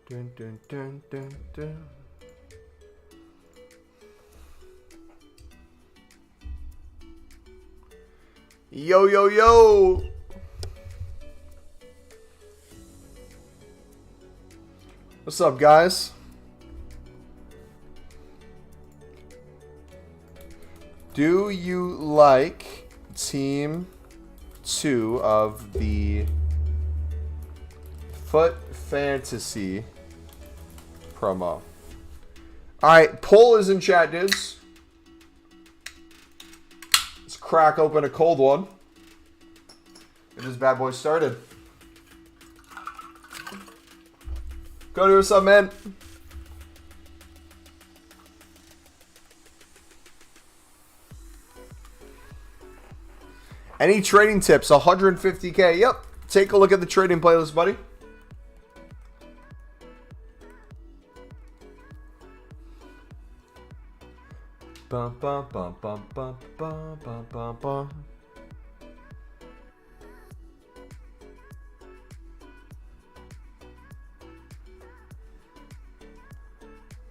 Dun, dun, dun, dun, dun. Yo, yo, yo. What's up, guys? Do you like Team 2 of the FUT Fantasy promo? Alright, poll is in chat, dudes. Let's crack open a cold one. Get this bad boy started. Cody, what's up, man? Any trading tips? 150K. Yep. Take a look at the trading playlist, buddy. Bum, bum, bum, bum, bum, bum, bum, bum, bum.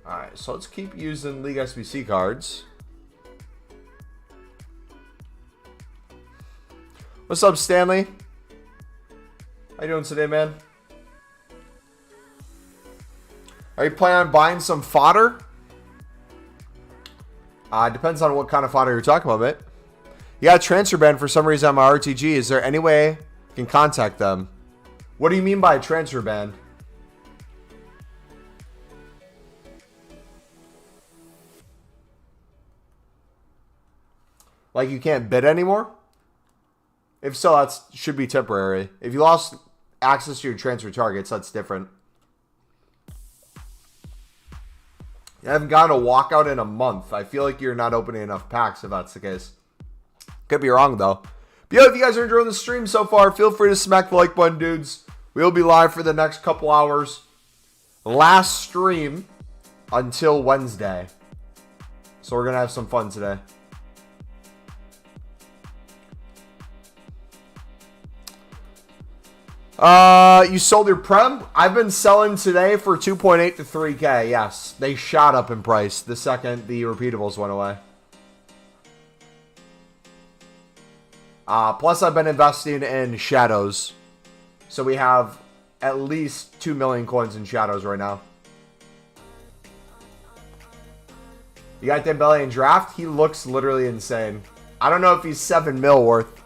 Alright, so let's keep using League SBC cards. What's up, Stanley? How you doing today, man? Are you planning on buying some fodder? Depends on what kind of fodder you're talking about, mate. You got a transfer ban for some reason on my RTG. Is there any way I can contact them? What do you mean by a transfer ban? Like you can't bid anymore? If so, that should be temporary. If you lost access to your transfer targets, that's different. You haven't gotten a walkout in a month. I feel like you're not opening enough packs if that's the case. Could be wrong, though. But yeah, if you guys are enjoying the stream so far, feel free to smack the like button, dudes. We'll be live for the next couple hours. Last stream until Wednesday. So we're going to have some fun today. You sold your Prem? I've been selling today for 2.8 to 3K. Yes, they shot up in price the second the repeatables went away. Plus, I've been investing in shadows. So we have at least 2 million coins in shadows right now. You got Dembele in draft? He looks literally insane. I don't know if he's 7 mil worth.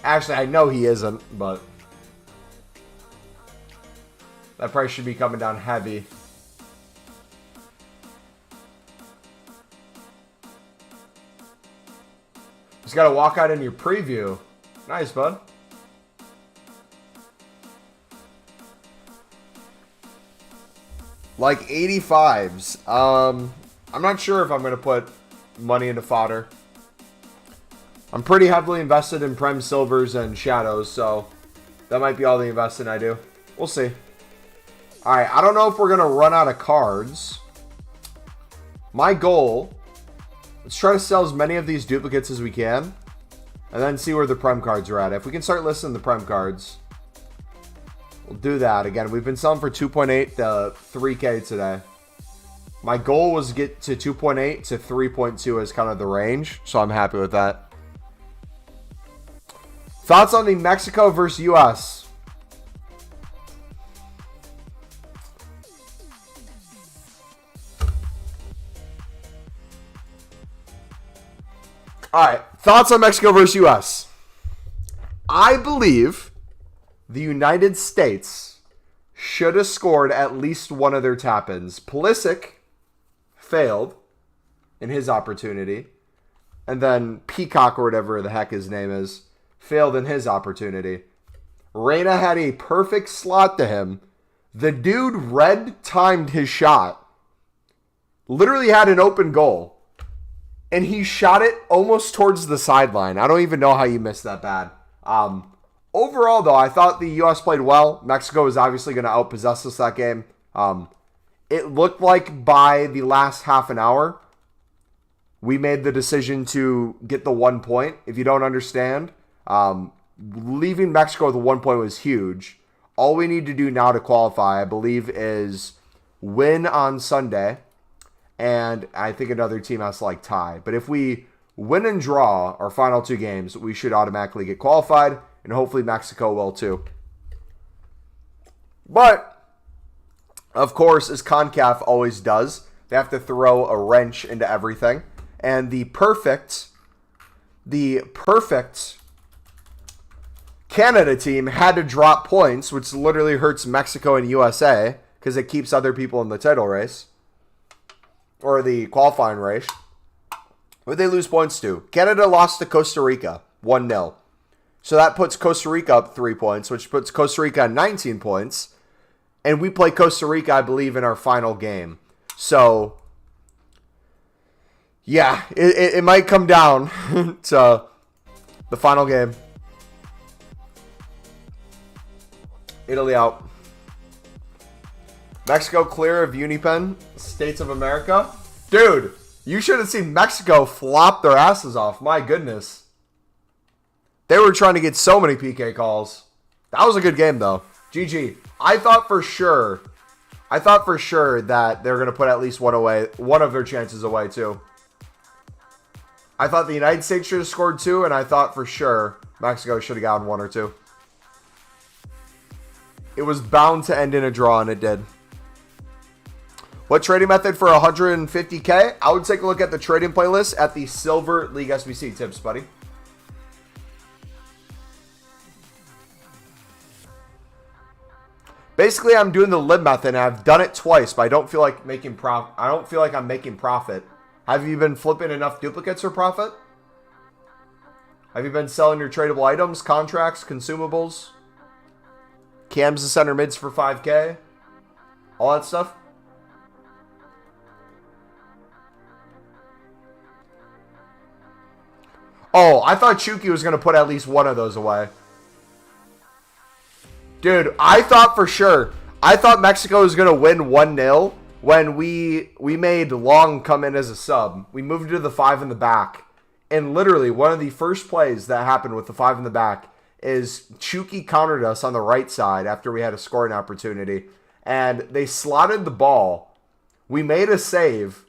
Actually, I know he isn't, but that price should be coming down heavy. Just got to walk out in your preview. Nice, bud. Like 85s. I'm not sure if I'm going to put money into fodder. I'm pretty heavily invested in Prem Silvers and Shadows, so that might be all the investing I do. We'll see. Alright, I don't know if we're going to run out of cards. My goal, let's try to sell as many of these duplicates as we can, and then see where the Prem cards are at. If we can start listing the Prem cards, we'll do that. Again, we've been selling for 2.8 to 3K today. My goal was to get to 2.8 to 3.2 as kind of the range, so I'm happy with that. Thoughts on the Mexico versus U.S.? Alright, thoughts on Mexico versus U.S. I believe the United States should have scored at least one of their tap-ins. Pulisic failed in his opportunity. And then Peacock, or whatever the heck his name is, failed in his opportunity. Reyna had a perfect slot to him. The dude red-timed his shot. Literally had an open goal. And he shot it almost towards the sideline. I don't even know how you missed that bad. Overall, though, I thought the U.S. played well. Mexico was obviously going to outpossess us that game. It looked like by the last half an hour, we made the decision to get the 1 point. If you don't understand, leaving Mexico with 1 point was huge. All we need to do now to qualify, I believe, is win on Sunday. And I think another team has to tie. But if we win and draw our final 2 games, we should automatically get qualified. And hopefully Mexico will too. But, of course, as CONCACAF always does, they have to throw a wrench into everything. And the perfect Canada team had to drop points, which literally hurts Mexico and USA because it keeps other people in the title race or the qualifying race. What did they lose points to? Canada lost to Costa Rica 1-0. So that puts Costa Rica up 3 points, which puts Costa Rica at 19 points. And we play Costa Rica, I believe, in our final game. So, yeah, it might come down to the final game. Italy out. Mexico clear of Unipen, States of America. Dude, you should have seen Mexico flop their asses off. My goodness. They were trying to get so many PK calls. That was a good game, though. GG. I thought for sure that they were going to put at least one of their chances away, too. I thought the United States should have scored 2, and I thought for sure Mexico should have gotten 1 or 2. It was bound to end in a draw, and it did. What trading method for 150K? I would take a look at the trading playlist at the Silver League SBC tips, buddy. Basically, I'm doing the lib method, and I've done it twice, but I don't feel like making profit. I don't feel like I'm making profit. Have you been flipping enough duplicates for profit? Have you been selling your tradable items, contracts, consumables? Cams and center mids for 5K? All that stuff? Oh, I thought Chucky was going to put at least one of those away. Dude, I thought for sure. I thought Mexico was going to win 1-0 when we made Long come in as a sub. We moved to the 5 in the back. And literally, one of the first plays that happened with the 5 in the back is Chucky countered us on the right side after we had a scoring opportunity. And they slotted the ball. We made a save.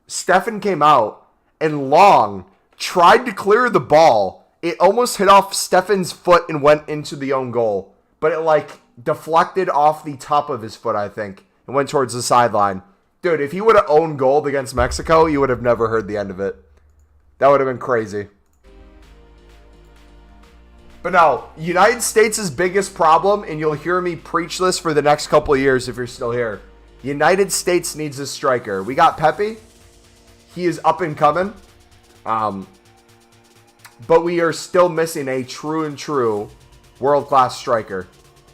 Stefan came out, and Long tried to clear the ball. It almost hit off Stefan's foot and went into the own goal. But it, deflected off the top of his foot, I think, and went towards the sideline. Dude, if he would have owned goal against Mexico, you would have never heard the end of it. That would have been crazy. But no, United States' biggest problem, and you'll hear me preach this for the next couple of years if you're still here. United States needs a striker. We got Pepe. He is up and coming. But we are still missing a true world-class striker.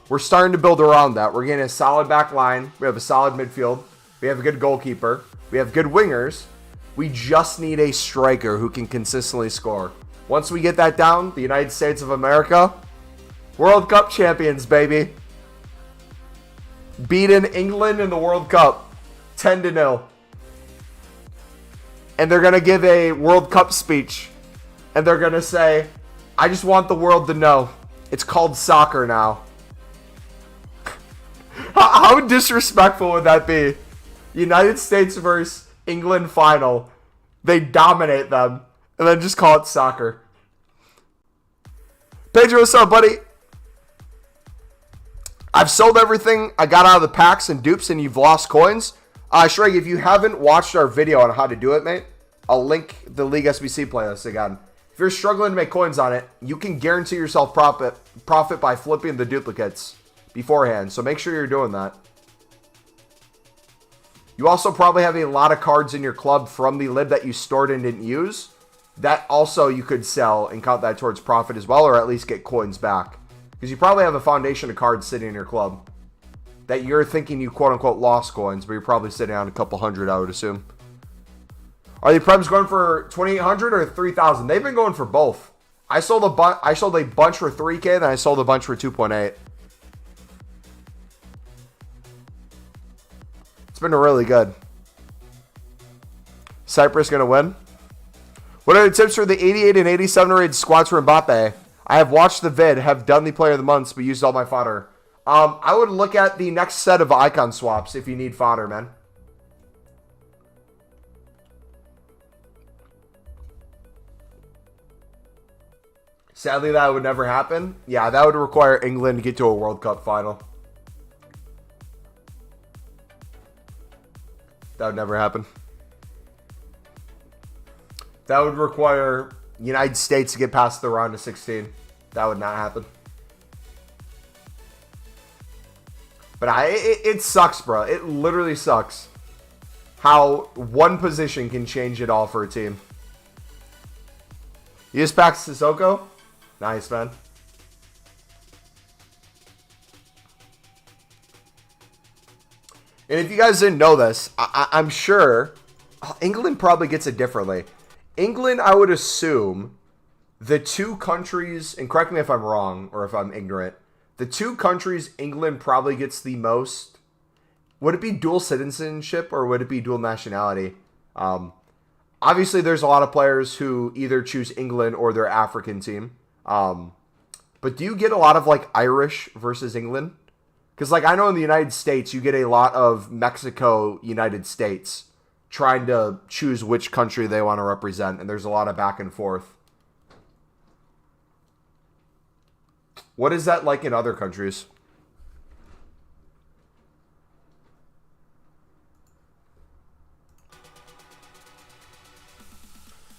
We're starting to build around that. We're getting a solid back line. We have a solid midfield. We have a good goalkeeper. We have good wingers. We just need a striker who can consistently score. Once we get that down, the United States of America, World Cup champions, baby. Beating England in the World Cup 10-0. And they're going to give a World Cup speech. And they're going to say, I just want the world to know. It's called soccer now. How disrespectful would that be? United States versus England final. They dominate them. And then just call it soccer. Pedro, what's up, buddy? I've sold everything I got out of the packs and dupes, and you've lost coins. Shrek, if you haven't watched our video on how to do it, mate, I'll link the League SBC playlist again. If you're struggling to make coins on it, you can guarantee yourself profit by flipping the duplicates beforehand. So make sure you're doing that. You also probably have a lot of cards in your club from the lib that you stored and didn't use. That also you could sell and count that towards profit as well, or at least get coins back. Because you probably have a foundation of cards sitting in your club that you're thinking you quote-unquote lost coins, but you're probably sitting on a couple hundred, I would assume. Are the Preps going for 2,800 or 3,000? They've been going for both. I sold a bunch for 3K, then I sold a bunch for 2.8. It's been really good. Cyprus going to win? What are the tips for the 88 and 87 rated squads for Mbappe? I have watched the vid, have done the player of the months, but used all my fodder. I would look at the next set of icon swaps if you need fodder, man. Sadly, that would never happen. Yeah, that would require England to get to a World Cup final. That would never happen. That would require United States to get past the round of 16. That would not happen. But it sucks, bro. It literally sucks how one position can change it all for a team. You just packed Sissoko? Nice, man. And if you guys didn't know this, I'm sure England probably gets it differently. England, I would assume, the two countries, and correct me if I'm wrong or if I'm ignorant, the two countries England probably gets the most, would it be dual citizenship or would it be dual nationality? Obviously, there's a lot of players who either choose England or their African team. But do you get a lot of, like, Irish versus England? Because, like, I know in the United States, you get a lot of Mexico, United States trying to choose which country they want to represent, and there's a lot of back and forth. What is that like in other countries?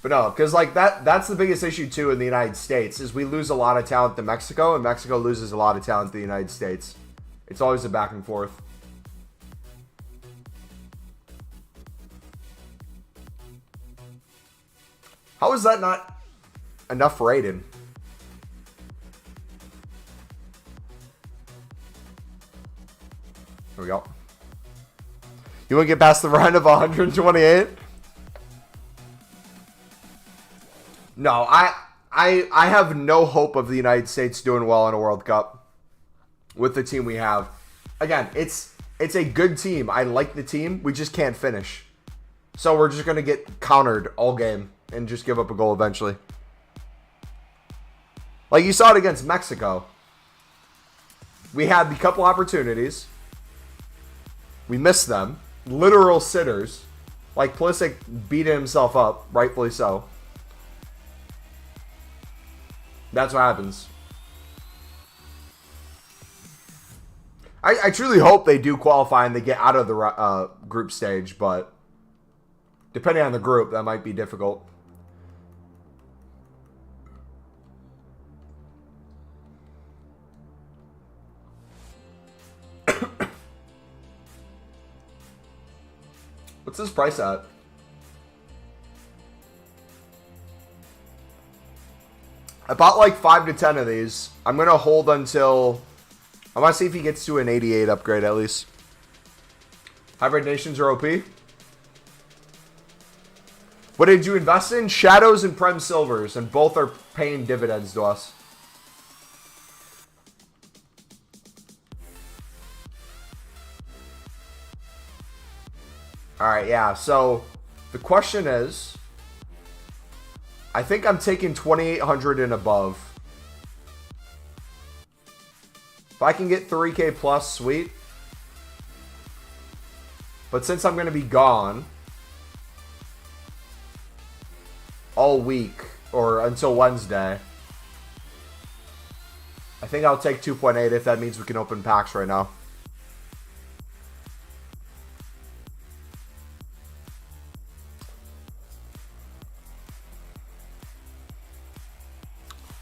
But no, because like that's the biggest issue too in the United States is we lose a lot of talent to Mexico, and Mexico loses a lot of talent to the United States. It's always a back and forth. How is that not enough for Aiden? Here we go. You want to get past the round of 128? No, I have no hope of the United States doing well in a World Cup with the team we have. Again, it's a good team. I like the team. We just can't finish. So we're just going to get countered all game and just give up a goal eventually. Like you saw it against Mexico. We had a couple opportunities. We missed them. Literal sitters. Like Pulisic beating himself up, rightfully so. That's what happens. I truly hope they do qualify and they get out of the group stage, but depending on the group, that might be difficult. What's this price at? I bought like 5 to 10 of these. I'm going to hold until... I want to see if he gets to an 88 upgrade at least. Hybrid Nations are OP. What did you invest in? Shadows and Prem Silvers, and both are paying dividends to us. Alright, yeah, so the question is, I think I'm taking 2,800 and above. If I can get 3K plus, sweet. But since I'm going to be gone all week, or until Wednesday, I think I'll take 2.8 if that means we can open packs right now.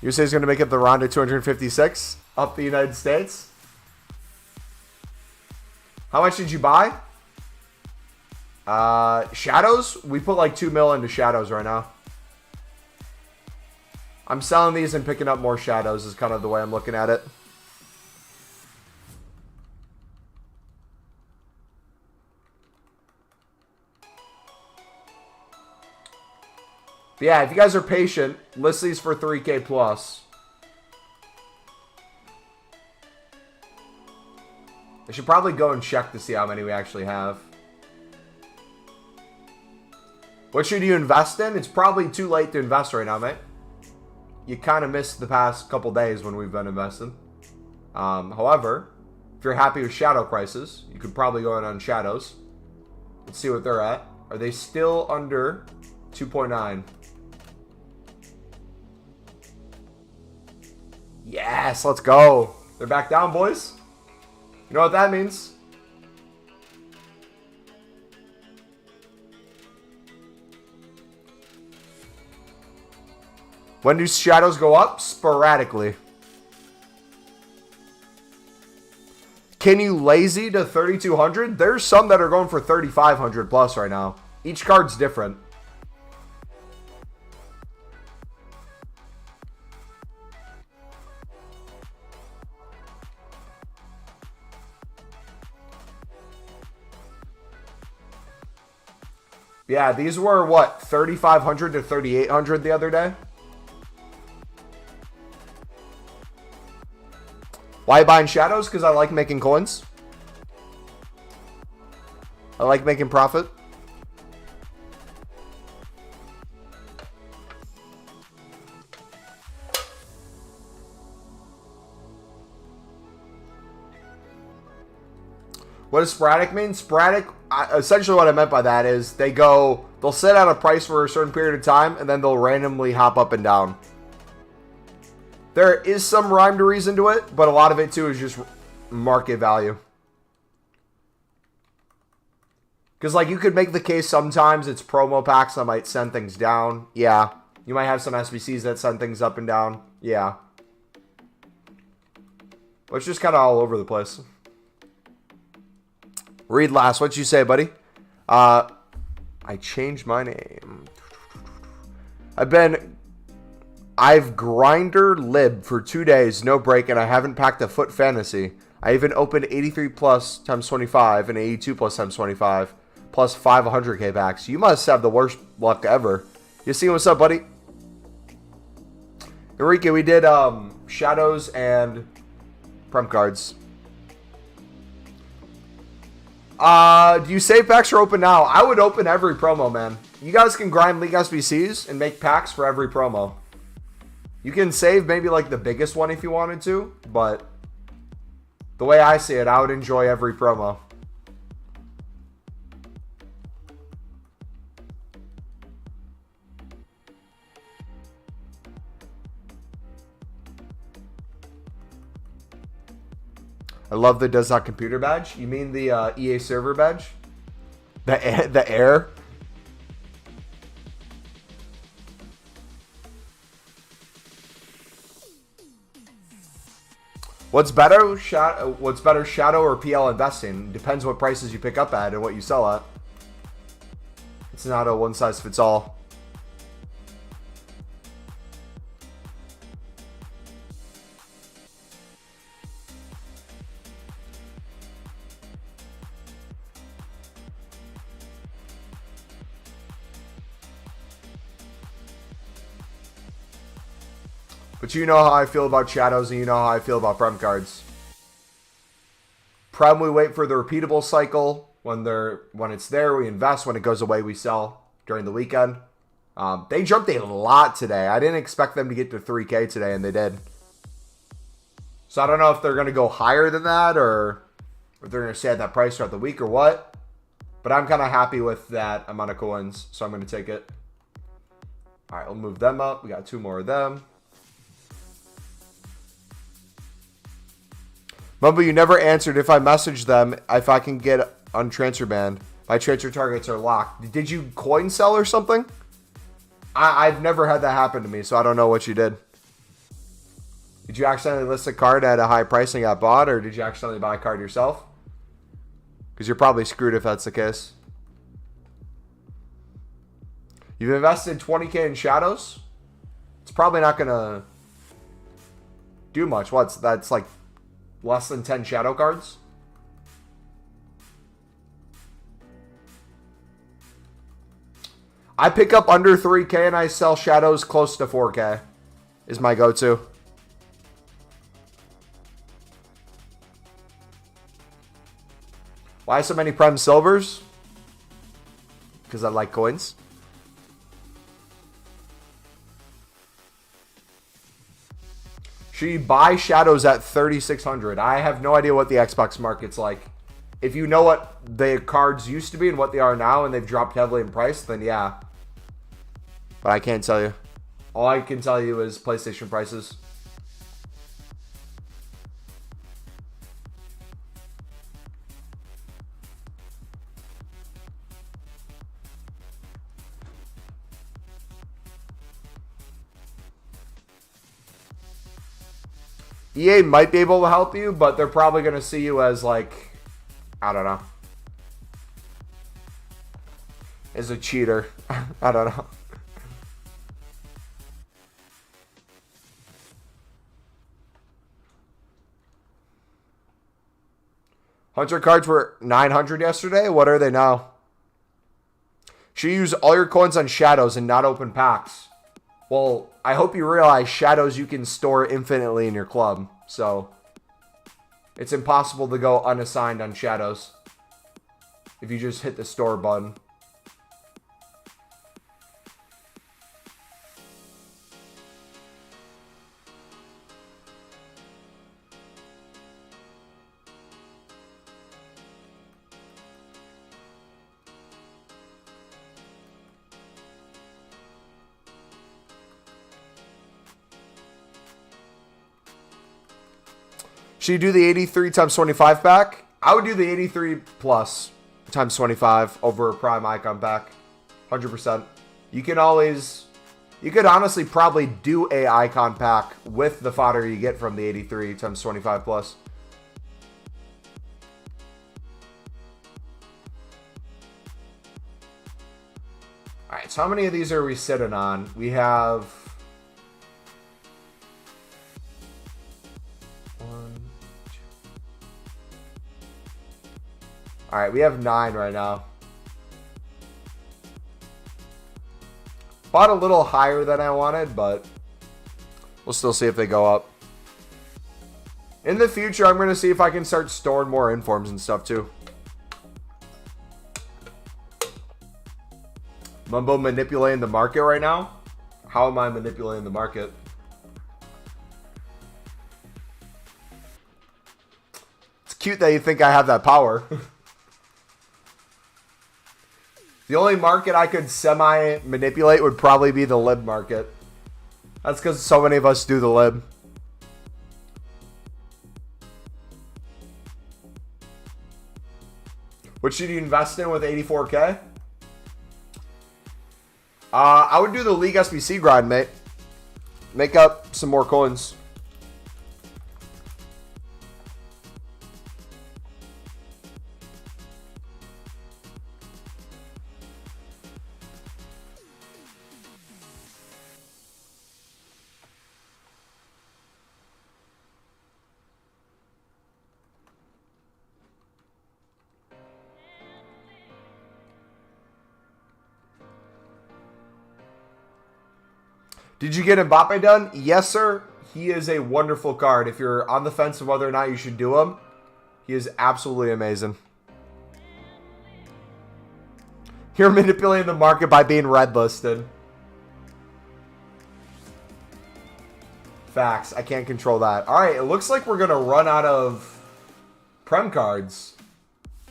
You say he's going to make it the round of 256 up the United States? How much did you buy? Shadows? We put like 2 mil into shadows right now. I'm selling these and picking up more shadows is kind of the way I'm looking at it. But yeah, if you guys are patient, list these for 3K plus. I should probably go and check to see how many we actually have. What should you invest in? It's probably too late to invest right now, mate. you kind of missed the past couple days when we've been investing. However, if you're happy with shadow prices, you could probably go in on shadows. Let's see what they're at. Are they still under 2.9? Yes, let's go. They're back down, boys. You know what that means? When do shadows go up? Sporadically. Can you lazy to 3,200? There's some that are going for 3,500 plus right now. Each card's different. Yeah, these were what, 3,500 to 3,800 the other day? Why buying shadows? Because I like making coins. I like making profit. What does sporadic mean? Sporadic, essentially what I meant by that is they'll set out a price for a certain period of time and then they'll randomly hop up and down. There is some rhyme to reason to it, but a lot of it too is just market value. Because like you could make the case sometimes it's promo packs that might send things down. Yeah. You might have some SBCs that send things up and down. Yeah. But it's just kind of all over the place. Read last. What'd you say, buddy? I changed my name. I've grinder lib for 2 days, no break, and I haven't packed a FUT fantasy. I even opened 83 plus times 25 and 82 plus times 25 plus 5 100k packs. You must have the worst luck ever. You see what's up, buddy? Enrique, we did shadows and prem cards. Do you save packs or open now? I would open every promo, man. You guys can grind League SBCs and make packs for every promo. You can save maybe like the biggest one if you wanted to, but the way I see it, I would enjoy every promo. I love the Does Not Computer badge. You mean the EA server badge? The air? What's better, Shadow or PL investing? Depends what prices you pick up at and what you sell at. It's not a one-size-fits-all. But you know how I feel about shadows and you know how I feel about prem cards. Prem, we wait for the repeatable cycle. When it's there, we invest. When it goes away, we sell during the weekend. They jumped a lot today. I didn't expect them to get to 3K today, and they did. So I don't know if they're going to go higher than that or if they're going to stay at that price throughout the week or what. But I'm kind of happy with that amount of coins, so I'm going to take it. All right, we'll move them up. We got 2 more of them. Mumbo, you never answered if I messaged them if I can get on transfer band. My transfer targets are locked. Did you coin sell or something? I've never had that happen to me, so I don't know what you did. Did you accidentally list a card at a high price and got bought, or did you accidentally buy a card yourself? Because you're probably screwed if that's the case. You've invested 20k in shadows? It's probably not going to do much. That's like less than 10 shadow cards? I pick up under 3k and I sell shadows close to 4k is my go-to. Why so many prem silvers? Because I like coins. Should you buy shadows at 3,600? I have no idea what the Xbox market's like. If you know what the cards used to be and what they are now, and they've dropped heavily in price, then yeah. But I can't tell you. All I can tell you is PlayStation prices. EA might be able to help you, but they're probably going to see you as, like, I don't know, as a cheater. I don't know. Hunter cards were 900 yesterday. What are they now? Should you use all your coins on shadows and not open packs? Well, I hope you realize shadows you can store infinitely in your club. So, it's impossible to go unassigned on shadows if you just hit the store button. Should you do the 83 times 25 pack? I would do the 83 plus times 25 over a prime icon pack. 100%. You could honestly probably do a icon pack with the fodder you get from the 83 times 25 plus. Alright, so how many of these are we sitting on? We have... Alright, we have 9 right now. Bought a little higher than I wanted, but we'll still see if they go up. In the future, I'm going to see if I can start storing more informs and stuff too. Mumbo manipulating the market right now? How am I manipulating the market? It's cute that you think I have that power. The only market I could semi-manipulate would probably be the lib market. That's because so many of us do the lib. What should you invest in with 84K? I would do the League SBC grind, mate. Make up some more coins. Did you get Mbappe done? Yes, sir. He is a wonderful card. If you're on the fence of whether or not you should do him, he is absolutely amazing. You're manipulating the market by being red listed. Facts. I can't control that. All right, it looks like we're going to run out of Prem cards.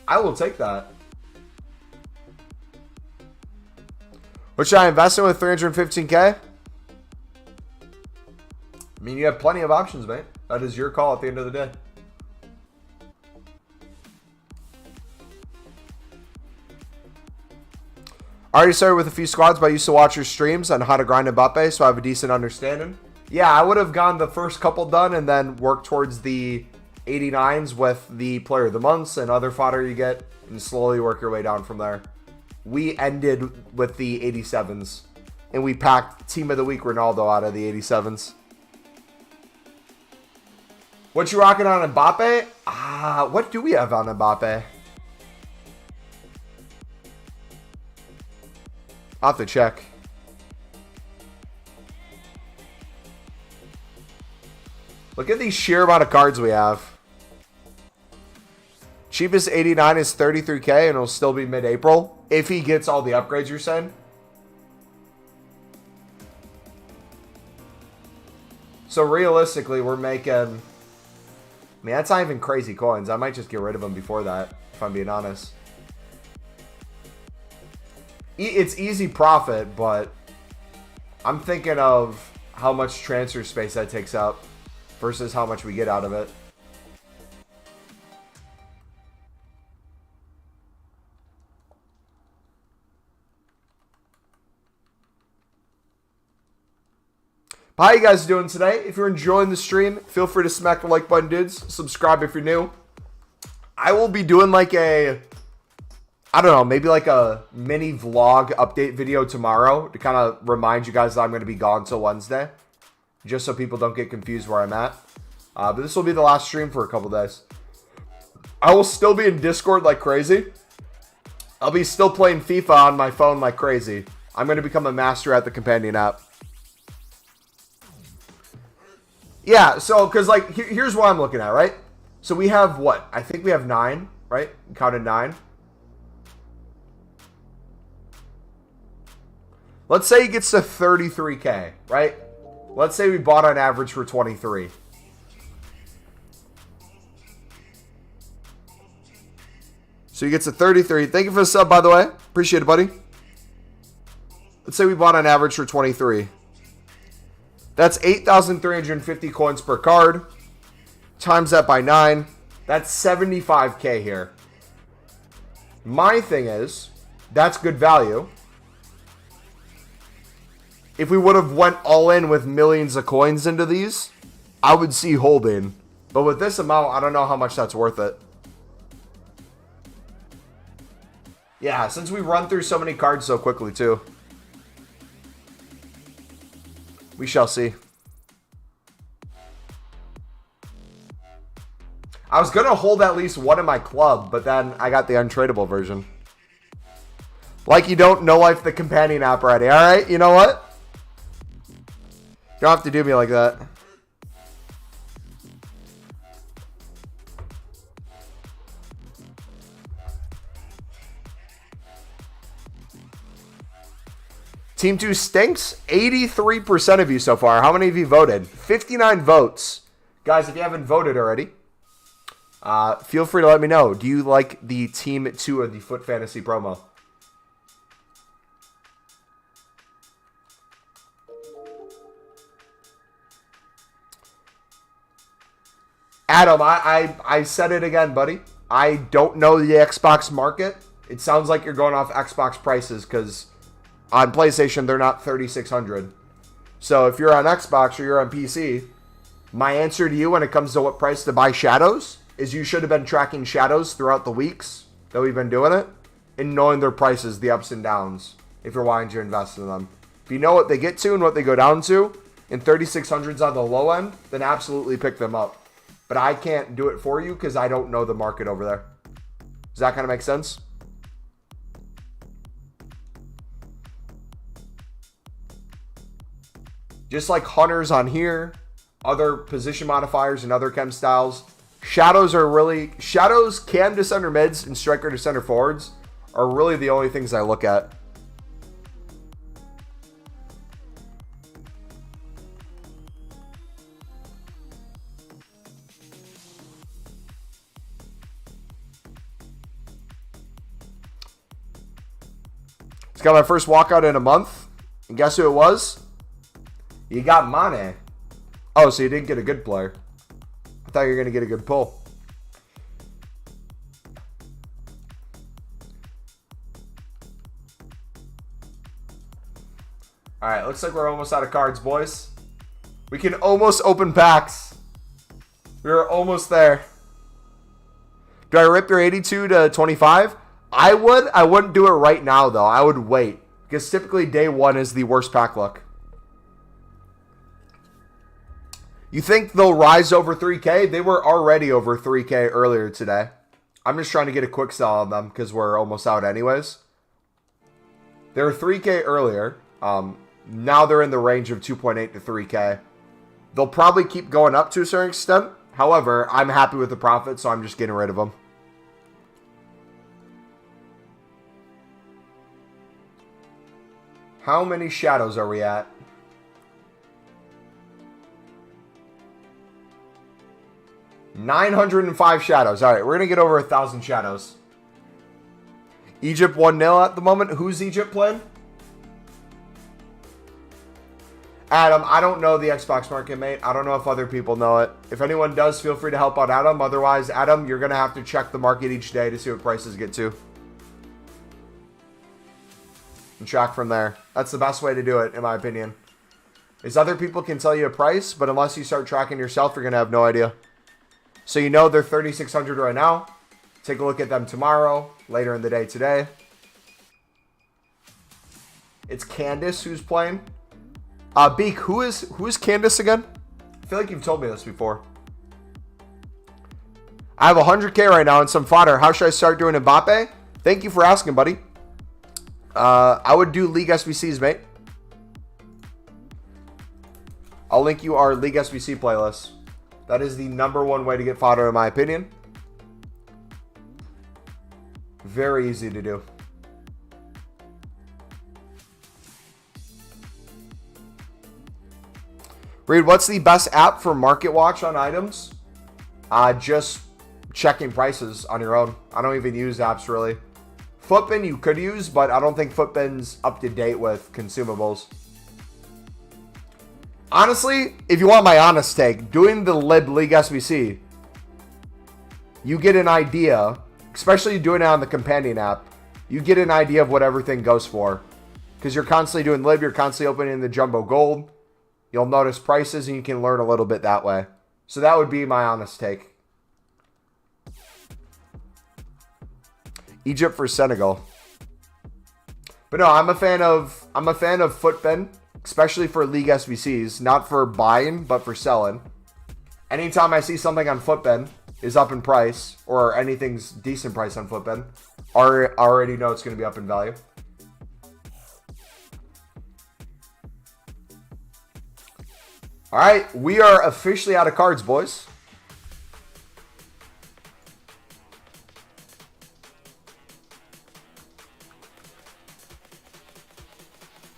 I will take that. What should I invest in with 315K? I mean, you have plenty of options, mate. That is your call at the end of the day. I already started with a few squads, but I used to watch your streams on how to grind Mbappe, so I have a decent understanding. Yeah, I would have gone the first couple done and then worked towards the 89s with the player of the months and other fodder you get, and slowly work your way down from there. We ended with the 87s, and we packed Team of the Week Ronaldo out of the 87s. What you rocking on Mbappe? What do we have on Mbappe? I'll have to check. Look at the sheer amount of cards we have. Cheapest 89 is 33K and it'll still be mid-April. If he gets all the upgrades you're saying. So realistically, we're making... I mean, that's not even crazy coins. I might just get rid of them before that, if I'm being honest. It's easy profit, but I'm thinking of how much transfer space that takes up versus how much we get out of it. How you guys doing today? If you're enjoying the stream, feel free to smack the like button, dudes. Subscribe if you're new. I will be doing like a, I don't know, maybe like a mini vlog update video tomorrow to kind of remind you guys that I'm going to be gone till Wednesday. Just so people don't get confused where I'm at. But this will be the last stream for a couple days. I will still be in Discord like crazy. I'll be still playing FIFA on my phone like crazy. I'm going to become a master at the companion app. Yeah, so, because, like, here's what I'm looking at, right? So we have, what? I think we have 9, right? Counted 9. Let's say he gets to 33K, right? Let's say we bought on average for 23. So he gets to 33. Thank you for the sub, by the way. Appreciate it, buddy. Let's say we bought on average for 23. That's 8,350 coins per card. Times that by 9. That's 75K here. My thing is, that's good value. If we would have went all in with millions of coins into these, I would see holding. But with this amount, I don't know how much that's worth it. Yeah, since we run through so many cards so quickly too. We shall see. I was going to hold at least one in my club, but then I got the untradeable version. Like you don't know life the companion app already. Alright, you know what? You don't have to do me like that. Team 2 stinks. 83% of you so far. How many of you voted? 59 votes. Guys, if you haven't voted already, feel free to let me know. Do you like the Team 2 of the FUT Fantasy promo? Adam, I said it again, buddy. I don't know the Xbox market. It sounds like you're going off Xbox prices because on PlayStation, they're not 3,600. So if you're on Xbox or you're on PC, my answer to you when it comes to what price to buy Shadows is you should have been tracking Shadows throughout the weeks that we've been doing it and knowing their prices, the ups and downs, if you're wanting to invest in them. If you know what they get to and what they go down to, and 3,600's on the low end, then absolutely pick them up. But I can't do it for you because I don't know the market over there. Does that kind of make sense? Just like hunters on here, other position modifiers and other chem styles. Shadows, cam to center mids, and striker to center forwards are really the only things I look at. It's got my first walkout in a month. And guess who it was? You got Mane. Oh, so you didn't get a good player. I thought you were going to get a good pull. Alright, looks like we're almost out of cards, boys. We can almost open packs. We're almost there. Do I rip your 82 to 25? I would. I wouldn't do it right now, though. I would wait. Because typically day 1 is the worst pack luck. You think they'll rise over 3K? They were already over 3K earlier today. I'm just trying to get a quick sell on them because we're almost out anyways. They were 3K earlier. Now they're in the range of 2.8 to 3K. They'll probably keep going up to a certain extent. However, I'm happy with the profit, so I'm just getting rid of them. How many shadows are we at? 905 shadows. All right, we're going to get over 1,000 shadows. Egypt 1-0 at the moment. Who's Egypt playing? Adam, I don't know the Xbox market, mate. I don't know if other people know it. If anyone does, feel free to help out Adam. Otherwise, Adam, you're going to have to check the market each day to see what prices get to. And track from there. That's the best way to do it, in my opinion. Is other people can tell you a price, but unless you start tracking yourself, you're going to have no idea. So you know they're 3,600 right now. Take a look at them tomorrow, later in the day today. It's Candace who's playing. Beak, who is Candace again? I feel like you've told me this before. I have 100K right now and some fodder. How should I start doing Mbappe? Thank you for asking, buddy. I would do League SBCs, mate. I'll link you our League SBC playlist. That is the #1 way to get fodder, in my opinion. Very easy to do. Reed, what's the best app for Market Watch on items? Just checking prices on your own. I don't even use apps, really. Footbin you could use, but I don't think Footbin's up to date with consumables. Honestly, if you want my honest take, doing the Lib League SBC, you get an idea, especially doing it on the companion app, you get an idea of what everything goes for. Because you're constantly doing Lib, you're constantly opening the Jumbo Gold. You'll notice prices and you can learn a little bit that way. So that would be my honest take. Egypt for Senegal. But no, I'm a fan of Footbin, especially for League SBCs, not for buying, but for selling. Anytime I see something on Footbin is up in price, or anything's decent price on Footbin, I already know it's going to be up in value. All right, we are officially out of cards, boys.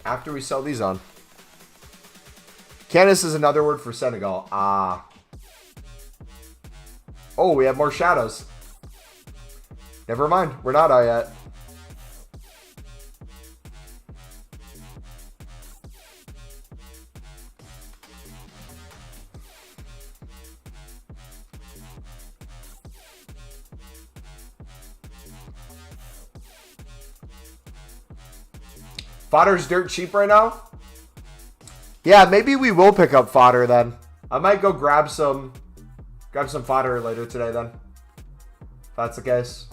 After we sell these on. Candace is another word for Senegal. Ah. Oh, we have more shadows. Never mind, we're not out yet. Fodder's dirt cheap right now? Yeah, maybe we will pick up fodder then. I might go grab some fodder later today then. If that's the case.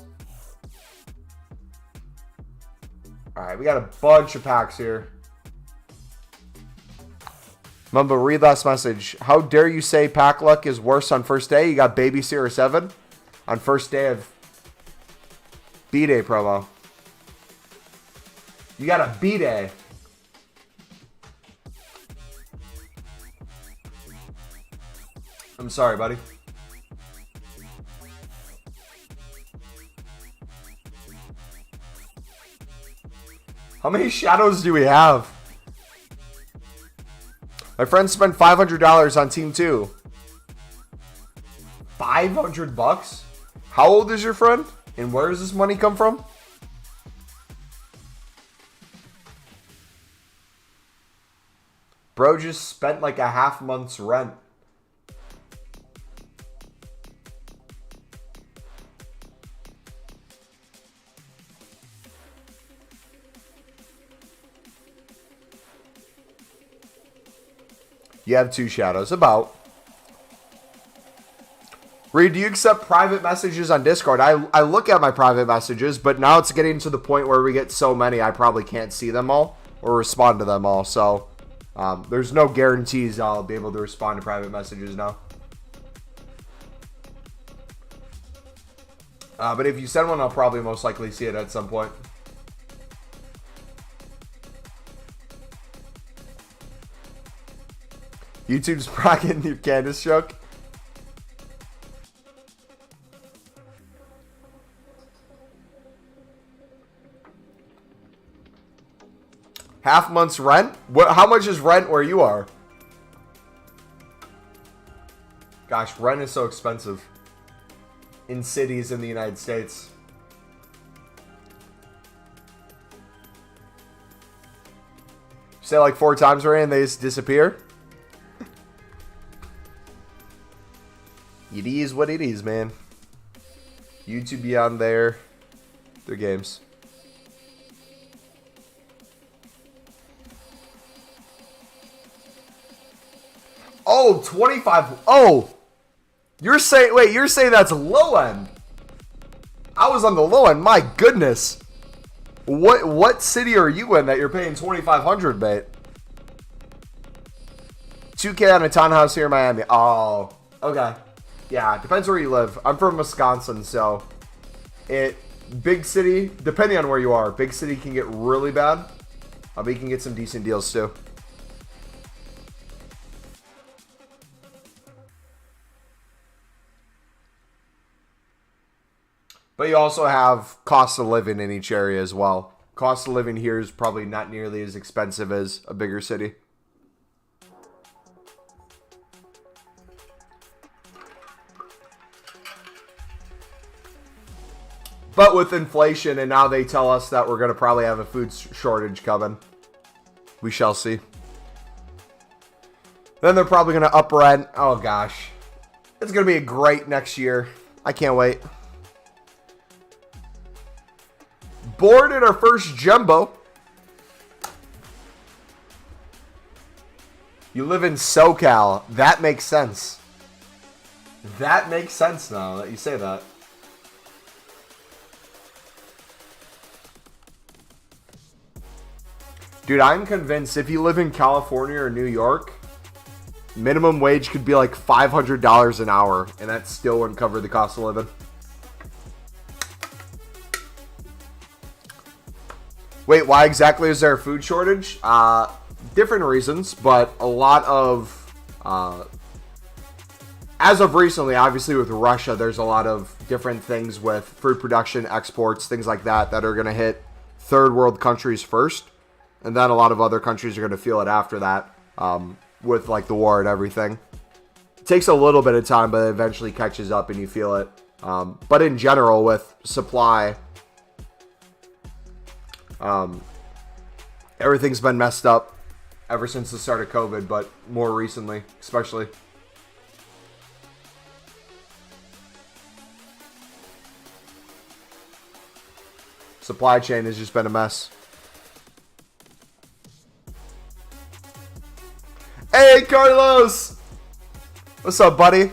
Alright, we got a bunch of packs here. Mumbo, read last message. How dare you say pack luck is worse on first day? You got Baby Seer 7 on first day of B-Day promo. You got a B-Day. I'm sorry, buddy. How many shadows do we have? My friend spent $500 on Team 2. 500 bucks? How old is your friend? And where does this money come from? Bro just spent like a half month's rent. You have 2 shadows. About. Reed, do you accept private messages on Discord? I look at my private messages, but now it's getting to the point where we get so many I probably can't see them all or respond to them all. So there's no guarantees I'll be able to respond to private messages now. But if you send one, I'll probably most likely see it at some point. YouTube's bracketing your Candace joke. Half month's rent? How much is rent where you are? Gosh, rent is so expensive. in cities in the United States. Say like 4 times already and they just disappear? It is what it is, man. YouTube beyond their games. Oh, 25. Oh, you're saying, wait, you're saying that's low end. I was on the low end. My goodness. What city are you in that you're paying 2,500, mate? 2K on a townhouse here in Miami. Oh, okay. Yeah, depends where you live. I'm from Wisconsin, so big city, depending on where you are, big city can get really bad. But you can get some decent deals too. But you also have cost of living in each area as well. Cost of living here is probably not nearly as expensive as a bigger city. But with inflation, and now they tell us that we're going to probably have a food shortage coming. We shall see. Then they're probably going to up rent. Oh, gosh. It's going to be a great next year. I can't wait. Bored in our first jumbo. You live in SoCal. That makes sense. That makes sense now that you say that. Dude, I'm convinced if you live in California or New York, minimum wage could be like $500 an hour, and that still wouldn't cover the cost of living. Wait, why exactly is there a food shortage? Different reasons, but a lot of, as of recently, obviously with Russia, there's a lot of different things with food production, exports, things like that are going to hit third world countries first. And then a lot of other countries are going to feel it after that, with like the war and everything. It takes a little bit of time, but it eventually catches up and you feel it. But in general, with supply, everything's been messed up ever since the start of COVID, but more recently, especially. Supply chain has just been a mess. Hey, Carlos! What's up, buddy?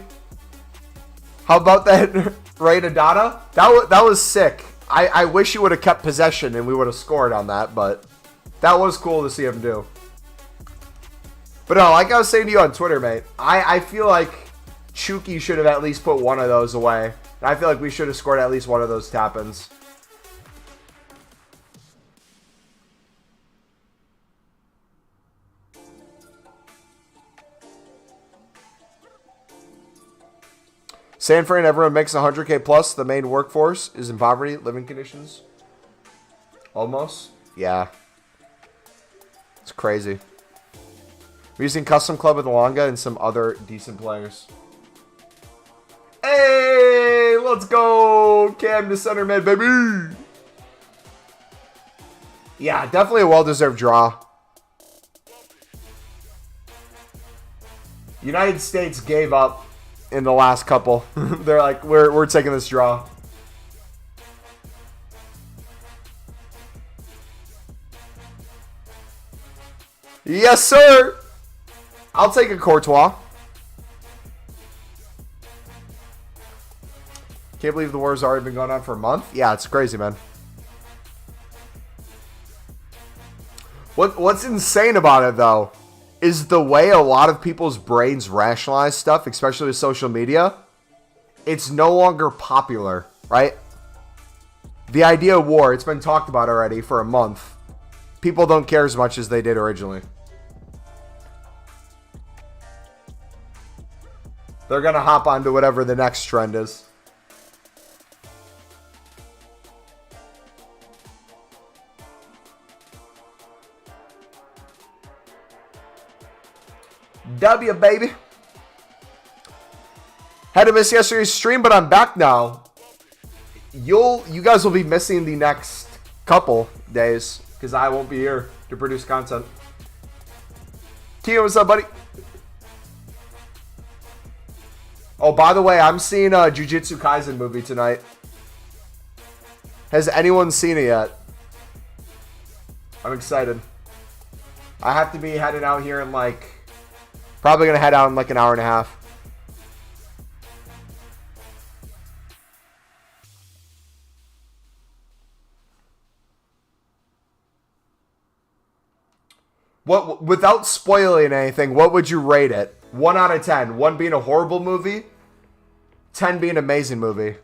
How about that Ray Dada? That was sick. I wish you would have kept possession and we would have scored on that, but that was cool to see him do. But no, like I was saying to you on Twitter, mate, I feel like Chucky should have at least put one of those away. And I feel like we should have scored at least one of those tap-ins. San Fran, everyone makes 100K plus. The main workforce is in poverty, living conditions. Almost. Yeah. It's crazy. We're using Custom Club with Alonga and some other decent players. Hey, let's go. Cam to center mid, baby. Yeah, definitely a well-deserved draw. United States gave up in the last couple. They're like, we're taking this draw. Yes, sir. I'll take a Courtois. Can't believe the war's already been going on for a month. Yeah, it's crazy, man. What's insane about it, though, is the way a lot of people's brains rationalize stuff, especially with social media. It's no longer popular, right? The idea of war, it's been talked about already for a month. People don't care as much as they did originally. They're going to hop onto whatever the next trend is. W, baby. Had to miss yesterday's stream, but I'm back now. you guys will be missing the next couple days because I won't be here to produce content. Tio, what's up, buddy? Oh, by the way, I'm seeing a Jujutsu Kaisen movie tonight. Has anyone seen it yet? I'm excited. I have to be heading out here in like... Probably going to head out in like an hour and a half. What, without spoiling anything, what would you rate it? 1 out of 10. 1 being a horrible movie. 10 being an amazing movie.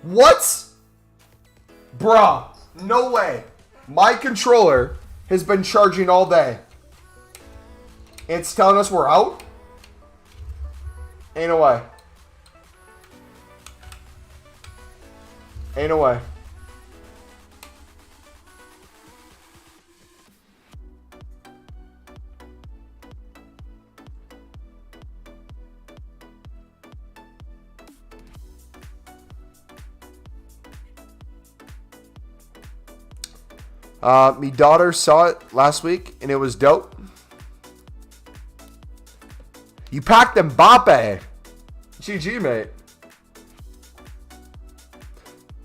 What? Bruh. No way. My controller has been charging all day. It's telling us we're out? Ain't no way. Ain't no way. Me daughter saw it last week, and it was dope. You packed Mbappe. GG, mate.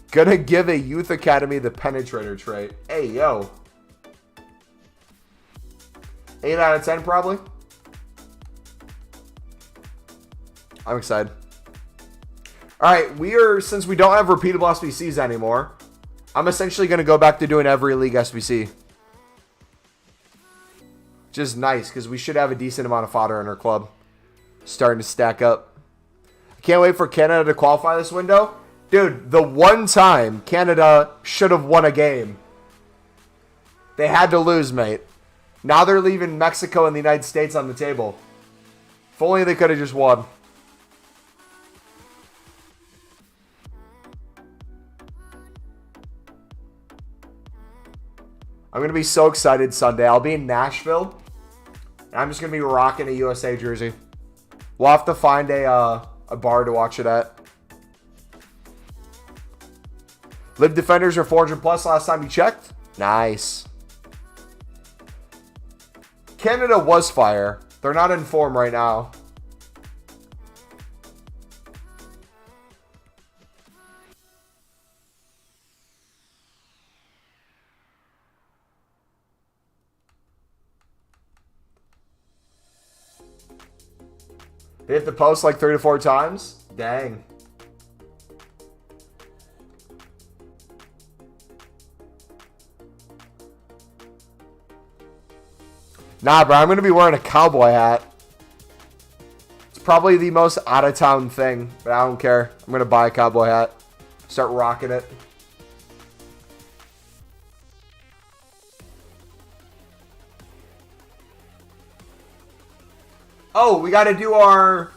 Gonna give a youth academy the penetrator trait. Hey, yo. 8 out of 10, probably. I'm excited. All right, since we don't have repeatable SBCs anymore, I'm essentially going to go back to doing every league SBC. Which is nice, because we should have a decent amount of fodder in our club. Starting to stack up. I can't wait for Canada to qualify this window. Dude, the one time Canada should have won a game, they had to lose, mate. Now they're leaving Mexico and the United States on the table. If only they could have just won. I'm going to be so excited Sunday. I'll be in Nashville. And I'm just going to be rocking a USA jersey. We'll have to find a bar to watch it at. Live defenders are 400 plus last time you checked. Nice. Canada was fire. They're not in form right now. They hit the post like 3 to 4 times? Dang. Nah, bro, I'm going to be wearing a cowboy hat. It's probably the most out-of-town thing, but I don't care. I'm going to buy a cowboy hat. Start rocking it. Oh, we got to do our...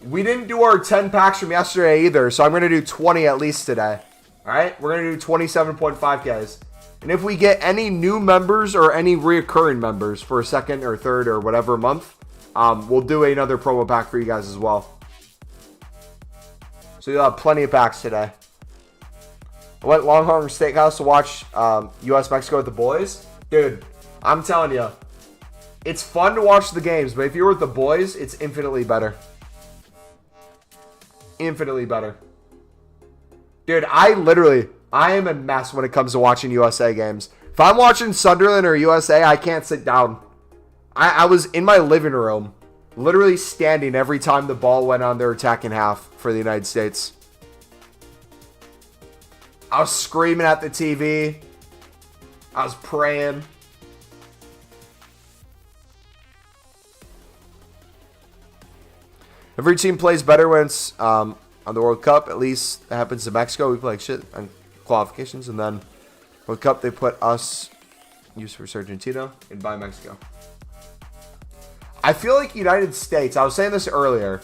We didn't do our 10 packs from yesterday either, so I'm going to do 20 at least today. All right? We're going to do 27.5Ks. And if we get any new members or any reoccurring members for a second or third or whatever month, we'll do another promo pack for you guys as well. So you'll have plenty of packs today. I went Longhorn Steakhouse to watch US-Mexico with the boys. Dude, I'm telling you. It's fun to watch the games, but if you're with the boys, it's infinitely better. Infinitely better. Dude, I am a mess when it comes to watching USA games. If I'm watching Sunderland or USA, I can't sit down. I was in my living room, literally standing every time the ball went on their attacking half for the United States. I was screaming at the TV. I was praying. Every team plays better when it's on the World Cup. At least that happens in Mexico. We play like shit on qualifications. And then World Cup, they put us, used for Argentina, and by Mexico. I feel like United States, I was saying this earlier,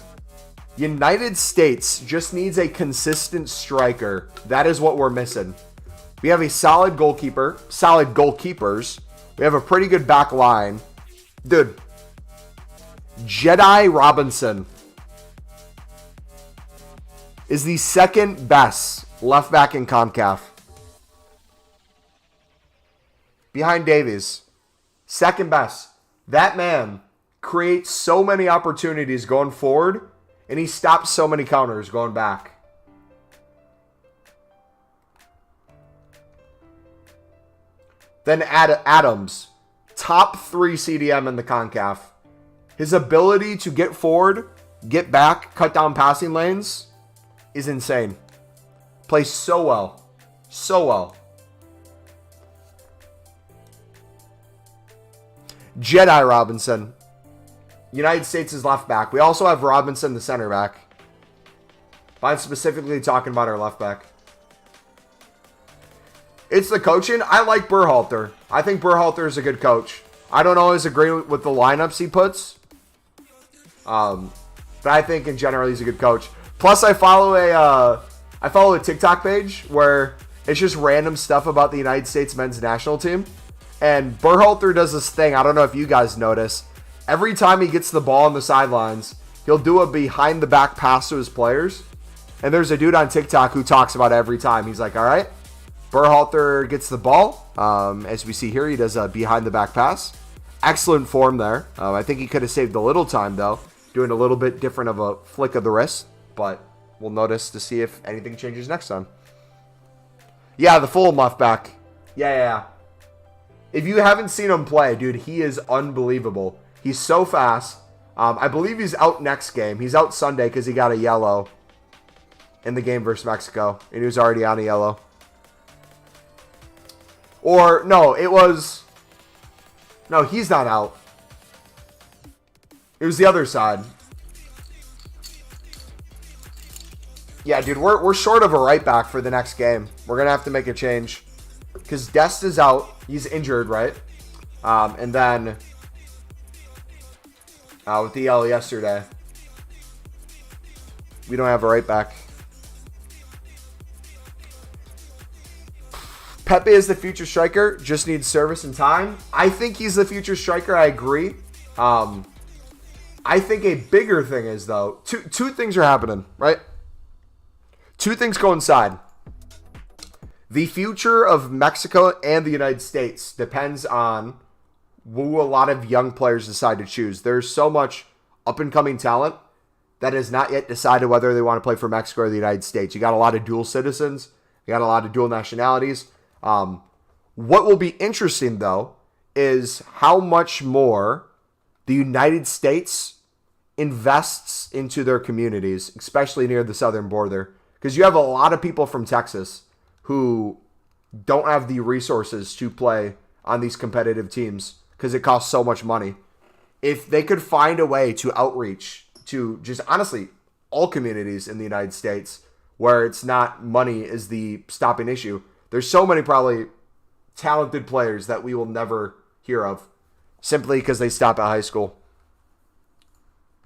United States just needs a consistent striker. That is what we're missing. We have a solid goalkeeper, solid goalkeepers. We have a pretty good back line. Dude, Jedi Robinson. is the second best left back in CONCACAF. Behind Davies. Second best. That man creates so many opportunities going forward, and he stops so many counters going back. Then Adams. Top 3 CDM in the CONCACAF. His ability to get forward, get back, cut down passing lanes is insane. Plays so well. So well. Jedi Robinson. United States is left back. We also have Robinson, the center back. I'm specifically talking about our left back. It's the coaching. I like Berhalter. I think Berhalter is a good coach. I don't always agree with the lineups he puts. But I think in general he's a good coach. Plus I follow a TikTok page where it's just random stuff about the United States men's national team. And Berhalter does this thing. I don't know if you guys notice. Every time he gets the ball on the sidelines, he'll do a behind the back pass to his players. And there's a dude on TikTok who talks about it every time. He's like, all right, Berhalter gets the ball. As we see here, he does a behind the back pass. Excellent form there. I think he could have saved a little time, though, doing a little bit different of a flick of the wrist. But we'll notice to see if anything changes next time. Yeah, the Fulham left back. Yeah. If you haven't seen him play, dude, he is unbelievable. He's so fast. I believe he's out next game. He's out Sunday because he got a yellow in the game versus Mexico. And he was already on a yellow. Or, no, it was... No, he's not out. It was the other side. Yeah, dude, we're short of a right back for the next game. We're going to have to make a change. Because Dest is out. He's injured, right? And then... with the yellow yesterday, we don't have a right back. Pepe is the future striker. Just needs service and time. I think he's the future striker. I agree. I think a bigger thing is, though, two things are happening, right? Two things coincide. The future of Mexico and the United States depends on who a lot of young players decide to choose. There's so much up-and-coming talent that has not yet decided whether they want to play for Mexico or the United States. You got a lot of dual citizens. You got a lot of dual nationalities. What will be interesting, though, is how much more the United States invests into their communities, especially near the southern border. Because you have a lot of people from Texas who don't have the resources to play on these competitive teams because it costs so much money. If they could find a way to outreach to just honestly all communities in the United States where it's not money is the stopping issue, there's so many probably talented players that we will never hear of simply because they stop at high school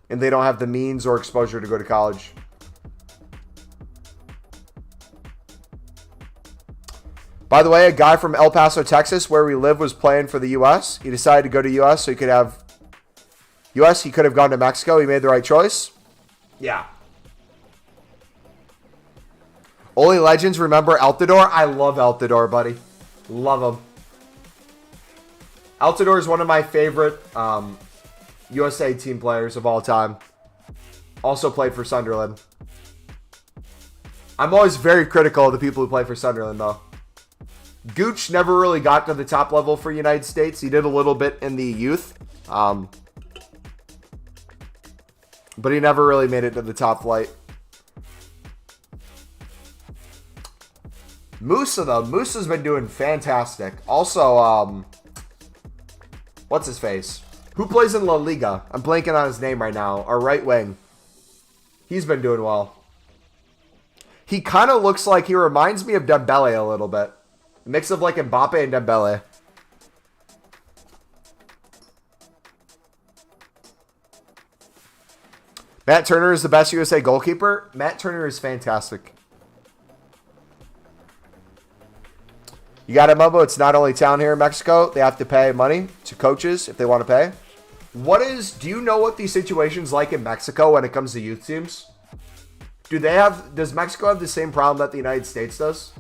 and they don't have the means or exposure to go to college. By the way, a guy from El Paso, Texas, where we live, was playing for the U.S. He decided to go to U.S. so he could have U.S. He could have gone to Mexico. He made the right choice. Yeah. Only legends remember Altidore. I love Altidore, buddy. Love him. Altidore is one of my favorite USA team players of all time. Also played for Sunderland. I'm always very critical of the people who play for Sunderland, though. Gooch never really got to the top level for United States. He did a little bit in the youth. But he never really made it to the top flight. Musa, though. Musa's been doing fantastic. Also, what's his face? Who plays in La Liga? I'm blanking on his name right now. Our right wing. He's been doing well. He kind of looks like, he reminds me of Dembele a little bit. A mix of like Mbappe and Dembele. Matt Turner is the best USA goalkeeper. Matt Turner is fantastic. You got it, Mumbo. It's not only town here in Mexico. They have to pay money to coaches if they want to pay. Do you know what the situation's like in Mexico when it comes to youth teams? Does Mexico have the same problem that the United States does?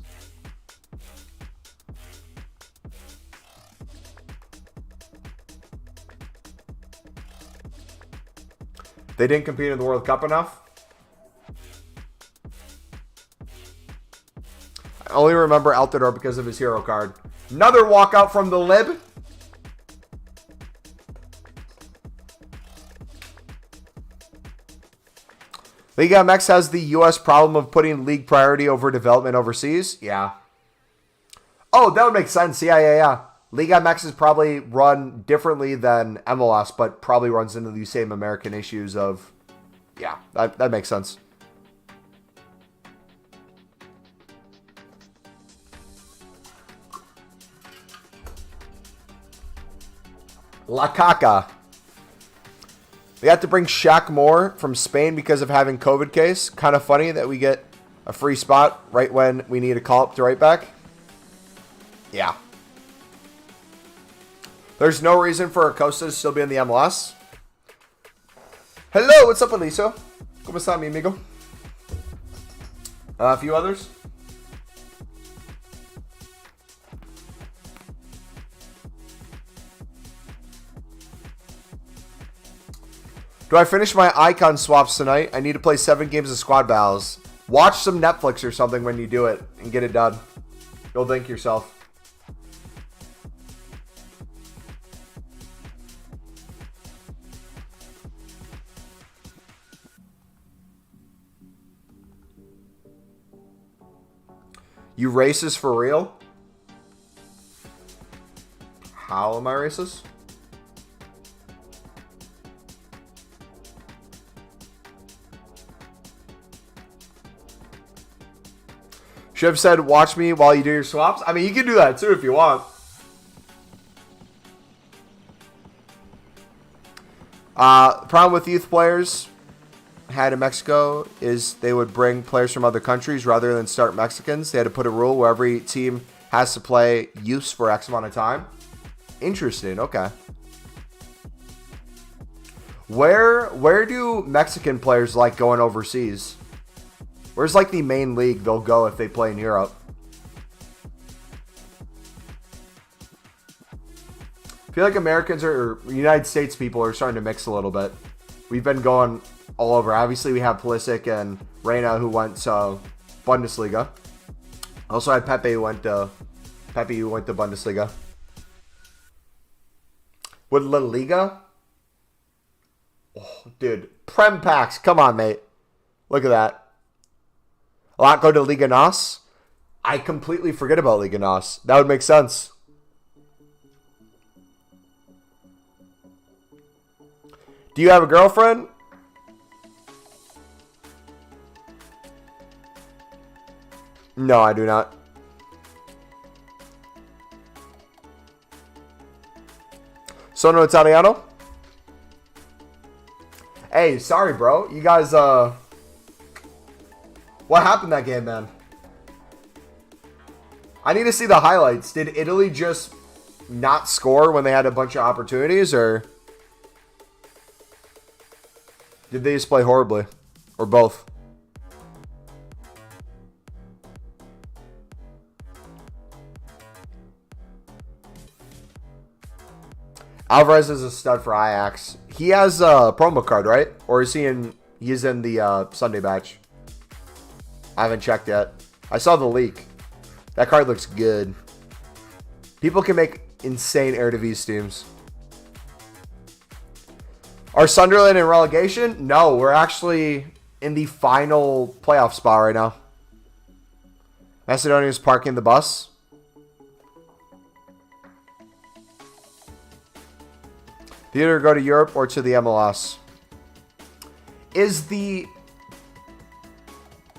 They didn't compete in the World Cup enough? I only remember Altidore because of his hero card. Another walkout from the Lib. Liga MX has the U.S. problem of putting league priority over development overseas. Yeah. Oh, that would make sense. Yeah. Liga MX is probably run differently than MLS, but probably runs into the same American issues of... Yeah, that makes sense. La Caca. We had to bring Shaq Moore from Spain because of having COVID case. Kind of funny that we get a free spot right when we need a call up to right back. Yeah. There's no reason for Acosta to still be in the MLS. Hello, what's up, Aliso? ¿Cómo está, mi amigo? A few others. Do I finish my icon swaps tonight? I need to play 7 games of squad battles. Watch some Netflix or something when you do it and get it done. You'll thank yourself. You racist for real? How am I racist? Should have said, watch me while you do your swaps. I mean, you can do that too if you want. Problem with youth players had in Mexico is they would bring players from other countries rather than start Mexicans. They had to put a rule where every team has to play youths for X amount of time. Interesting. Okay. Where do Mexican players like going overseas? Where's like the main league they'll go if they play in Europe? I feel like Americans or United States people are starting to mix a little bit. We've been going all over. Obviously, we have Pulisic and Reina who went to Bundesliga. Also had Pepe who went to Bundesliga. With La Liga? Oh, dude. Prem packs. Come on, mate. Look at that. A lot go to Liga NOS. I completely forget about Liga NOS. That would make sense. Do you have a girlfriend? No, I do not. Sono Italiano? Hey, sorry, bro. You guys, what happened that game, man? I need to see the highlights. Did Italy just not score when they had a bunch of opportunities, or did they just play horribly? Or both? Alvarez is a stud for Ajax. He has a promo card, right? Or is he in? He's in the Sunday batch. I haven't checked yet. I saw the leak. That card looks good. People can make insane Eredivisie teams. Are Sunderland in relegation? No, we're actually in the final playoff spot right now. Macedonia's parking the bus. Do you either go to Europe or to the MLS? Is the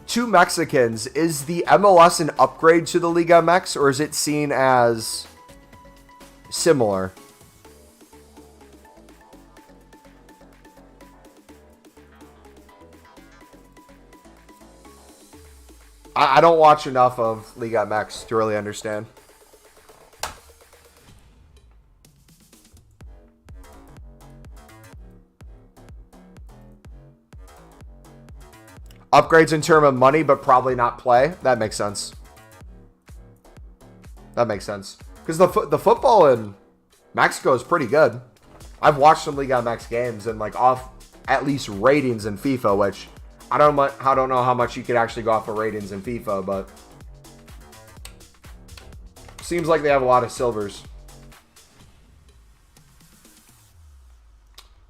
two Mexicans, is the MLS an upgrade to the Liga MX, or is it seen as similar? I don't watch enough of Liga MX to really understand. Upgrades in terms of money, but probably not play. That makes sense. That makes sense. Because the football in Mexico is pretty good. I've watched some Liga MX games and like off at least ratings in FIFA, which I don't know how much you could actually go off of ratings in FIFA, but seems like they have a lot of silvers.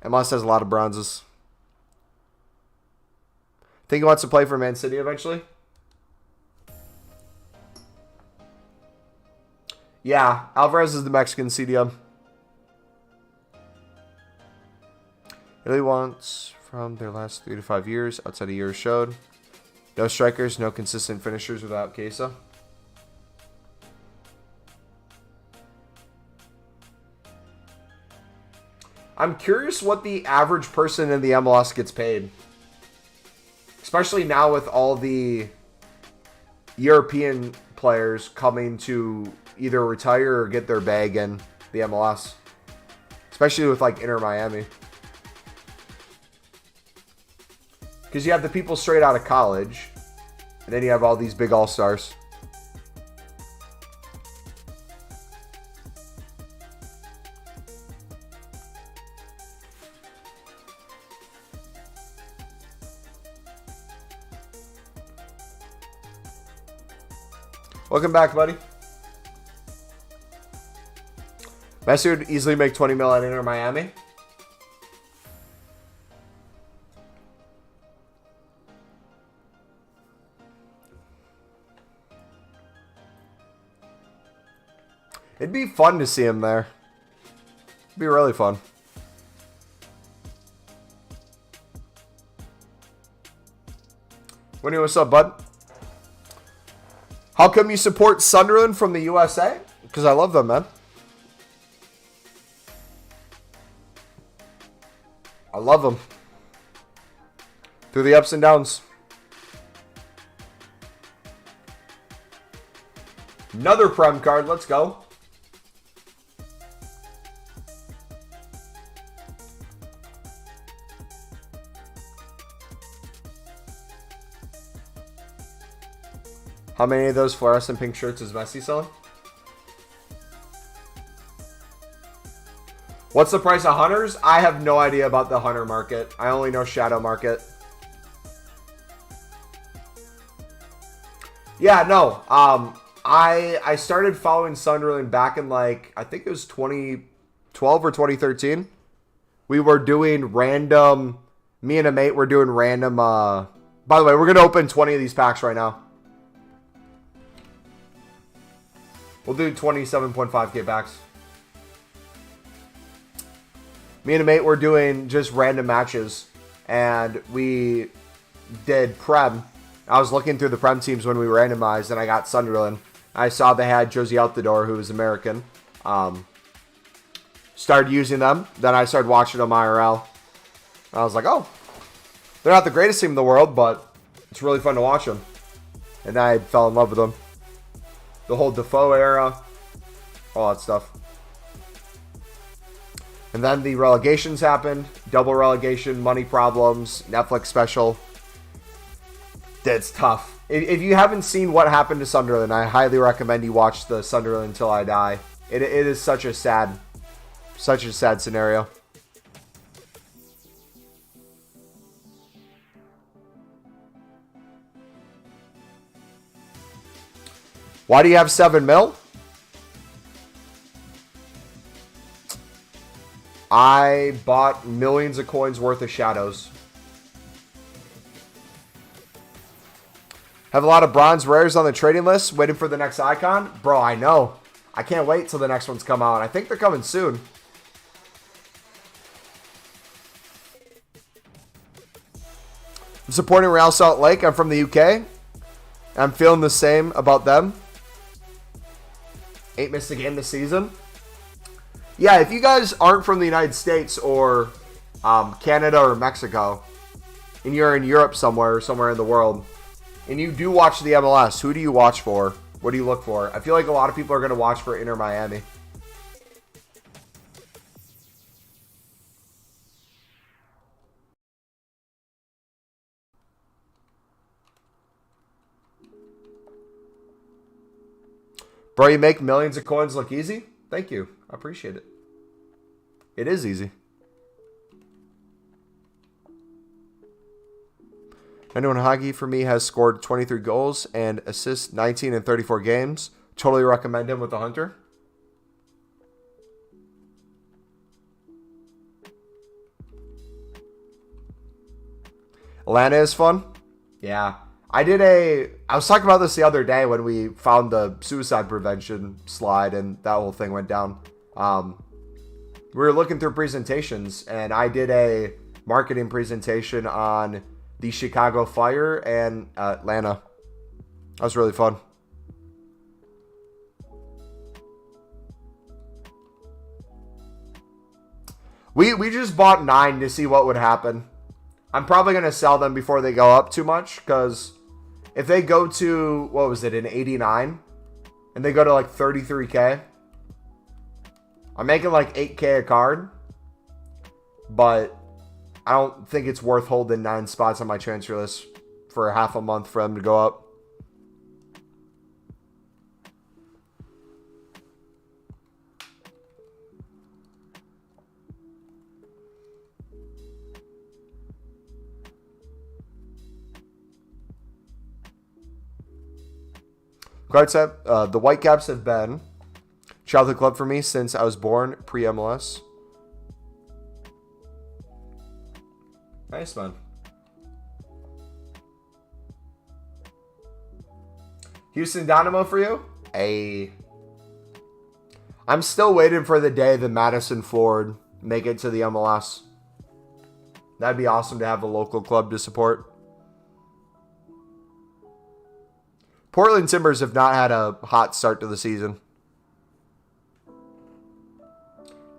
MLS has a lot of bronzes. Think he wants to play for Man City eventually? Yeah, Alvarez is the Mexican CDM. Italy wants from their last 3 to 5 years, outside of years showed. No strikers, no consistent finishers without Queso. I'm curious what the average person in the MLS gets paid. Especially now with all the European players coming to either retire or get their bag in the MLS. Especially with like Inter Miami. Because you have the people straight out of college. And then you have all these big all-stars. Welcome back, buddy. Messi would easily make 20 mil at Inter Miami. It'd be fun to see him there. It'd be really fun. Winnie, what's up, bud? How come you support Sunderland from the USA? Because I love them, man. I love them. Through the ups and downs. Another Prem card. Let's go. How many of those fluorescent pink shirts is Messi selling? What's the price of hunters? I have no idea about the hunter market. I only know shadow market. Yeah, no. I started following Sunderland back in like, I think it was 2012 or 2013. We were doing random, me and a mate were doing random, by the way, we're going to open 20 of these packs right now. We'll do 27.5k packs. Me and a mate were doing just random matches, and we did Prem. I was looking through the Prem teams when we randomized, and I got Sunderland. I saw they had Josie Altidore, who was American. Started using them. Then I started watching them IRL. I was like, oh, they're not the greatest team in the world, but it's really fun to watch them. And then I fell in love with them. The whole Defoe era, all that stuff. And then the relegations happened. Double relegation, money problems, Netflix special. It's tough. If you haven't seen what happened to Sunderland, I highly recommend you watch the Sunderland Until I Die. It is such a sad scenario. Why do you have 7 mil? I bought millions of coins worth of shadows. Have a lot of bronze rares on the trading list, waiting for the next icon. Bro, I know. I can't wait till the next ones come out. I think they're coming soon. I'm supporting Real Salt Lake. I'm from the UK. I'm feeling the same about them. 8 missed a game this season. Yeah, if you guys aren't from the United States or Canada or Mexico, and you're in Europe somewhere in the world, and you do watch the MLS, who do you watch for? What do you look for? I feel like a lot of people are going to watch for Inter Miami. Bro, you make millions of coins look easy? Thank you. I appreciate it. It is easy. Anyone Hagi for me has scored 23 goals and assists 19 in 34 games. Totally recommend him with the Hunter. Atlanta is fun. Yeah. I was talking about this the other day when we found the suicide prevention slide and that whole thing went down. We were looking through presentations and I did a marketing presentation on the Chicago Fire and Atlanta. That was really fun. We just bought 9 to see what would happen. I'm probably going to sell them before they go up too much, because if they go to, what was it, an 89, and they go to like 33K, I'm making like 8K a card, but I don't think it's worth holding 9 spots on my transfer list for half a month for them to go up. The Whitecaps have been childhood club for me since I was born, pre-MLS. Nice, man. Houston Dynamo for you? I'm still waiting for the day the Madison Ford make it to the MLS. That'd be awesome to have a local club to support. Portland Timbers have not had a hot start to the season.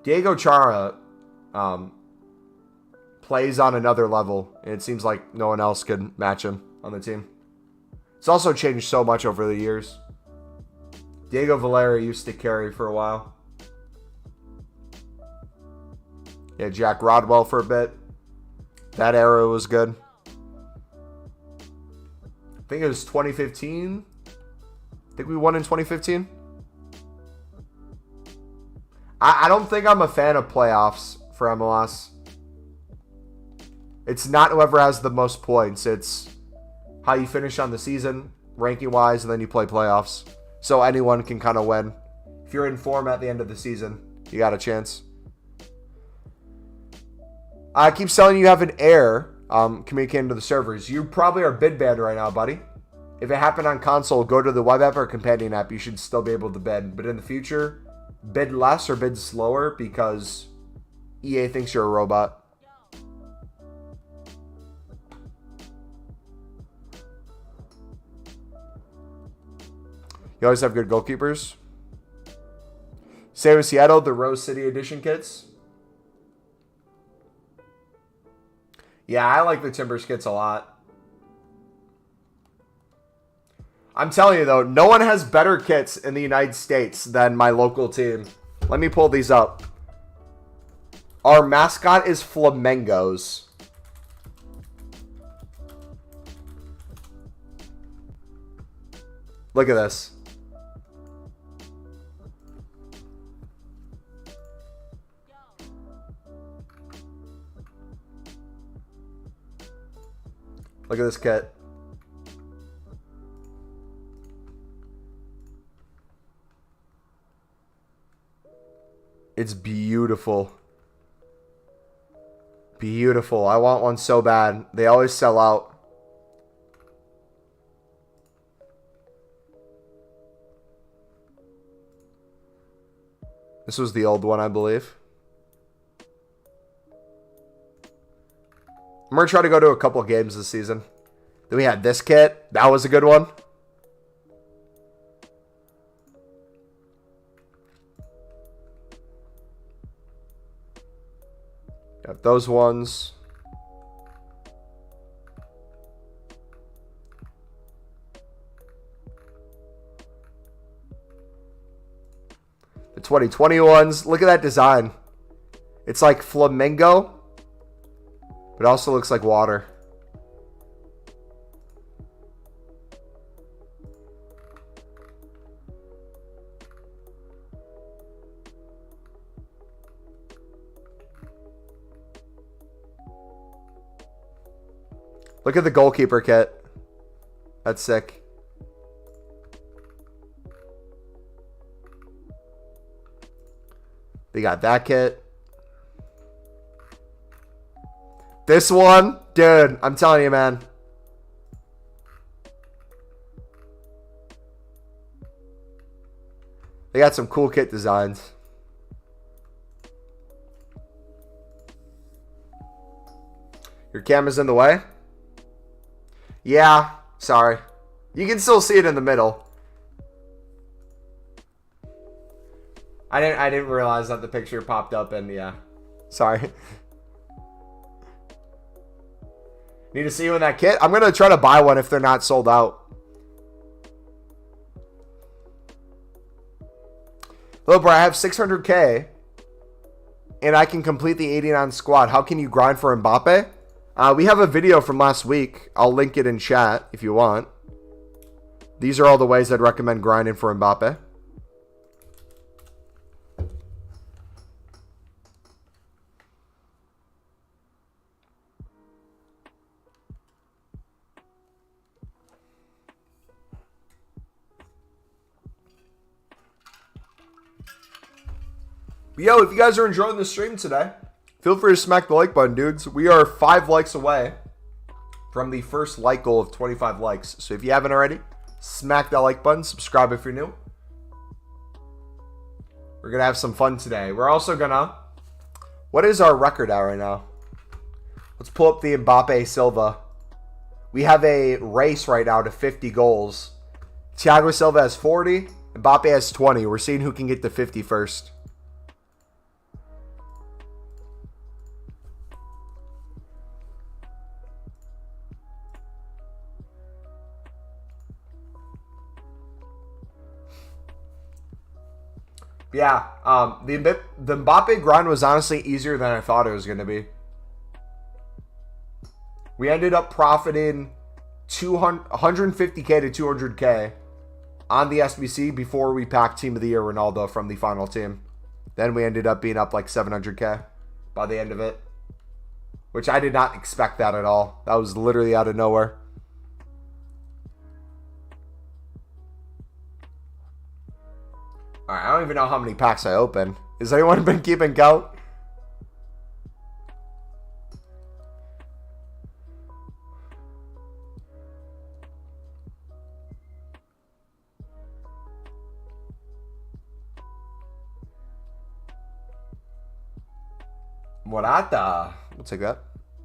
Diego Chara plays on another level, and it seems like no one else could match him on the team. It's also changed so much over the years. Diego Valera used to carry for a while. Yeah, Jack Rodwell for a bit. That era was good. I think it was 2015. I think we won in 2015. I don't think I'm a fan of playoffs for MLS. It's not whoever has the most points. It's how you finish on the season, ranking-wise, and then you play playoffs. So anyone can kind of win. If you're in form at the end of the season, you got a chance. I keep telling you have an error communicating to the servers. You probably are bid banned right now, buddy. If it happened on console, go to the web app or companion app. You should still be able to bid. But in the future, bid less or bid slower because EA thinks you're a robot. You always have good goalkeepers. Same with Seattle, the Rose City Edition kits. Yeah, I like the Timbers kits a lot. I'm telling you, though, no one has better kits in the United States than my local team. Let me pull these up. Our mascot is flamingos. Look at this. Look at this kit. It's beautiful. Beautiful. I want one so bad. They always sell out. This was the old one, I believe. I'm going to try to go to a couple games this season. Then we had this kit. That was a good one. Got those ones. The 2020 ones. Look at that design. It's like flamingo. But it also looks like water. Look at the goalkeeper kit. That's sick. They got that kit. This one, dude, I'm telling you, man. They got some cool kit designs. Your camera's in the way? Yeah, sorry. You can still see it in the middle. I didn't realize that the picture popped up and yeah. Sorry. Need to see you in that kit? I'm going to try to buy one if they're not sold out. Look, bro, I have 600K and I can complete the 89 squad. How can you grind for Mbappe? We have a video from last week. I'll link it in chat if you want. These are all the ways I'd recommend grinding for Mbappe. Yo, if you guys are enjoying the stream today, feel free to smack the like button, dudes. We are 5 likes away from the first like goal of 25 likes. So if you haven't already, smack that like button. Subscribe if you're new. We're going to have some fun today. We're also going to... What is our record at right now? Let's pull up the Mbappe Silva. We have a race right now to 50 goals. Thiago Silva has 40. Mbappe has 20. We're seeing who can get to 50 first. Yeah, the Mbappe grind was honestly easier than I thought it was going to be. We ended up profiting 150K to 200K on the SBC before we packed Team of the Year Ronaldo from the final team. Then we ended up being up like 700K by the end of it, which I did not expect that at all. That was literally out of nowhere. Alright, I don't even know how many packs I opened. Has anyone been keeping count? Morata. We'll take that.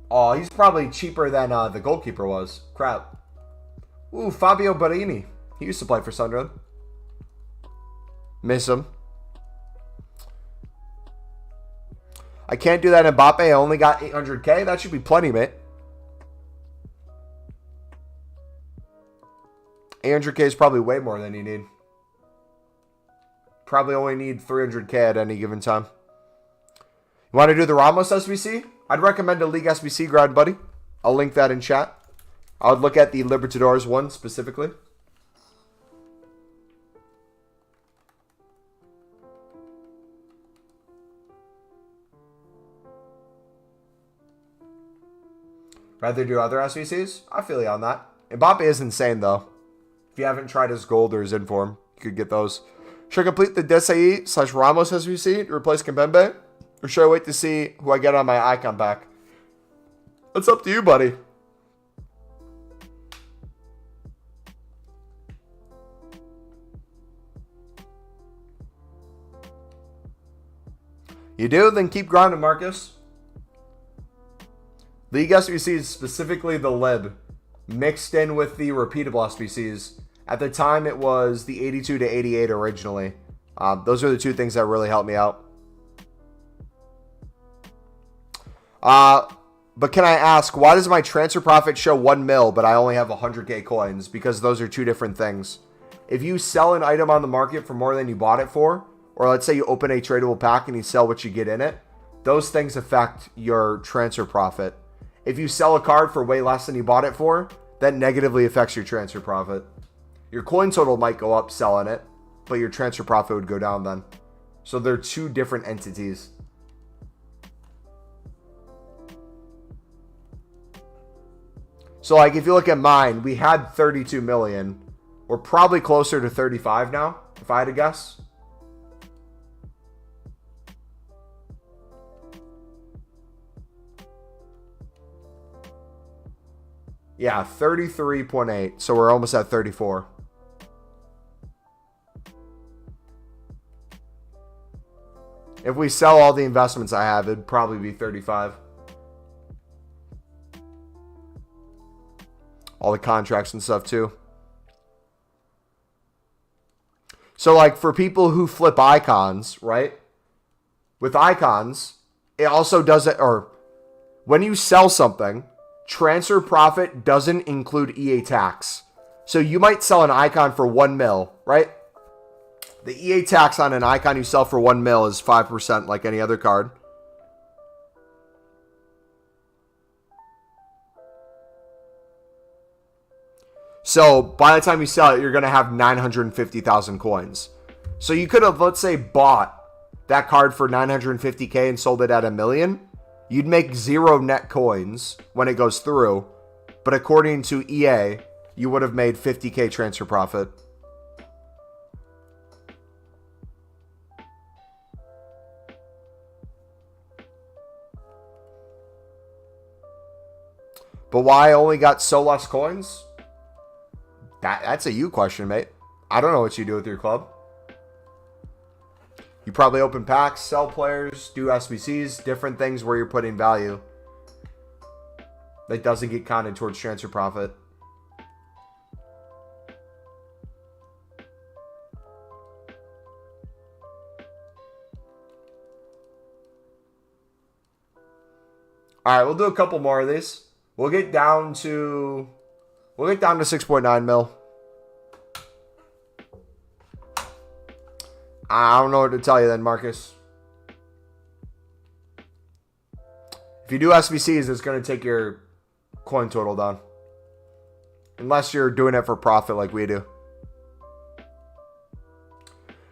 Oh, he's probably cheaper than the goalkeeper was. Crap. Ooh, Fabio Barini. He used to play for Sunderland. Miss him. I can't do that in Mbappe. I only got 800K. That should be plenty, mate. 800K is probably way more than you need. Probably only need 300K at any given time. You want to do the Ramos SBC? I'd recommend a League SBC grind, buddy. I'll link that in chat. I would look at the Libertadores one specifically. Rather do other SBCs? I feel you on that. Mbappe is insane, though. If you haven't tried his gold or his inform, you could get those. Should I complete the Desai/Ramos SBC to replace Kimpembe? Or should I wait to see who I get on my icon pack? It's up to you, buddy. You do? Then keep grinding, Marcus. League SBCs, specifically the Lib, mixed in with the repeatable SBCs. At the time, it was the 82 to 88 originally. Those are the two things that really helped me out. But can I ask, why does my transfer profit show 1 mil, but I only have 100K coins? Because those are two different things. If you sell an item on the market for more than you bought it for, or let's say you open a tradable pack and you sell what you get in it, those things affect your transfer profit. If you sell a card for way less than you bought it for, that negatively affects your transfer profit. Your coin total might go up selling it, but your transfer profit would go down then. So they're two different entities. So, like, if you look at mine, we had 32 million. We're probably closer to 35 now, if I had to guess. Yeah, 33.8. So we're almost at 34. If we sell all the investments I have, it'd probably be 35. All the contracts and stuff too. So like for people who flip icons, right? With icons, it also does it, or when you sell something, transfer profit doesn't include EA tax. So you might sell an icon for 1 mil, right? The EA tax on an icon you sell for 1 mil is 5% like any other card. So by the time you sell it, you're going to have 950,000 coins. So you could have, let's say, bought that card for 950K and sold it at $1 million. You'd make 0 net coins when it goes through. But according to EA, you would have made 50K transfer profit. But why I only got so less coins? That's a you question, mate. I don't know what you do with your club. You probably open packs, sell players, do SBCs, different things where you're putting value that doesn't get counted towards transfer profit. All right, we'll do a couple more of these. We'll get down to 6.9 mil. I don't know what to tell you then, Marcus. If you do SBCs, it's going to take your coin total down. Unless you're doing it for profit like we do.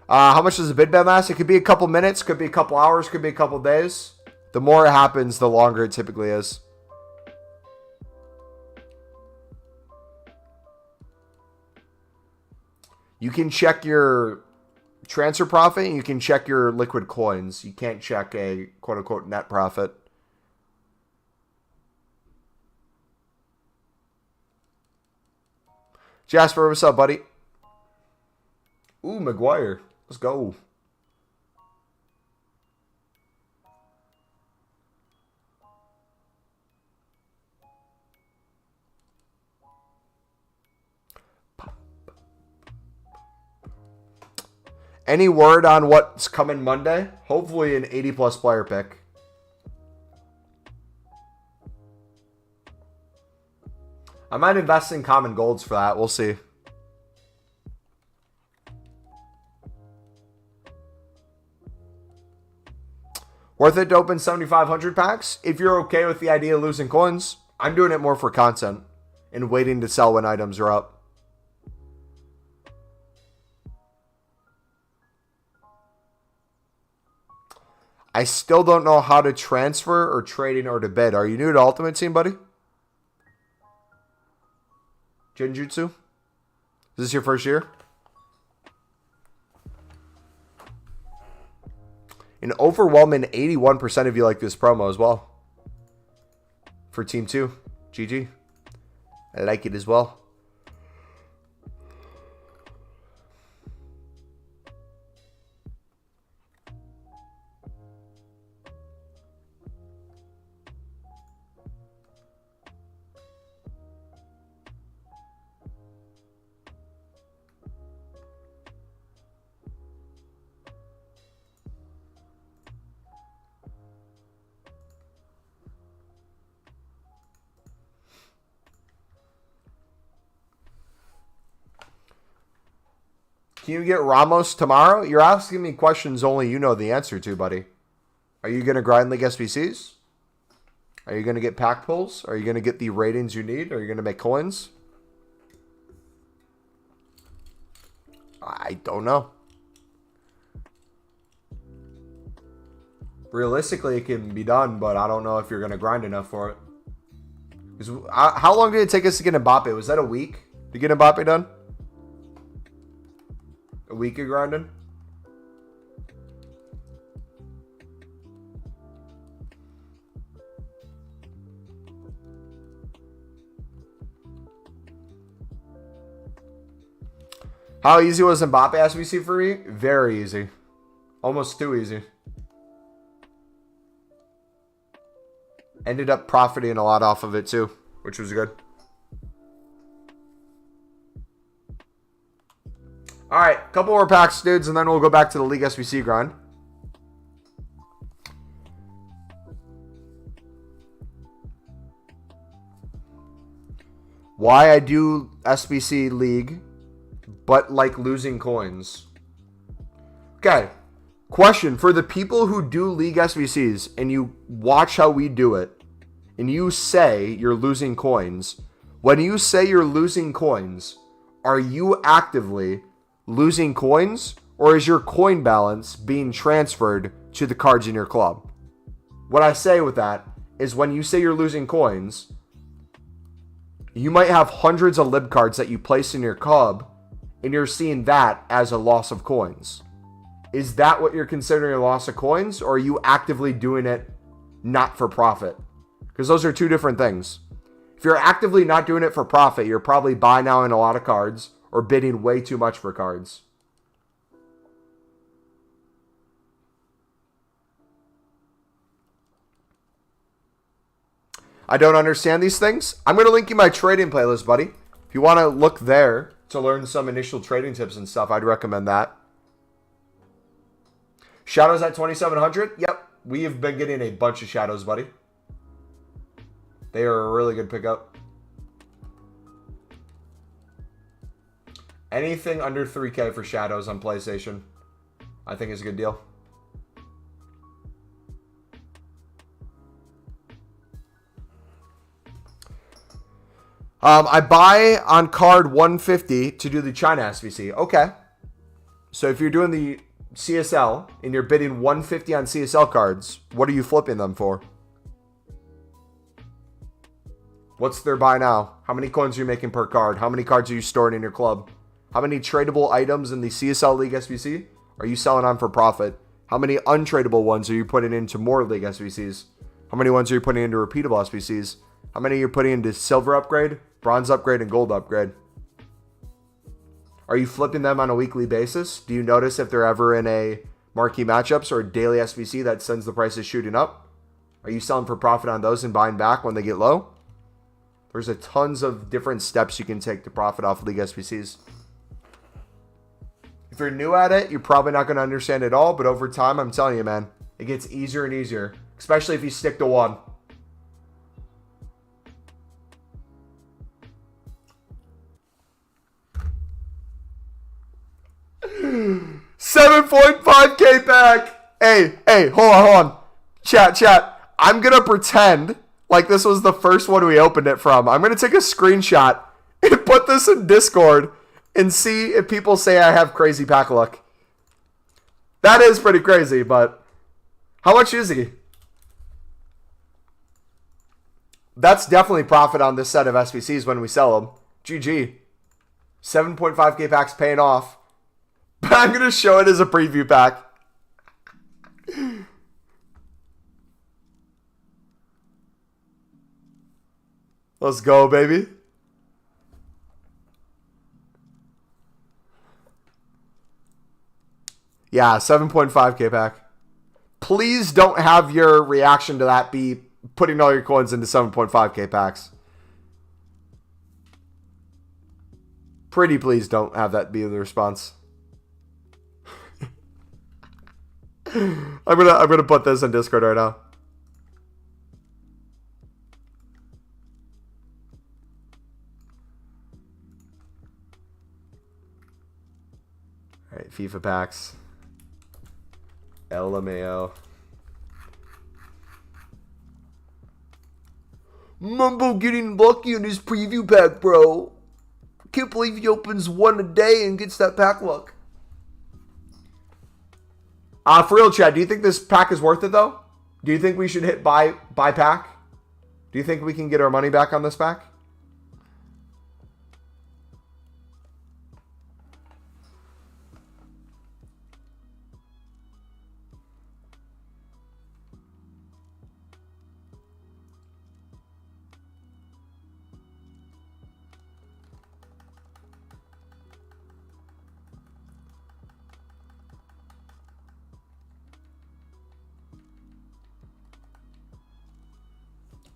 How much does the bid ban last? It could be a couple minutes, could be a couple hours, could be a couple days. The more it happens, the longer it typically is. You can check your transfer profit and you can check your liquid coins. You can't check a quote-unquote net profit. Jasper, what's up, buddy? Ooh, Maguire. Let's go. Any word on what's coming Monday? Hopefully an 80-plus player pick. I might invest in common golds for that. We'll see. Worth it to open 7,500 packs? If you're okay with the idea of losing coins, I'm doing it more for content and waiting to sell when items are up. I still don't know how to transfer or trading or to bid. Are you new to Ultimate Team, buddy? Genjutsu? Is this your first year? An overwhelming 81% of you like this promo as well. For Team 2. GG. I like it as well. Can you get Ramos tomorrow? You're asking me questions only you know the answer to, buddy. Are you going to grind League SBCs? Are you going to get pack pulls? Are you going to get the ratings you need? Are you going to make coins? I don't know. Realistically, it can be done, but I don't know if you're going to grind enough for it. How long did it take us to get Mbappe? Was that a week to get Mbappe done? A week of grinding? How easy was Mbappe SBC for me? Very easy. Almost too easy. Ended up profiting a lot off of it too, which was good. Alright, couple more packs, dudes, and then we'll go back to the League SBC grind. Why I do SBC League, but like losing coins. Okay. Question for the people who do League SBCs and you watch how we do it and you say you're losing coins. When you say you're losing coins, are you actively losing coins or is your coin balance being transferred to the cards in your club? What I say with that is when you say you're losing coins, you might have hundreds of lib cards that you place in your club and you're seeing that as a loss of coins. Is that what you're considering a loss of coins, or are you actively doing it not for profit? Because those are two different things. If you're actively not doing it for profit, you're probably buying now in a lot of cards or bidding way too much for cards. I don't understand these things. I'm going to link you my trading playlist, buddy. If you want to look there to learn some initial trading tips and stuff, I'd recommend that. Shadows at 2,700. Yep, we have been getting a bunch of shadows, buddy. They are a really good pickup. Anything under 3K for shadows on PlayStation, I think is a good deal. I buy on card 150 to do the China SBC. Okay. So if you're doing the CSL and you're bidding 150 on CSL cards, what are you flipping them for? What's their buy now? How many coins are you making per card? How many cards are you storing in your club? How many tradable items in the CSL League SBC are you selling on for profit? How many untradable ones are you putting into more League SBCs? How many ones are you putting into repeatable SBCs? How many are you putting into silver upgrade, bronze upgrade, and gold upgrade? Are you flipping them on a weekly basis? Do you notice if they're ever in a marquee matchups or a daily SBC that sends the prices shooting up? Are you selling for profit on those and buying back when they get low? There's a tons of different steps you can take to profit off League SBCs. If you're new at it, you're probably not going to understand it all, but over time, I'm telling you, man, it gets easier and easier, especially if you stick to one. $7.5K back. Hey, hold on. Chat. I'm going to pretend like this was the first one we opened it from. I'm going to take a screenshot and put this in Discord and see if people say I have crazy pack luck. That is pretty crazy, but how much is he? That's definitely profit on this set of SBCs when we sell them. GG. 7.5K packs paying off. But I'm going to show it as a preview pack. Let's go, baby. Yeah, 7.5K pack. Please don't have your reaction to that be putting all your coins into 7.5K packs. Pretty please don't have that be the response. I'm gonna put this in Discord right now. All right, FIFA packs. LMAO. Mumbo getting lucky in his preview pack, bro. Can't believe he opens one a day and gets that pack luck. For real, Chad, do you think this pack is worth it, though? Do you think we should hit buy pack? Do you think we can get our money back on this pack?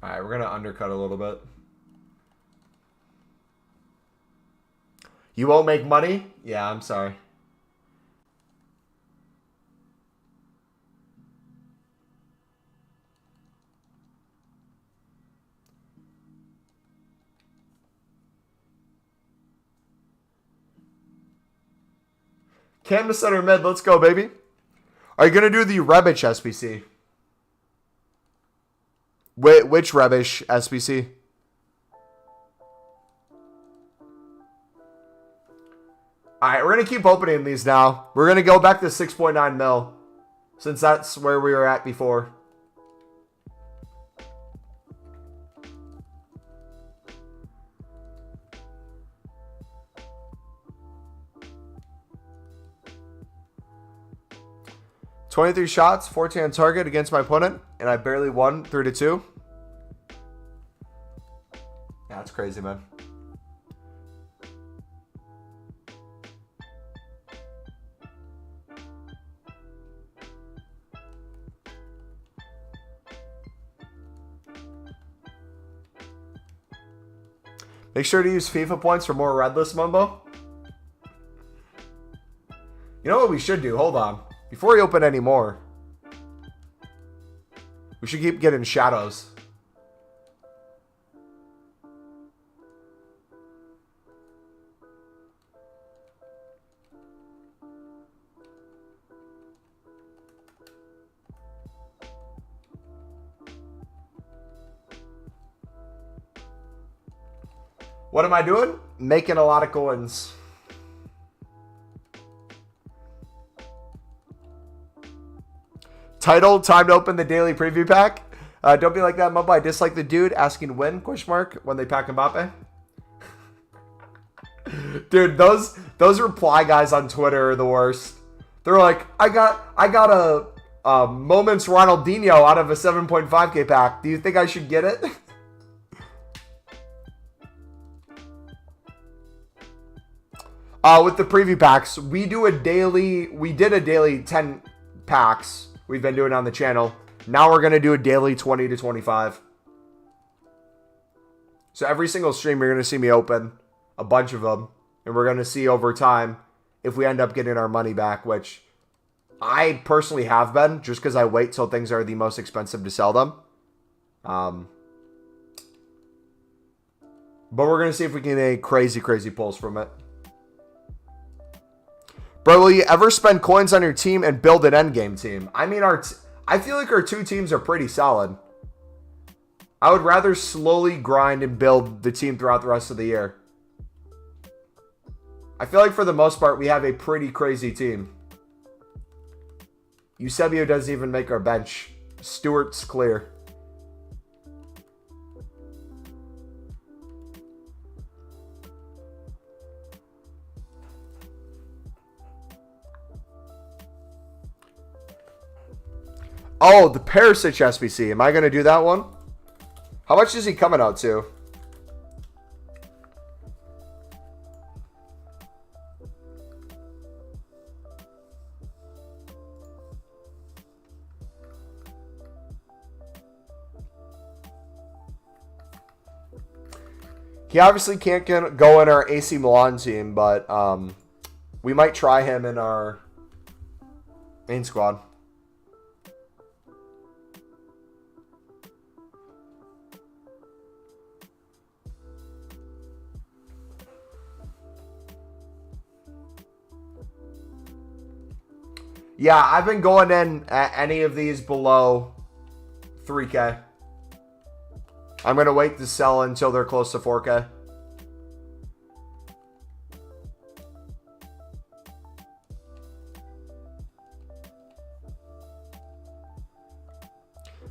All right, we're going to undercut a little bit. You won't make money? Yeah, I'm sorry. Cam to center mid. Let's go, baby. Are you going to do the Rebic SBC? Which Rebic SBC? Alright, we're going to keep opening these now. We're going to go back to 6.9 mil. Since that's where we were at before. "23 shots, 14 on target against my opponent, and I barely won 3-2. Yeah, that's crazy, man. Make sure to use FIFA points for more red list, Mumbo. You know what we should do? Hold on. Before we open any more, we should keep getting shadows. What am I doing? Making a lot of coins. Title, time to open the daily preview pack. Don't be like that, Mumbo. I dislike the dude asking when, question mark, when they pack Mbappe. Dude, those reply guys on Twitter are the worst. They're like, I got a Moments Ronaldinho out of a 7.5K pack. Do you think I should get it? With the preview packs, we did a daily 10 packs we've been doing on the channel. Now we're going to do a daily 20 to 25. So every single stream, you're going to see me open a bunch of them. And we're going to see over time if we end up getting our money back, which I personally have been, just because I wait till things are the most expensive to sell them. But we're going to see if we can get any crazy pulls from it. Bro, will you ever spend coins on your team and build an endgame team? I mean, I feel like our two teams are pretty solid. I would rather slowly grind and build the team throughout the rest of the year. I feel like for the most part, we have a pretty crazy team. Eusebio doesn't even make our bench. Stewart's clear. Oh, the Perisic SBC. Am I going to do that one? How much is he coming out to? He obviously can't go in our AC Milan team, but we might try him in our main squad. Yeah, I've been going in at any of these below 3K. I'm going to wait to sell until they're close to 4K.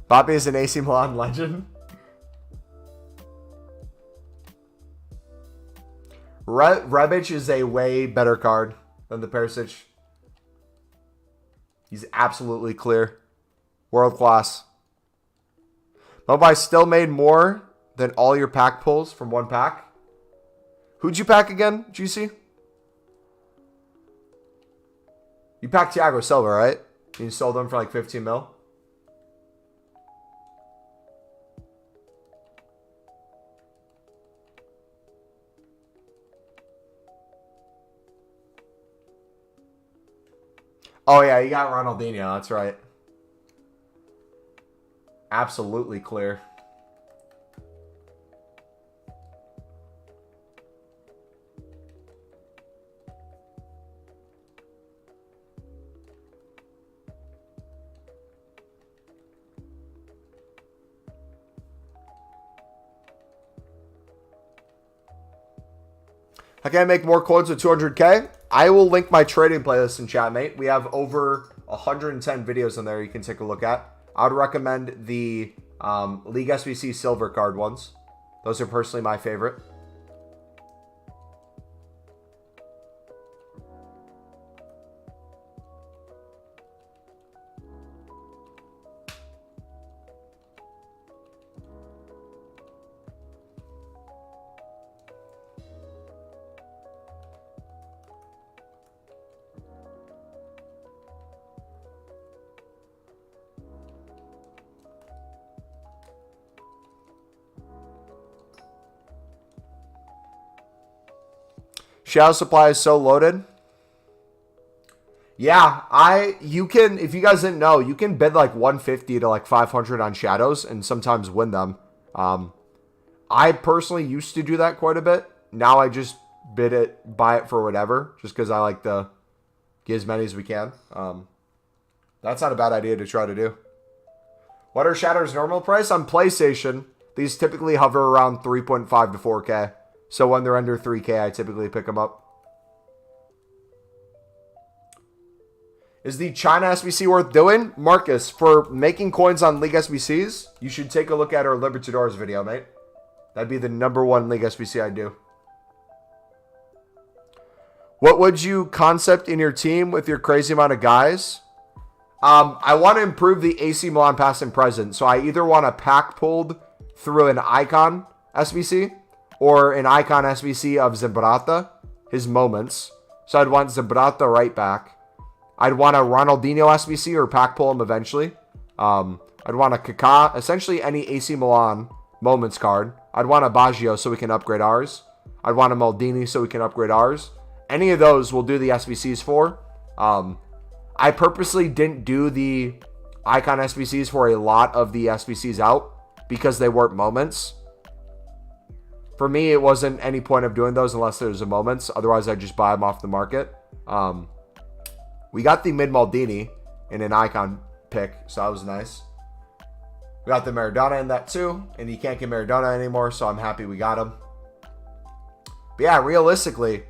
Mbappe is an AC Milan legend. Rebic is a way better card than the Perisic. He's absolutely clear. World class. Mumbai still made more than all your pack pulls from one pack. Who'd you pack again, GC? You packed Thiago Silva, right? You sold them for like 15 mil? Oh, yeah, you got Ronaldinho. That's right. Absolutely clear. How can I make more coins with 200K? I will link my trading playlist in chat, mate. We have over 110 videos in there you can take a look at. I would recommend the League SBC Silver card ones. Those are personally my favorite. Shadow supply is so loaded. Yeah, you can, if you guys didn't know, you can bid like 150 to like 500 on shadows and sometimes win them. I personally used to do that quite a bit. Now I just bid it, buy it for whatever, just because I like to get as many as we can. That's not a bad idea to try to do. What are shadows normal price? On PlayStation, these typically hover around 3.5 to 4K. So when they're under 3K, I typically pick them up. Is the China SBC worth doing? Marcus, for making coins on League SBCs, you should take a look at our Libertadores video, mate. That'd be the #1 League SBC I do. What would you concept in your team with your crazy amount of guys? I want to improve the AC Milan past and present. So I either want a pack pulled through an icon SBC or an icon SBC of Zambrata, his moments. So I'd want Zambrata right back. I'd want a Ronaldinho SBC or pack pull him eventually. I'd want a Kaká, essentially any AC Milan moments card. I'd want a Baggio so we can upgrade ours. I'd want a Maldini so we can upgrade ours. Any of those we'll do the SBCs for. I purposely didn't do the icon SBCs for a lot of the SBCs out because they weren't moments. For me, it wasn't any point of doing those unless there's a moments. Otherwise, I'd just buy them off the market. We got the mid Maldini in an icon pick, so that was nice. We got the Maradona in that too, and you can't get Maradona anymore, so I'm happy we got him. But yeah, realistically,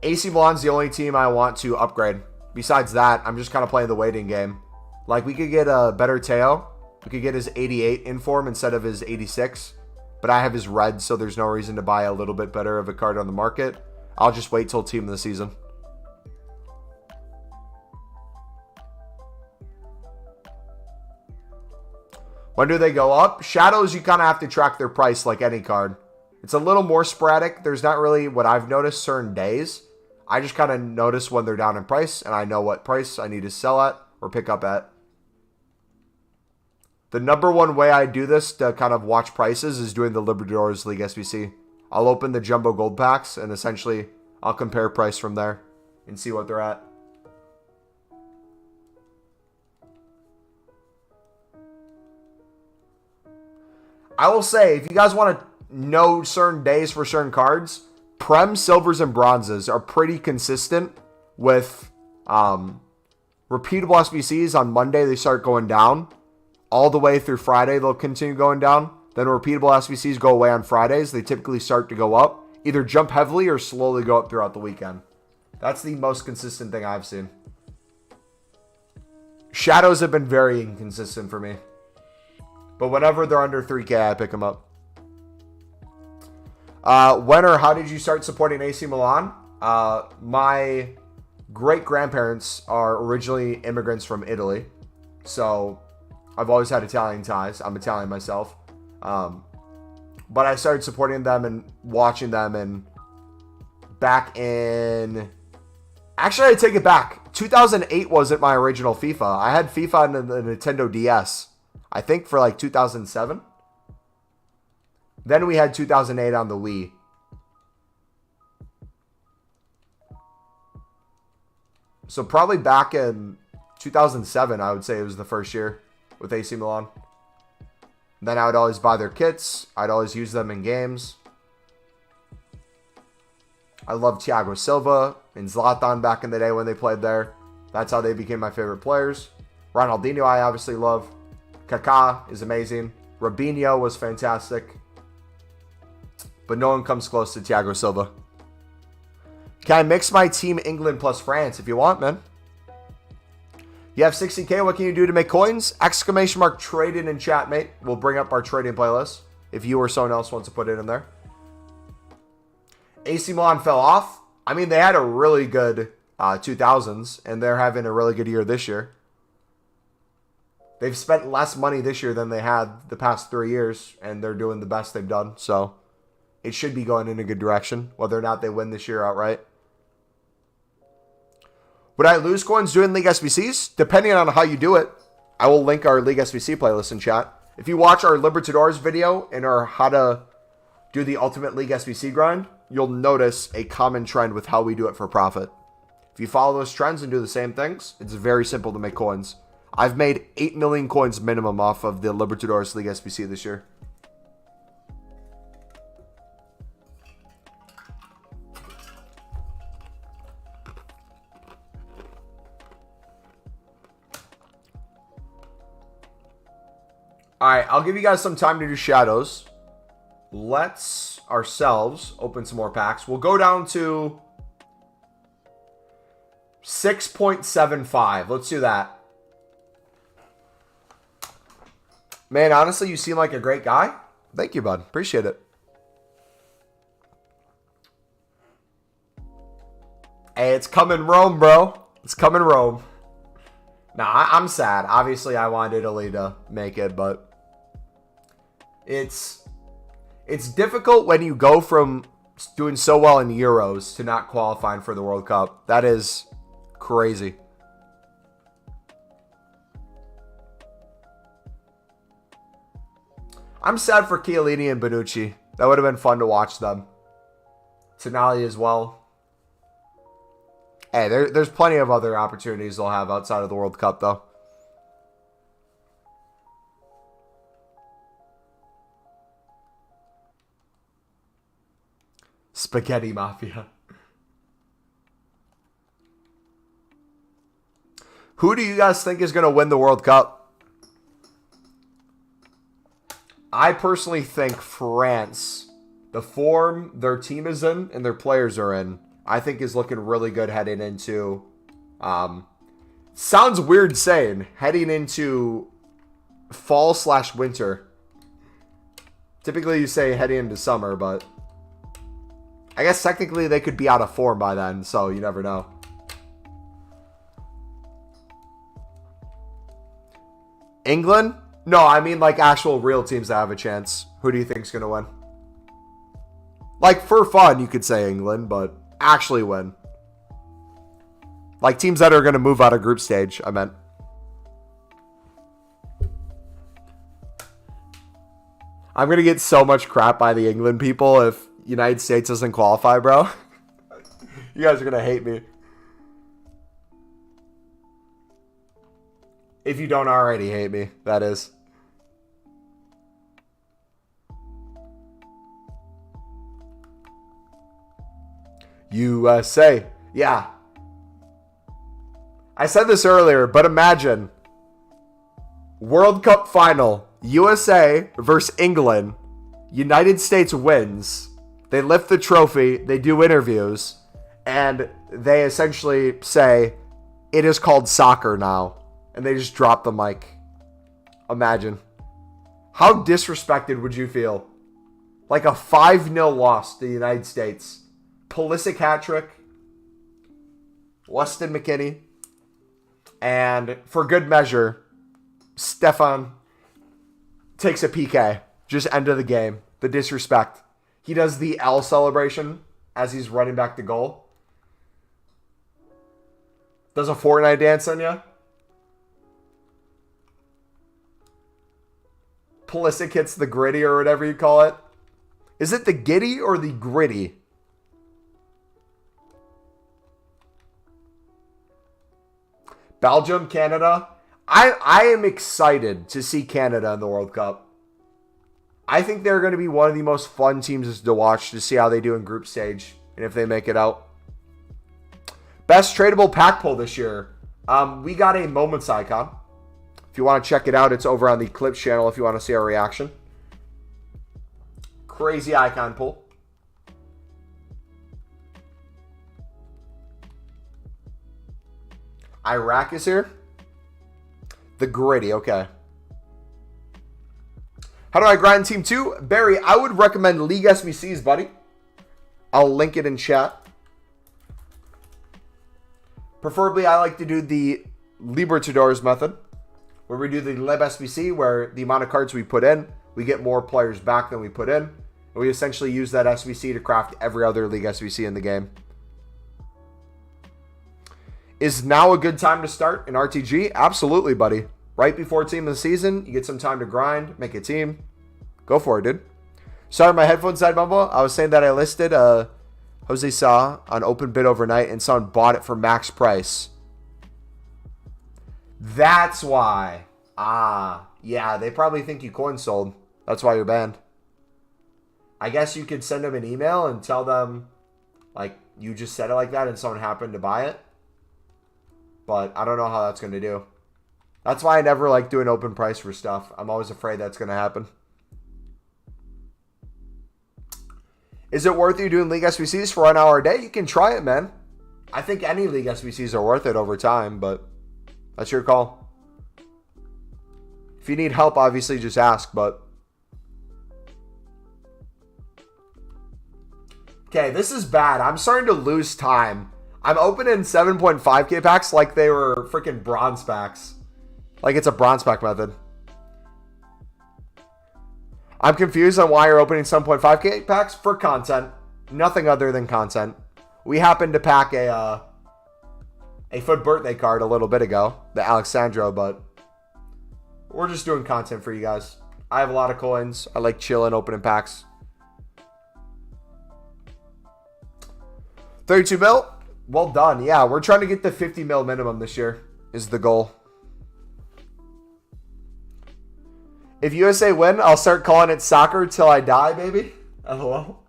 AC Milan's the only team I want to upgrade. Besides that, I'm just kind of playing the waiting game. Like, we could get a better Teo. We could get his 88 in form instead of his 86. But I have his red, so there's no reason to buy a little bit better of a card on the market. I'll just wait till team of the season. When do they go up? Shadows, you kind of have to track their price like any card. It's a little more sporadic. There's not really, what I've noticed, certain days. I just kind of notice when they're down in price, and I know what price I need to sell at or pick up at. The #1 way I do this to kind of watch prices is doing the Libertadores League SBC. I'll open the jumbo gold packs, and essentially I'll compare price from there and see what they're at. I will say, if you guys want to know certain days for certain cards, Prem, Silvers, and Bronzes are pretty consistent with repeatable SBCs. On Monday, they start going down. All the way through Friday, they'll continue going down. Then repeatable SBCs go away on Fridays. They typically start to go up. Either jump heavily or slowly go up throughout the weekend. That's the most consistent thing I've seen. Shadows have been very inconsistent for me. But whenever they're under 3K, I pick them up. When or how did you start supporting AC Milan? My great-grandparents are originally immigrants from Italy. So I've always had Italian ties. I'm Italian myself. But I started supporting them and watching them and back in... Actually, I take it back. 2008 wasn't my original FIFA. I had FIFA on the Nintendo DS. I think for like 2007. Then we had 2008 on the Wii. So probably back in 2007, I would say it was the first year with AC Milan. Then I would always buy their kits. I'd always use them in games. I love Thiago Silva and Zlatan back in the day when they played there. That's how they became my favorite players. Ronaldinho I obviously love. Kaká is amazing. Robinho was fantastic. But no one comes close to Thiago Silva. Can I mix my team England plus France if you want, man? You have 60K. What can you do to make coins? Exclamation mark trading in chat, mate. We'll bring up our trading playlist if you or someone else wants to put it in there. AC Milan fell off. I mean, they had a really good 2000s, and they're having a really good year this year. They've spent less money this year than they had the past 3 years, and they're doing the best they've done. So it should be going in a good direction, whether or not they win this year outright. Would I lose coins doing League SBCs? Depending on how you do it. I will link our League SBC playlist in chat. If you watch our Libertadores video and our how to do the Ultimate League SBC grind, you'll notice a common trend with how we do it for profit. If you follow those trends and do the same things, it's very simple to make coins. I've made 8 million coins minimum off of the Libertadores League SBC this year. Alright, I'll give you guys some time to do shadows. Let's ourselves open some more packs. We'll go down to 6.75. Let's do that. Man, honestly, you seem like a great guy. Thank you, bud. Appreciate it. Hey, it's coming Rome, bro. It's coming Rome. Nah, I'm sad. Obviously, I wanted Italy to make it, but it's difficult when you go from doing so well in Euros to not qualifying for the World Cup. That is crazy. I'm sad for Chiellini and Bonucci. That would have been fun to watch them. Tonali as well. Hey, there's plenty of other opportunities they'll have outside of the World Cup, though. Spaghetti Mafia. Who do you guys think is going to win the World Cup? I personally think France, the form their team is in and their players are in, I think is looking really good heading into, sounds weird saying, heading into fall/winter. Typically you say heading into summer, but I guess technically they could be out of form by then, so you never know. England? No, I mean like actual real teams that have a chance. Who do you think is going to win? Like for fun, you could say England, but actually win. Like teams that are going to move out of group stage, I meant. I'm going to get so much crap by the England people if United States doesn't qualify, bro. You guys are going to hate me. If you don't already hate me, that is. USA. Yeah. I said this earlier, but imagine World Cup final, USA versus England. United States wins. They lift the trophy, they do interviews, and they essentially say, it is called soccer now. And they just drop the mic. Imagine. How disrespected would you feel? Like a 5-0 loss to the United States. Pulisic hat trick. Weston McKennie. And for good measure, Stefan takes a PK. Just end of the game. The disrespect. He does the L celebration as he's running back to goal. Does a Fortnite dance on you. Pulisic hits the gritty or whatever you call it. Is it the giddy or the gritty? Belgium, Canada. I am excited to see Canada in the World Cup. I think they're going to be one of the most fun teams to watch to see how they do in group stage and if they make it out. Best tradable pack pull this year. We got a Moments icon. If you want to check it out, it's over on the Clips channel if you want to see our reaction. Crazy icon pull. Iraq is here. The gritty, okay. How do I grind Team 2? Barry, I would recommend League SBCs, buddy. I'll link it in chat. Preferably, I like to do the Libertadores method, where we do the Lib SBC, where the amount of cards we put in, we get more players back than we put in. And we essentially use that SBC to craft every other League SBC in the game. Is now a good time to start an RTG? Absolutely, buddy. Right before team of the season, you get some time to grind, make a team. Go for it, dude. Sorry, my headphones died, Mumbo. I was saying that I listed Jose Sa on open bid overnight and someone bought it for max price. That's why. Ah, yeah, they probably think you coin sold. That's why you're banned. I guess you could send them an email and tell them, like, you just said it like that and someone happened to buy it. But I don't know how that's going to do. That's why I never like doing open price for stuff. I'm always afraid that's going to happen. Is it worth you doing League SBCs for 1 hour a day? You can try it, man. I think any League SBCs are worth it over time, but that's your call. If you need help, obviously just ask, but... Okay, this is bad. I'm starting to lose time. I'm opening 7.5k packs like they were freaking bronze packs. Like it's a bronze pack method. I'm confused on why you're opening 7.5k packs for content. Nothing other than content. We happened to pack a FUT birthday card a little bit ago. The Alexandro, but we're just doing content for you guys. I have a lot of coins. I like chilling, opening packs. 32 mil? Well done. Yeah, we're trying to get the 50 mil minimum this year is the goal. If USA win, I'll start calling it soccer till I die, baby. LOL.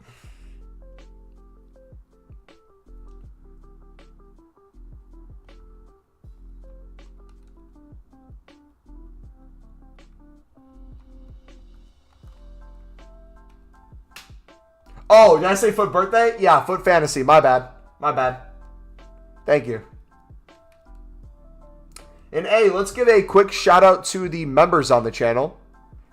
Oh, did I say FUT birthday? Yeah, FUT fantasy. My bad. My bad. Thank you. And hey, let's give a quick shout out to the members on the channel.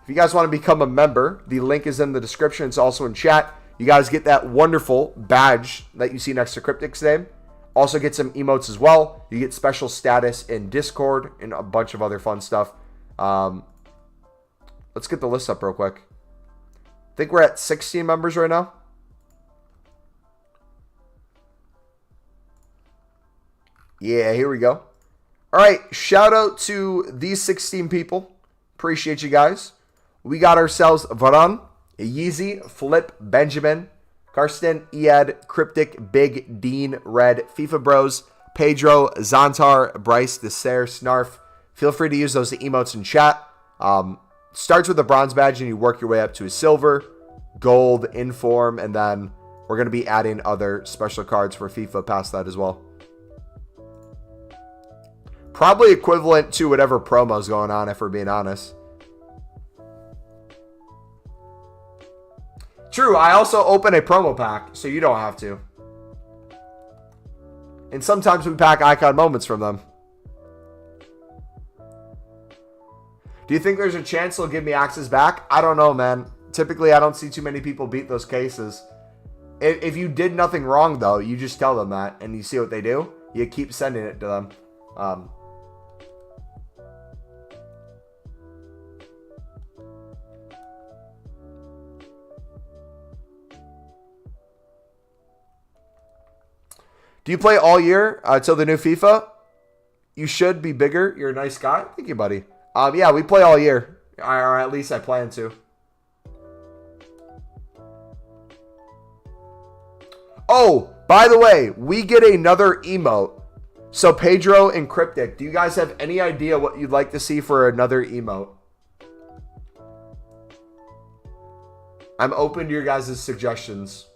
If you guys want to become a member, the link is in the description. It's also in chat. You guys get that wonderful badge that you see next to Cryptic's name. Also get some emotes as well. You get special status in Discord and a bunch of other fun stuff. Let's get the list up real quick. I think we're at 16 members right now. Yeah, here we go. All right, shout out to these 16 people. Appreciate you guys. We got ourselves Varan, Yeezy, Flip, Benjamin, Karsten, Ied, Cryptic, Big, Dean, Red, FIFA Bros, Pedro, Zantar, Bryce, Dessert, Snarf. Feel free to use those emotes in chat. Starts with a bronze badge and you work your way up to a silver, gold, inform, and then we're going to be adding other special cards for FIFA past that as well. Probably equivalent to whatever promo's going on, if we're being honest. True, I also open a promo pack, so you don't have to. And sometimes we pack icon moments from them. Do you think there's a chance they'll give me access back? I don't know, man. Typically, I don't see too many people beat those cases. If you did nothing wrong, though, you just tell them that, and you see what they do. You keep sending it to them. Do you play all year till the new FIFA? You should be bigger. You're a nice guy. Thank you, buddy. Yeah, we play all year. Or at least I plan to. Oh, by the way, we get another emote. So Pedro and Cryptic, do you guys have any idea what you'd like to see for another emote? I'm open to your guys' suggestions.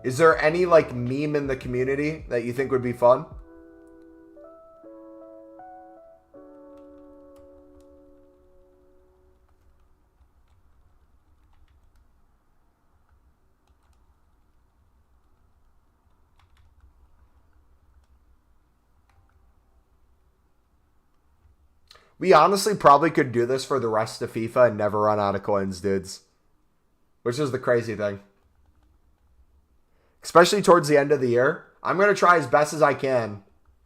Is there any like meme in the community that you think would be fun? We honestly probably could do this for the rest of FIFA and never run out of coins, dudes. Which is the crazy thing. Especially towards the end of the year. I'm going to try as best as I can.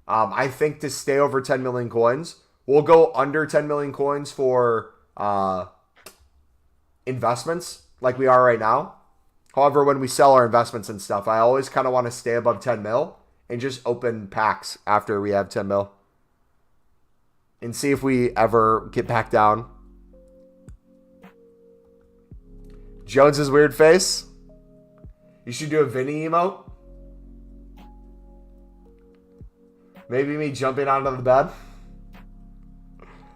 I think to stay over 10 million coins. We'll go under 10 million coins for investments like we are right now. However, when we sell our investments and stuff, I always kind of want to stay above 10 mil and just open packs after we have 10 mil. And see if we ever get back down. Jones's weird face. You should do a Vinny emote. Maybe me jumping out of the bed.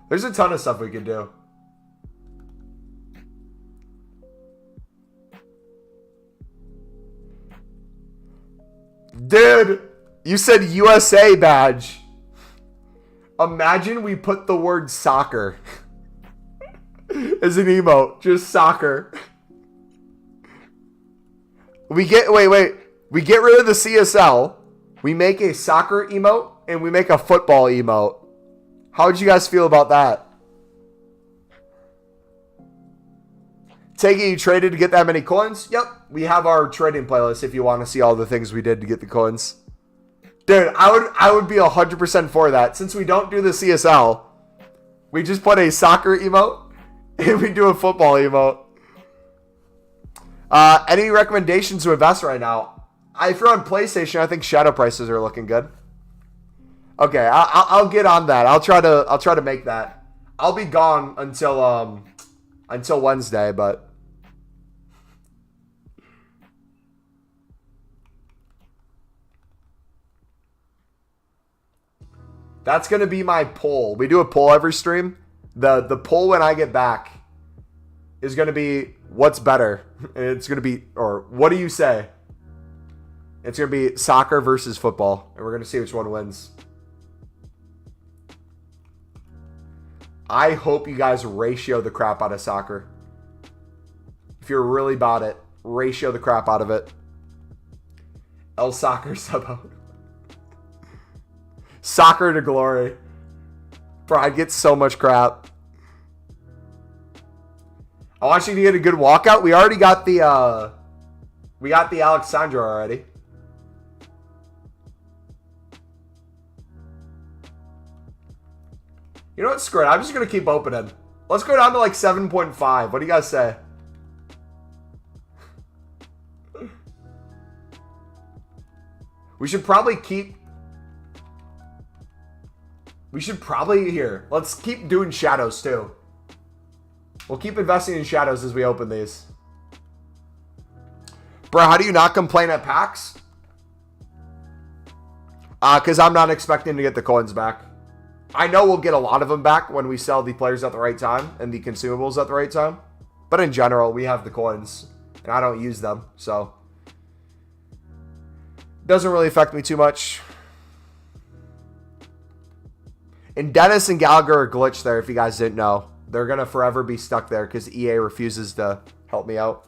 There's a ton of stuff we could do. Dude, you said USA badge. Imagine we put the word soccer as an emote. Just soccer. We get, wait. We get rid of the CSL. We make a soccer emote and we make a football emote. How would you guys feel about that? Take it you traded to get that many coins? Yep. We have our trading playlist if you want to see all the things we did to get the coins. Dude, I would be 100% for that. Since we don't do the CSL, we just put a soccer emote and we do a football emote. Any recommendations to invest right now? If you're on PlayStation, I think shadow prices are looking good. Okay, I'll get on that. I'll try to make that. I'll be gone until Wednesday, but. That's going to be my poll. We do a poll every stream. The poll when I get back is going to be what's better. It's going to be, or what do you say? It's going to be soccer versus football. And we're going to see which one wins. I hope you guys ratio the crap out of soccer. If you're really about it, ratio the crap out of it. El Soccer sub out. Soccer to glory. Bro, I get so much crap. I want you to get a good walkout. We already got the Alexandra already. You know what? Screw it. I'm just going to keep opening. Let's go down to like 7.5. What do you guys say? We should probably here. Let's keep doing shadows too. We'll keep investing in shadows as we open these. Bro, how do you not complain at PAX? Because I'm not expecting to get the coins back. I know we'll get a lot of them back when we sell the players at the right time and the consumables at the right time. But in general, we have the coins and I don't use them. So doesn't really affect me too much. And Dennis and Gallagher are glitched there, if you guys didn't know. They're going to forever be stuck there because EA refuses to help me out.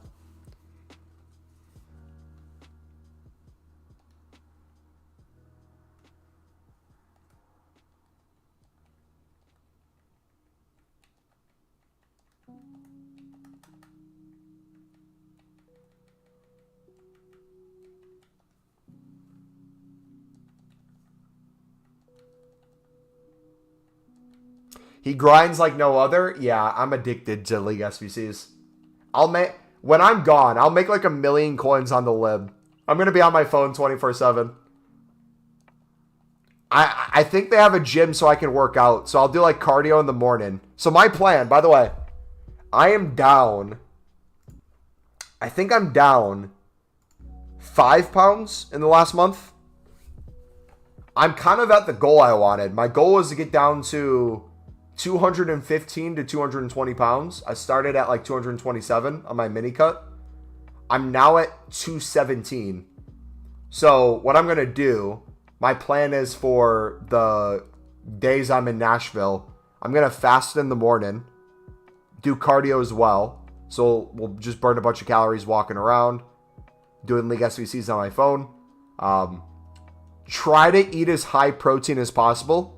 He grinds like no other. Yeah, I'm addicted to League SBCs. When I'm gone, I'll make like 1 million coins on the lib. I'm going to be on my phone 24/7. I think they have a gym so I can work out. So I'll do like cardio in the morning. So my plan, by the way, I am down. I think I'm down 5 pounds in the last month. I'm kind of at the goal I wanted. My goal was to get down to 215 to 220 pounds. I started at like 227 on my mini cut. I'm now at 217. So what I'm going to do, my plan is for the days I'm in Nashville, I'm going to fast in the morning, do cardio as well. So we'll just burn a bunch of calories walking around, doing League SBCs on my phone. Try to eat as high protein as possible.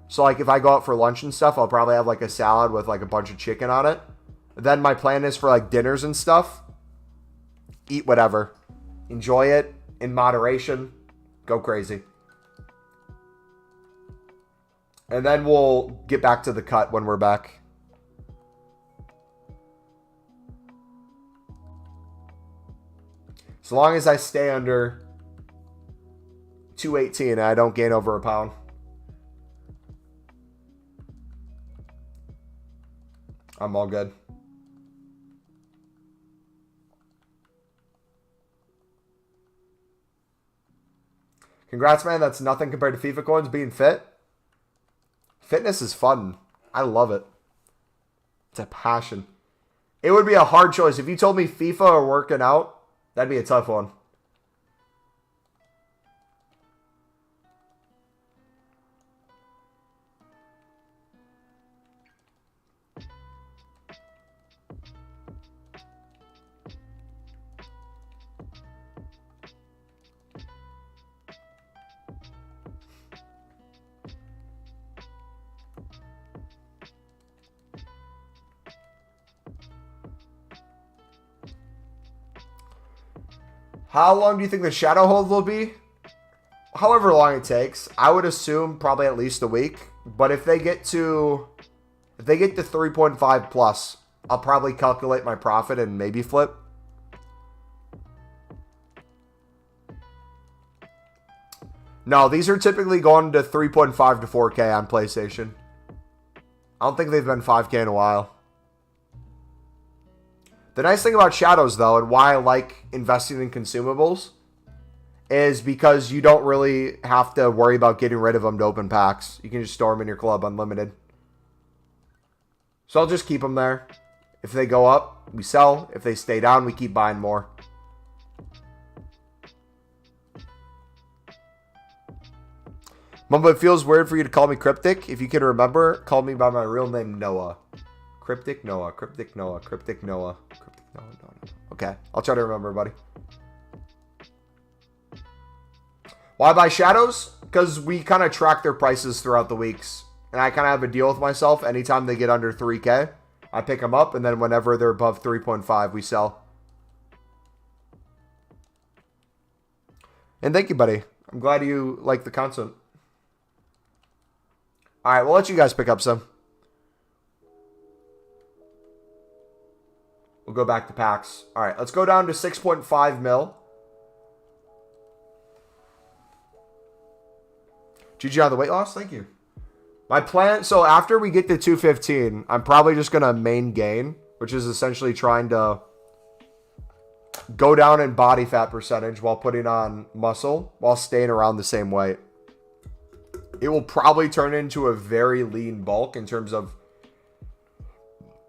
So like if I go out for lunch and stuff, I'll probably have like a salad with like a bunch of chicken on it. Then my plan is for like dinners and stuff, eat whatever. Enjoy it in moderation. Go crazy. And then we'll get back to the cut when we're back. As long as I stay under 218 and I don't gain over a pound. I'm all good. Congrats, man. That's nothing compared to FIFA coins being fit. Fitness is fun. I love it. It's a passion. It would be a hard choice. If you told me FIFA or working out, that'd be a tough one. How long do you think the shadow hold will be? However long it takes. I would assume probably at least a week. But if they get to 3.5 plus, I'll probably calculate my profit and maybe flip. No, these are typically going to 3.5 to 4K on PlayStation. I don't think they've been 5K in a while. The nice thing about shadows, though, and why I like investing in consumables, is because you don't really have to worry about getting rid of them to open packs. You can just store them in your club unlimited. So I'll just keep them there. If they go up, we sell. If they stay down, we keep buying more. Mumbo, it feels weird for you to call me Cryptic. If you can remember, call me by my real name, Noah. Cryptic Noah, Cryptic Noah, Cryptic Noah, Cryptic Noah, no. Okay, I'll try to remember, buddy. Why buy shadows? Because we kind of track their prices throughout the weeks. And I kind of have a deal with myself. Anytime they get under 3K, I pick them up. And then whenever they're above 3.5, we sell. And thank you, buddy. I'm glad you like the content. All right, we'll let you guys pick up some. We'll go back to packs. All right, let's go down to 6.5 mil. GG on the weight loss. Thank you. My plan, so after we get to 215, I'm probably just going to main gain, which is essentially trying to go down in body fat percentage while putting on muscle while staying around the same weight. It will probably turn into a very lean bulk in terms of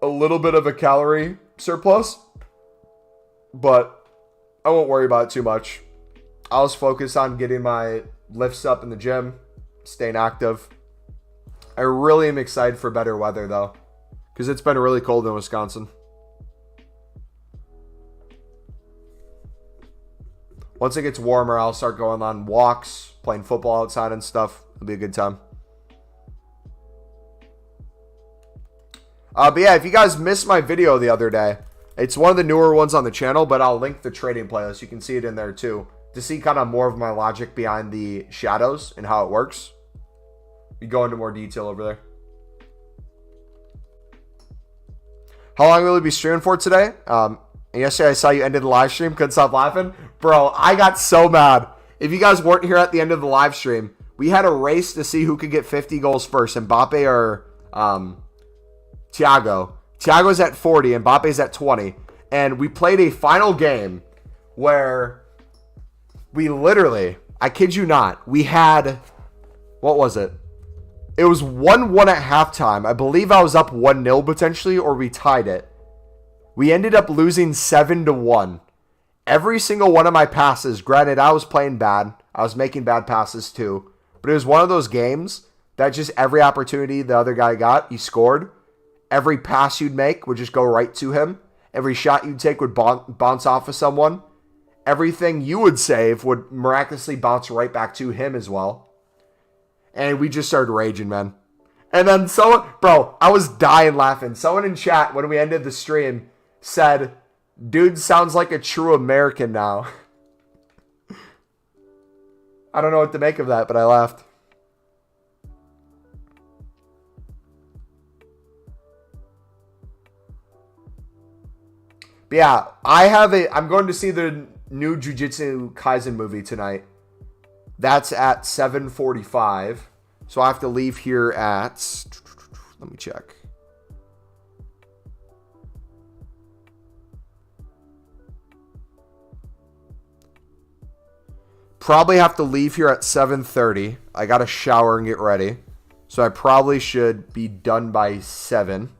a little bit of a calorie surplus, but I won't worry about it too much. I'll just focus on getting my lifts up in the gym, staying active. I really am excited for better weather though, because it's been really cold in Wisconsin. Once it gets warmer, I'll start going on walks, playing football outside and stuff. It'll be a good time. But yeah, if you guys missed my video the other day, it's one of the newer ones on the channel, but I'll link the trading playlist. You can see it in there too, to see kind of more of my logic behind the shadows and how it works. We go into more detail over there. How long will you be streaming for today? And yesterday I saw you ended the live stream. Couldn't stop laughing. Bro, I got so mad. If you guys weren't here at the end of the live stream, we had a race to see who could get 50 goals first. Mbappe or Thiago. Thiago's at 40. Mbappe's at 20. And we played a final game where we literally, I kid you not, we had, what was it? It was 1-1 at halftime. I believe I was up 1-0 potentially, or we tied it. We ended up losing 7-1. Every single one of my passes, granted I was playing bad. I was making bad passes too. But it was one of those games that just every opportunity the other guy got, he scored. Every pass you'd make would just go right to him. Every shot you'd take would bounce off of someone. Everything you would save would miraculously bounce right back to him as well. And we just started raging, man. And then someone, bro, I was dying laughing. Someone in chat, when we ended the stream, said, dude sounds like a true American now. I don't know what to make of that, but I laughed. But yeah, I'm going to see the new Jujutsu Kaisen movie tonight. That's at 7:45. So I have to leave here at, let me check. Probably have to leave here at 7:30. I got to shower and get ready. So I probably should be done by 7.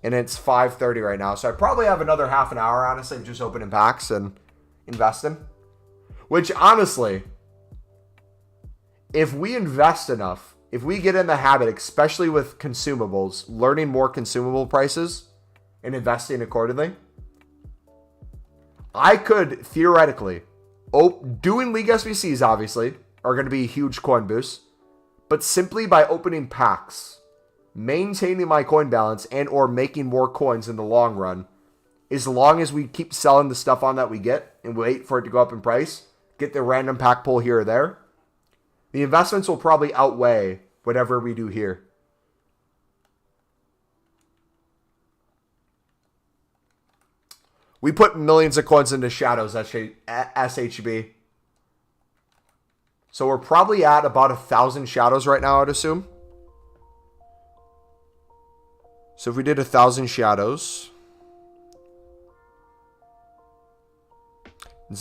And it's 5:30 right now. So I probably have another half an hour, honestly, just opening packs and investing. Which, honestly, if we invest enough, if we get in the habit, especially with consumables, learning more consumable prices and investing accordingly, I could theoretically, doing League SBCs, obviously, are going to be a huge coin boost. But simply by opening packs, maintaining my coin balance and or making more coins in the long run, as long as we keep selling the stuff on that we get and wait for it to go up in price, get the random pack pull here or there, the investments will probably outweigh whatever we do here. We put millions of coins into shadows at SHB. So we're probably at about 1,000 shadows right now, I'd assume. So if we did 1,000 shadows,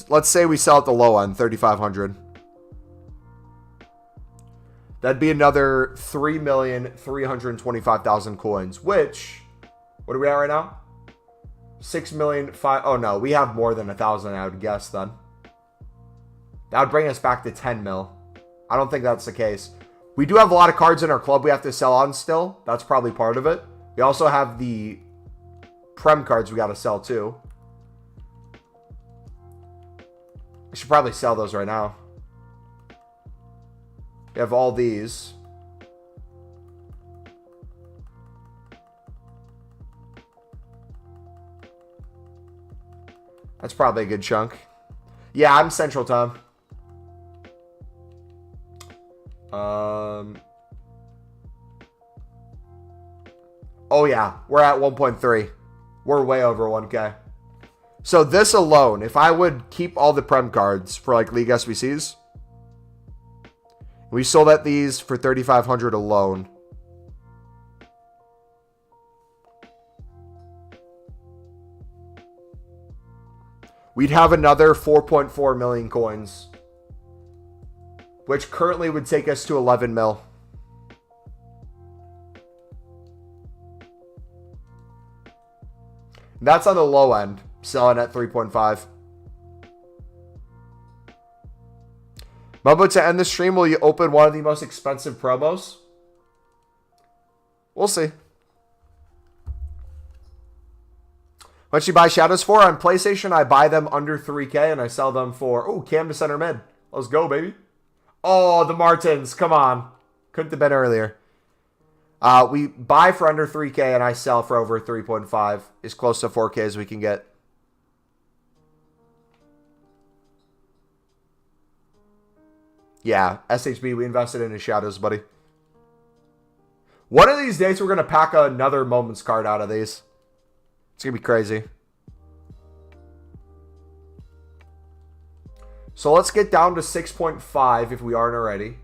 let's say we sell at the low end, 3,500. That'd be another 3,325,000 coins, which, what are we at right now? 6,000,000. Oh no, we have more than 1,000, I would guess then. That would bring us back to 10 mil. I don't think that's the case. We do have a lot of cards in our club we have to sell on still. That's probably part of it. We also have the Prem cards we got to sell too. I should probably sell those right now. We have all these. That's probably a good chunk. Yeah, I'm Central Time. Oh yeah, we're at 1.3. We're way over 1K. So this alone, if I would keep all the Prem cards for like League SBCs, we sold at these for 3,500 alone. We'd have another 4.4 million coins, which currently would take us to 11 mil. That's on the low end, selling at 3.5. Mumbo, to end the stream, will you open one of the most expensive promos? We'll see. What you buy shadows for? On PlayStation, I buy them under 3K and I sell them for, oh, cam to center mid. Let's go, baby. Oh, the Martins. Come on. Couldn't have been earlier. We buy for under 3K and I sell for over 3.5. As close to 4K as we can get. Yeah, SHB, we invested in his shadows, buddy. One of these days, we're going to pack another Moments card out of these. It's going to be crazy. So let's get down to 6.5 if we aren't already.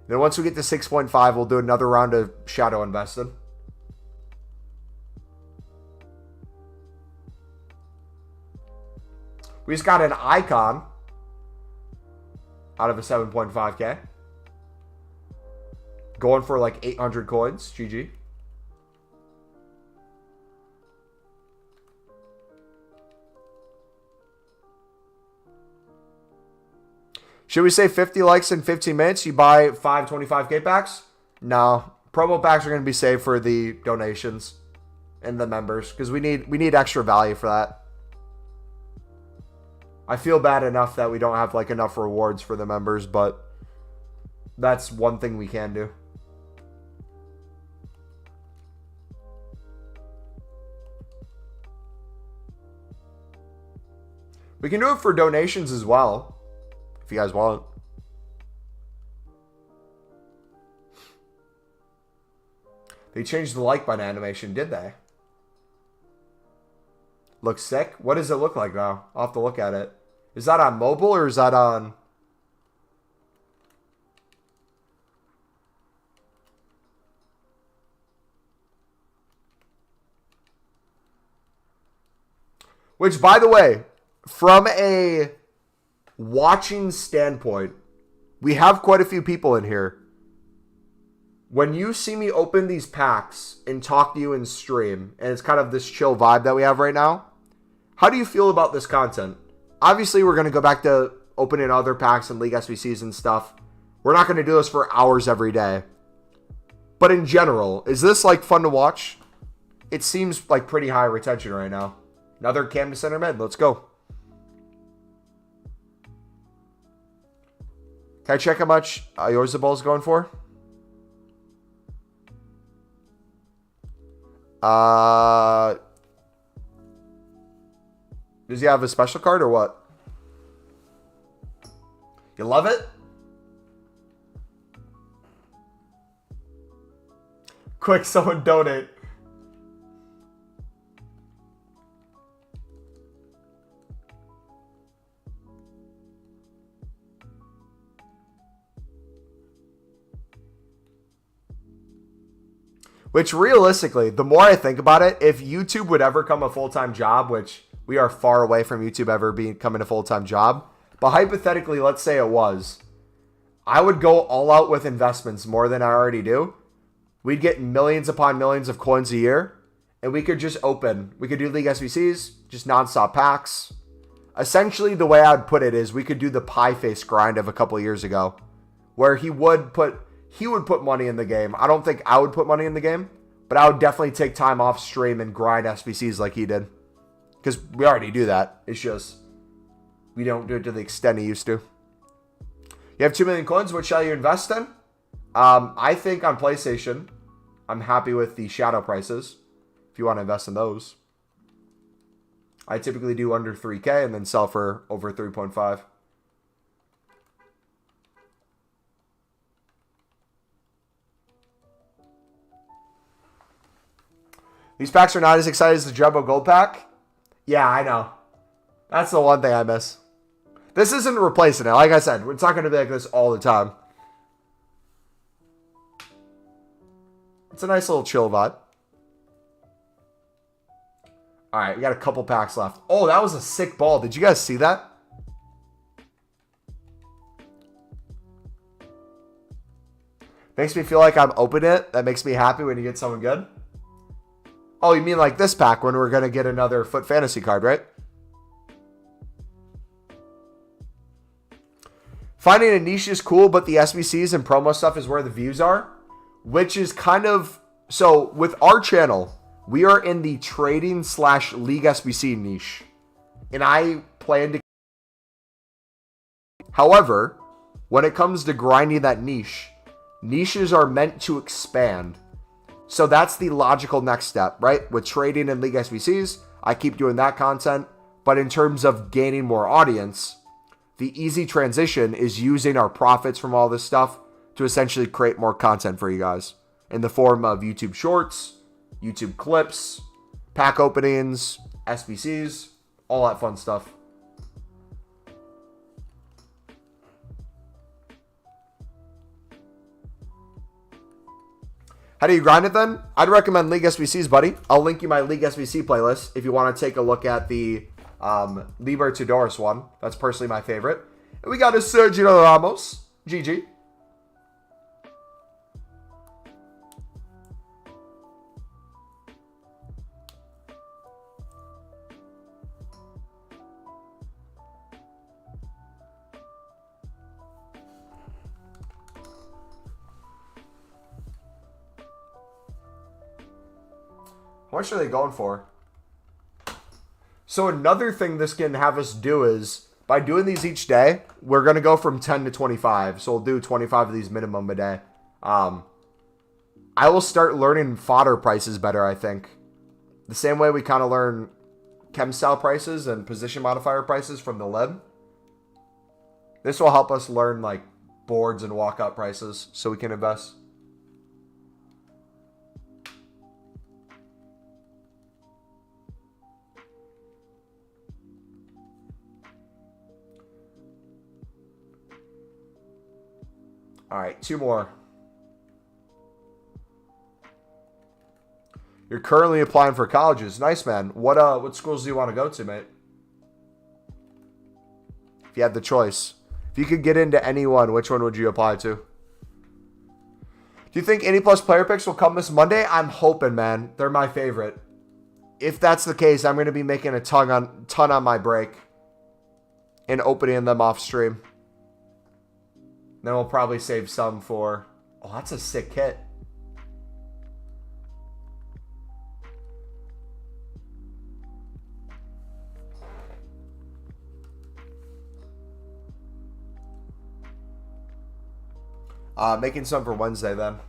Then once we get to 6.5, we'll do another round of shadow investing. We just got an icon out of a 7.5K. Going for like 800 coins. GG. Should we say 50 likes in 15 minutes? You buy 5 25K packs? No. Promo packs are going to be saved for the donations and the members because we need extra value for that. I feel bad enough that we don't have like enough rewards for the members, but that's one thing we can do. We can do it for donations as well, if you guys want. They changed the like button animation, did they? Looks sick. What does it look like now? I'll have to look at it. Is that on mobile or is that on... Which, by the way, from a watching standpoint, we have quite a few people in here. When you see me open these packs and talk to you in stream, and it's kind of this chill vibe that we have right now, how do you feel about this content? Obviously, we're going to go back to opening other packs and League SBCs and stuff. We're not going to do this for hours every day. But in general, is this like fun to watch? It seems like pretty high retention right now. Another Canvas Center mid. Let's go. Can I check how much Yorzabal is going for? Does he have a special card or what? You love it? Quick, someone donate. Which realistically, the more I think about it, if YouTube would ever come a full-time job, which we are far away from YouTube ever becoming a full-time job, but hypothetically, let's say it was, I would go all out with investments more than I already do. We'd get millions upon millions of coins a year, and we could just open. We could do League SBCs, just nonstop packs. Essentially, the way I would put it is we could do the pie face grind of a couple years ago, where he would put money in the game. I don't think I would put money in the game, but I would definitely take time off stream and grind SBCs like he did. Because we already do that. It's just, we don't do it to the extent he used to. You have 2 million coins. What shall you invest in? I think on PlayStation, I'm happy with the shadow prices. If you want to invest in those. I typically do under 3K and then sell for over 3.5. These packs are not as excited as the Jumbo Gold Pack. Yeah, I know. That's the one thing I miss. This isn't replacing it. Like I said, it's not going to be like this all the time. It's a nice little chill vibe. All right, we got a couple packs left. Oh, that was a sick ball. Did you guys see that? Makes me feel like I'm opening it. That makes me happy when you get someone good. Oh, you mean like this pack when we're going to get another FUT fantasy card, right? Finding a niche is cool, but the SBCs and promo stuff is where the views are. Which is kind of... So, with our channel, we are in the trading / League SBC niche. And I plan to... However, when it comes to grinding that niche, niches are meant to expand. So that's the logical next step, right? With trading and League SBCs, I keep doing that content. But in terms of gaining more audience, the easy transition is using our profits from all this stuff to essentially create more content for you guys in the form of YouTube Shorts, YouTube clips, pack openings, SBCs, all that fun stuff. How do you grind it then? I'd recommend League SBCs, buddy. I'll link you my League SBC playlist if you want to take a look at the Libertadores one. That's personally my favorite. And we got a Sergio Ramos. GG. How much are they going for? So another thing this can have us do is, by doing these each day, we're going to go from 10 to 25. So we'll do 25 of these minimum a day. I will start learning fodder prices better, I think. The same way we kind of learn chem style prices and position modifier prices from the lib. This will help us learn like boards and walkout prices so we can invest. All right, 2 more. You're currently applying for colleges. Nice, man. What schools do you want to go to, mate? If you had the choice. If you could get into any one, which one would you apply to? Do you think any plus player picks will come this Monday? I'm hoping, man. They're my favorite. If that's the case, I'm going to be making a ton on my break and opening them off stream. Then we'll probably save some for... Oh, that's a sick kit. Making some for Wednesday then.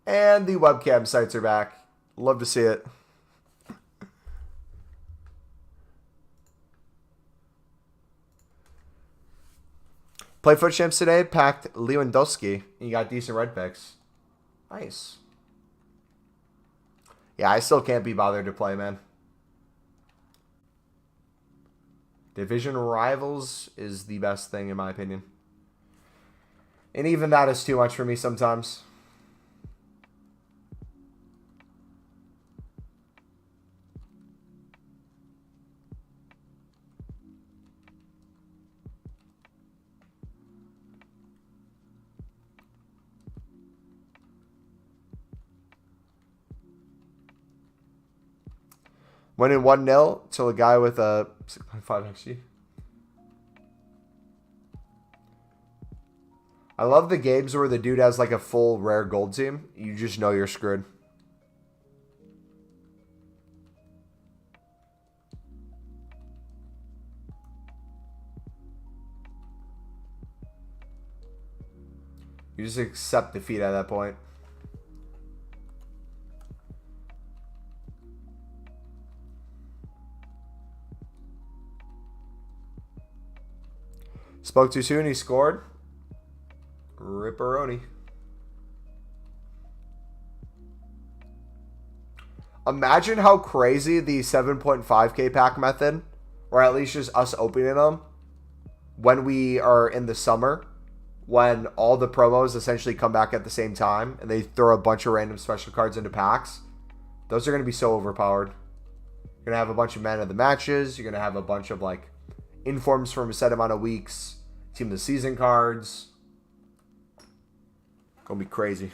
And the webcam sites are back. Love to see it. Play FUT Champs today. Packed Lewandowski. You got decent red picks. Nice. Yeah, I still can't be bothered to play, man. Division rivals is the best thing in my opinion. And even that is too much for me sometimes. Winning 1-0 to a guy with a 6.5 XG. I love the games where the dude has like a full rare gold team. You just know you're screwed. You just accept defeat at that point. Spoke too soon, he scored. Ripperoni. Imagine how crazy the 7.5k pack method, or at least just us opening them, when we are in the summer, when all the promos essentially come back at the same time, and they throw a bunch of random special cards into packs. Those are going to be so overpowered. You're going to have a bunch of man of the matches. You're going to have a bunch of like informs from a set amount of weeks. Team of the season cards. Gonna be crazy.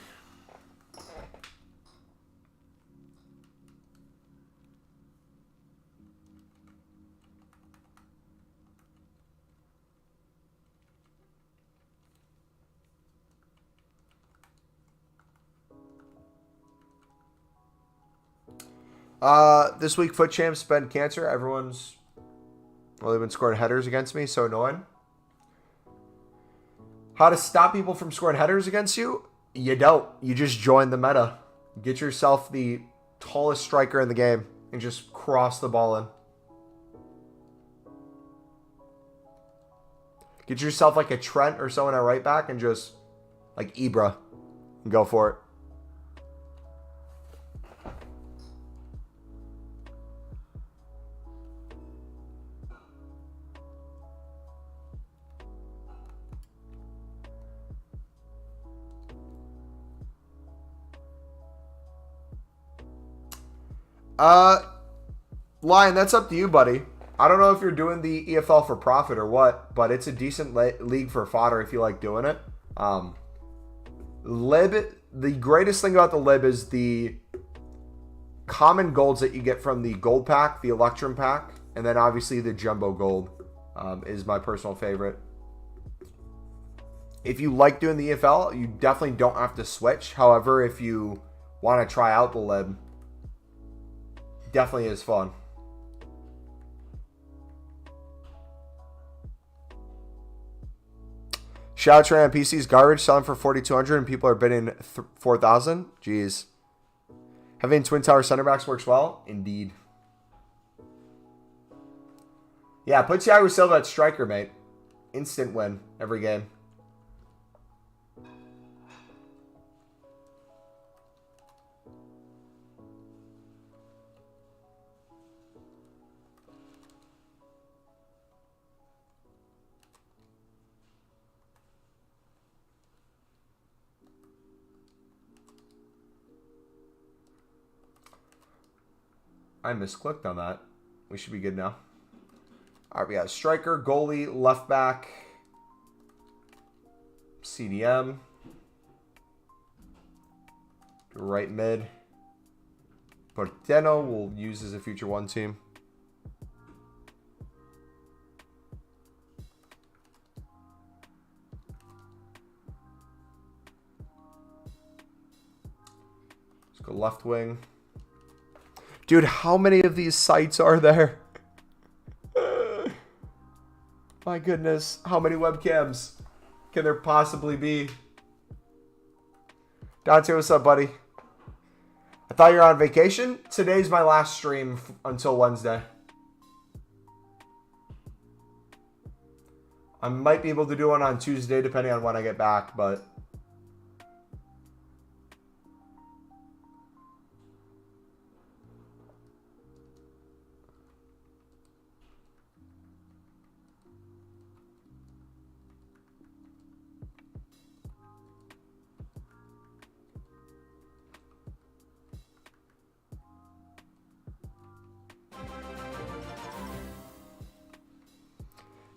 This week, FUT champs been cancer. Everyone's only been scoring headers against me. So annoying. How to stop people from scoring headers against you? You don't. You just join the meta. Get yourself the tallest striker in the game and just cross the ball in. Get yourself like a Trent or someone at right back and just like Ibra and go for it. Lion, that's up to you, buddy. I don't know if you're doing the EFL for profit or what, but it's a decent league for fodder if you like doing it. Lib, the greatest thing about the Lib is the common golds that you get from the gold pack, the Electrum pack, and then obviously the Jumbo Gold is my personal favorite. If you like doing the EFL, you definitely don't have to switch. However, if you want to try out the Lib, definitely is fun. Shoutouts ran on PC's garbage, selling for 4,200 and people are bidding 4,000. Jeez. Having twin tower center backs works well? Indeed. Yeah, put Thiago Silva at striker, mate. Instant win every game. I misclicked on that. We should be good now. All right, we got striker, goalie, left back, CDM, right mid. Porteno we'll use as a future one team. Let's go left wing. Dude, how many of these sites are there? My goodness, how many webcams can there possibly be? Dante, what's up, buddy? I thought you were on vacation. Today's my last stream until Wednesday. I might be able to do one on Tuesday, depending on when I get back, but...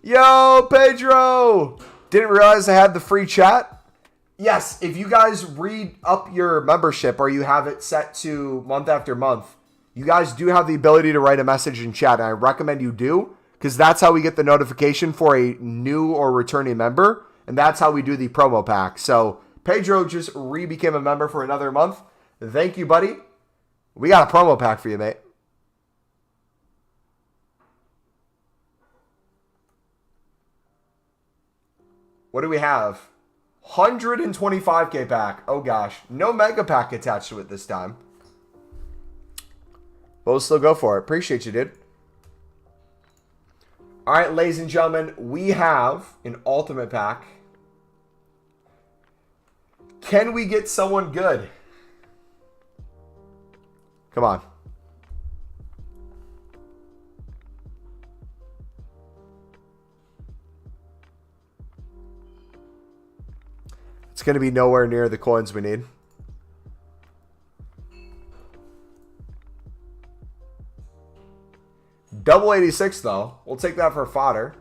Yo, Pedro! Didn't realize I had the free chat. Yes, if you guys read up your membership or you have it set to month after month, you guys do have the ability to write a message in chat, and I recommend you do, because that's how we get the notification for a new or returning member, and that's how we do the promo pack. So, Pedro just re-became a member for another month. Thank you, buddy. We got a promo pack for you, mate. What do we have? 125k pack. Oh gosh. No mega pack attached to it this time. But we'll still go for it. Appreciate you, dude. Alright, ladies and gentlemen. We have an ultimate pack. Can we get someone good? Come on. It's going to be nowhere near the coins we need. Double 86, though. We'll take that for fodder.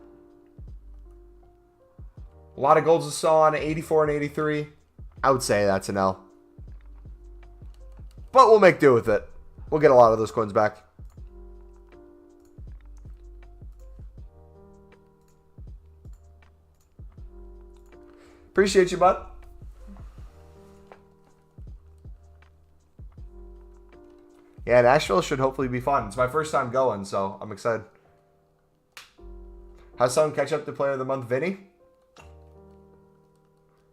lot of goals to saw on 84 and 83. I would say that's an L. But we'll make do with it. We'll get a lot of those coins back. Appreciate you, bud. Yeah, Nashville should hopefully be fun. It's my first time going, so I'm excited. Has someone catch up to Player of the Month, Vinny?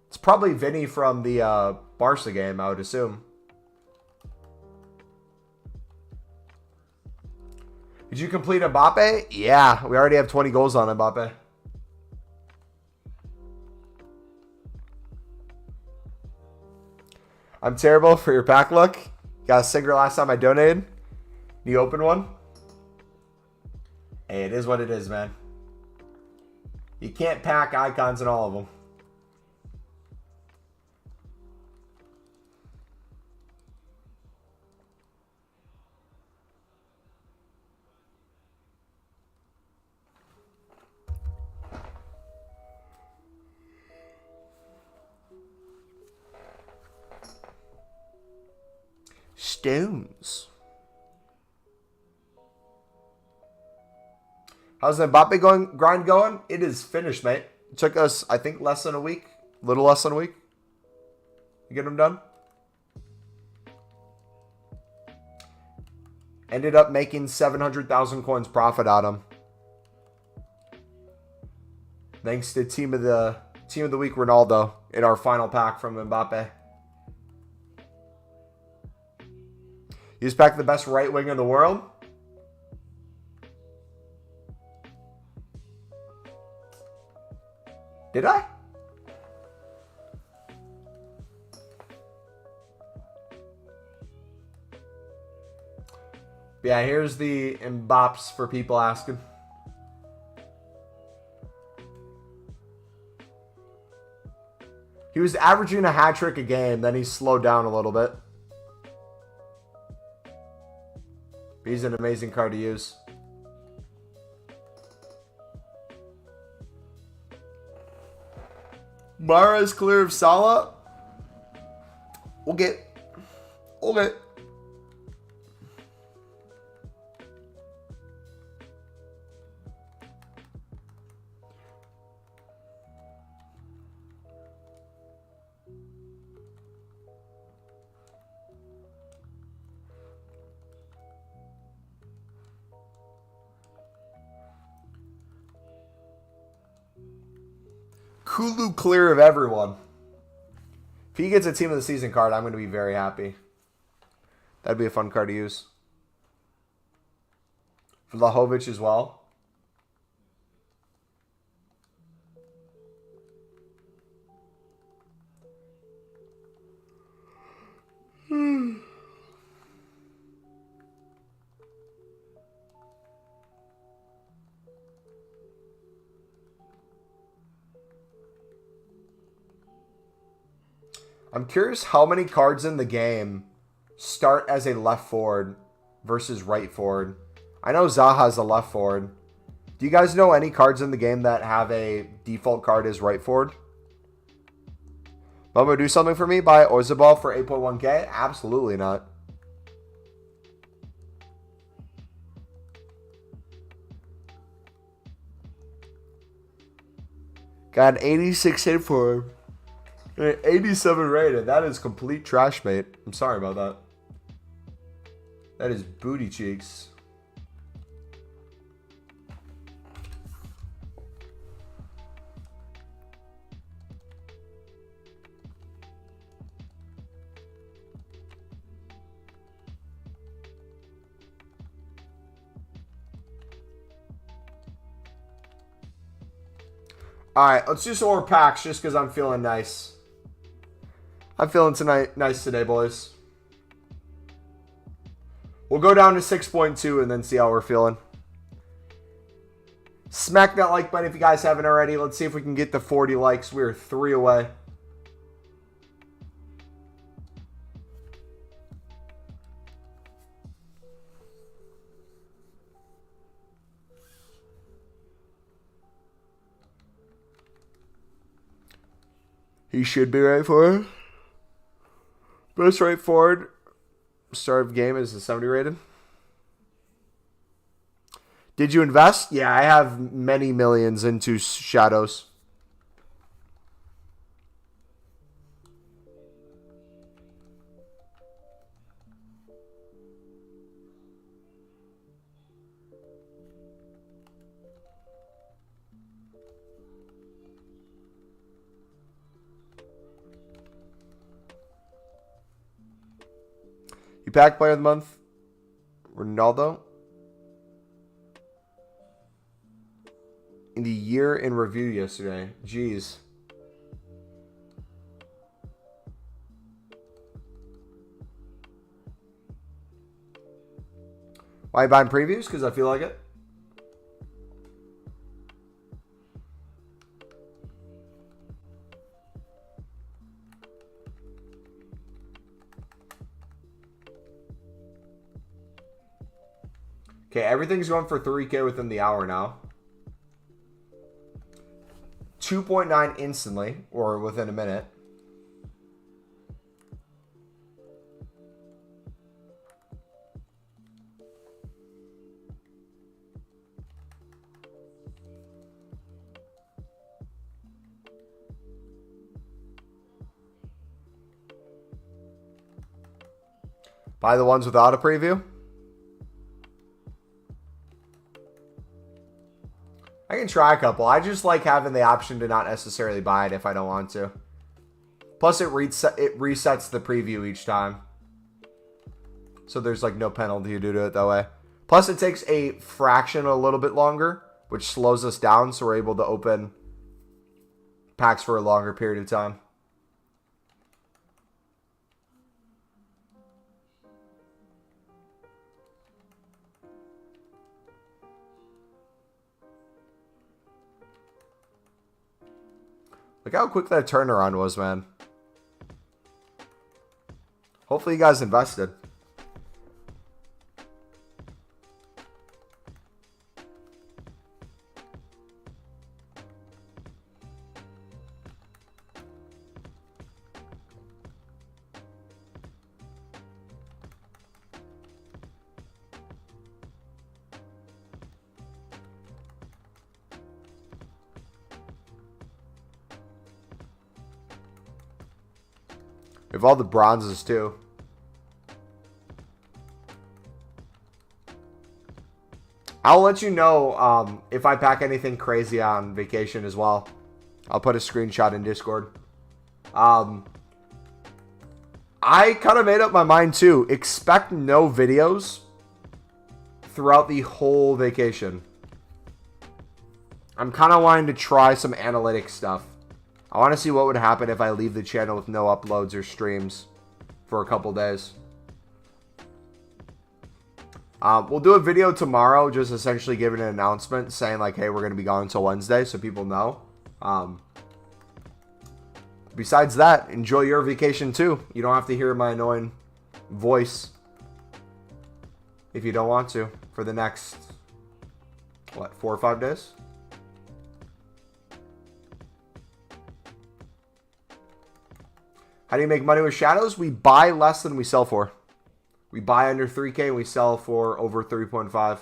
It's probably Vinny from the Barca game, I would assume. Did you complete Mbappe? Yeah, we already have 20 goals on Mbappe. I'm terrible for your pack luck. Got a sinker last time I donated. You open one? Hey, it is what it is, man. You can't pack icons in all of them. Stones. How's the Mbappe grind going? It is finished, mate. It took us, I think, less than a week. A little less than a week. You get them done? Ended up making 700,000 coins profit on them. Thanks to Team of the Week Ronaldo in our final pack from Mbappe. You just packed the best right wing in the world? Did I? Yeah, here's the Mbappes for people asking. He was averaging a hat trick a game, then he slowed down a little bit. He's an amazing card to use. Mara's clear of Salah. We'll get. Kulu clear of everyone. If he gets a Team of the Season card, I'm going to be very happy. That'd be a fun card to use. Vlahovic as well. I'm curious how many cards in the game start as a left forward versus right forward. I know Zaha's a left forward. Do you guys know any cards in the game that have a default card as right forward? Mumbo, do something for me? Buy Orzabal for 8.1k? Absolutely not. Got an 86 hit for him. 87 rated. That is complete trash, mate. I'm sorry about that. That is booty cheeks. Alright, let's do some more packs just because I'm feeling nice. I'm feeling nice today, boys. We'll go down to 6.2 and then see how we're feeling. Smack that like button if you guys haven't already. Let's see if we can get to 40 likes. We're 3 away. He should be right forward. Best right forward. Start of game is a 70 rated. Did you invest? Yeah, I have many millions into shadows. You pack player of the month, Ronaldo. In the year in review yesterday. Jeez. Why are you buying previews? Because I feel like it. Okay, everything's going for 3K within the hour now. 2.9 instantly, or within a minute. Buy the ones without a preview. I can try a couple. I just like having the option to not necessarily buy it if I don't want to. Plus, it resets the preview each time. So there's like no penalty due to it that way. Plus, it takes a fraction a little bit longer, which slows us down, so we're able to open packs for a longer period of time. Look how quick that turnaround was, man. Hopefully you guys invested. We have all the bronzes too. I'll let you know if I pack anything crazy on vacation as well. I'll put a screenshot in Discord. I kind of made up my mind too. Expect no videos throughout the whole vacation. I'm kind of wanting to try some analytics stuff. I want to see what would happen if I leave the channel with no uploads or streams for a couple days. We'll do a video tomorrow, just essentially giving an announcement saying like, hey, we're going to be gone until Wednesday, so people know. Besides that, enjoy your vacation too. You don't have to hear my annoying voice if you don't want to for the next, what, 4 or 5 days? How do you make money with shadows? We buy less than we sell for. We buy under 3K and we sell for over 3.5.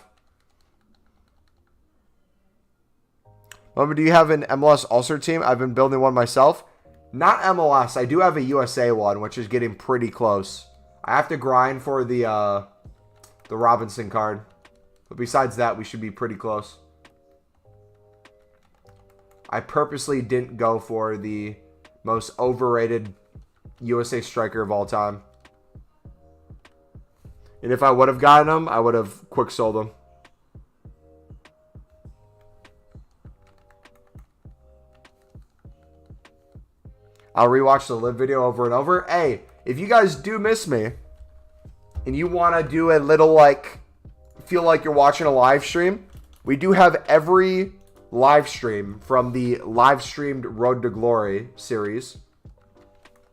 Mama, do you have an MLS All-Star team? I've been building one myself. Not MLS. I do have a USA one, which is getting pretty close. I have to grind for the Robinson card. But besides that, we should be pretty close. I purposely didn't go for the most overrated USA striker of all time. And if I would have gotten him, I would have quick sold him. I'll rewatch the live video over and over. Hey, if you guys do miss me and you want to do a little like, feel like you're watching a live stream, we do have every live stream from the live streamed Road to Glory series.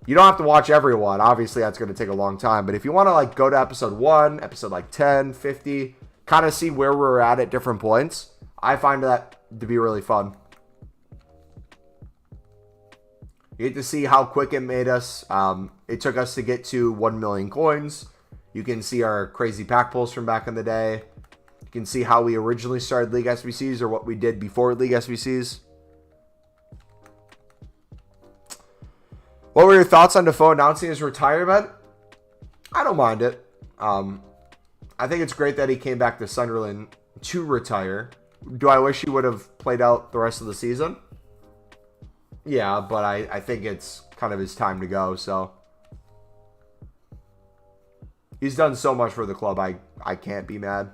You don't have to watch everyone. Obviously, that's going to take a long time. But if you want to like go to episode 1, episode like 10, 50, kind of see where we're at different points, I find that to be really fun. You get to see how quick it made us. It took us to get to 1 million coins. You can see our crazy pack pulls from back in the day. You can see how we originally started League SBCs or what we did before League SBCs. What were your thoughts on Defoe announcing his retirement? I don't mind it. I think it's great that he came back to Sunderland to retire. Do I wish he would have played out the rest of the season? Yeah, but I think it's kind of his time to go, so. He's done so much for the club, I can't be mad.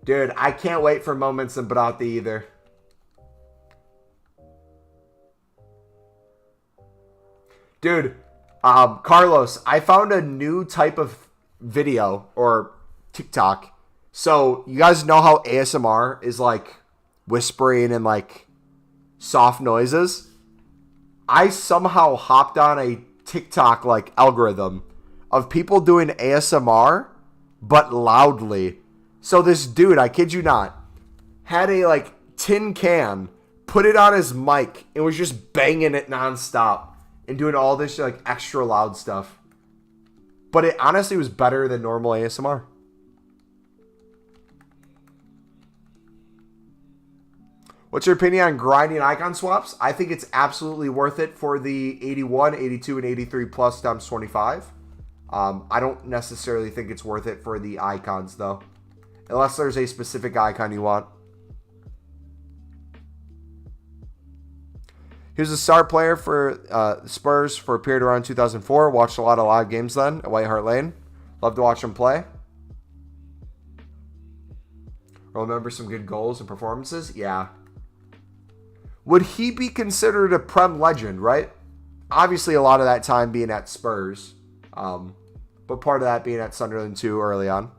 Dude, I can't wait for Moments and Barati either. Dude, Carlos, I found a new type of video or TikTok. So, you guys know how ASMR is like whispering and like soft noises? I somehow hopped on a TikTok like algorithm of people doing ASMR but loudly. So this dude, I kid you not, had a like tin can, put it on his mic, and was just banging it nonstop and doing all this like extra loud stuff. But it honestly was better than normal ASMR. What's your opinion on grinding icon swaps? I think it's absolutely worth it for the 81, 82, and 83 plus times 25. I don't necessarily think it's worth it for the icons, though. Unless there's a specific icon you want. He was a star player for Spurs for a period around 2004. Watched a lot of live games then at White Hart Lane. Love to watch him play. Remember some good goals and performances? Yeah. Would he be considered a Prem legend, right? Obviously, a lot of that time being at Spurs. But part of that being at Sunderland too early on.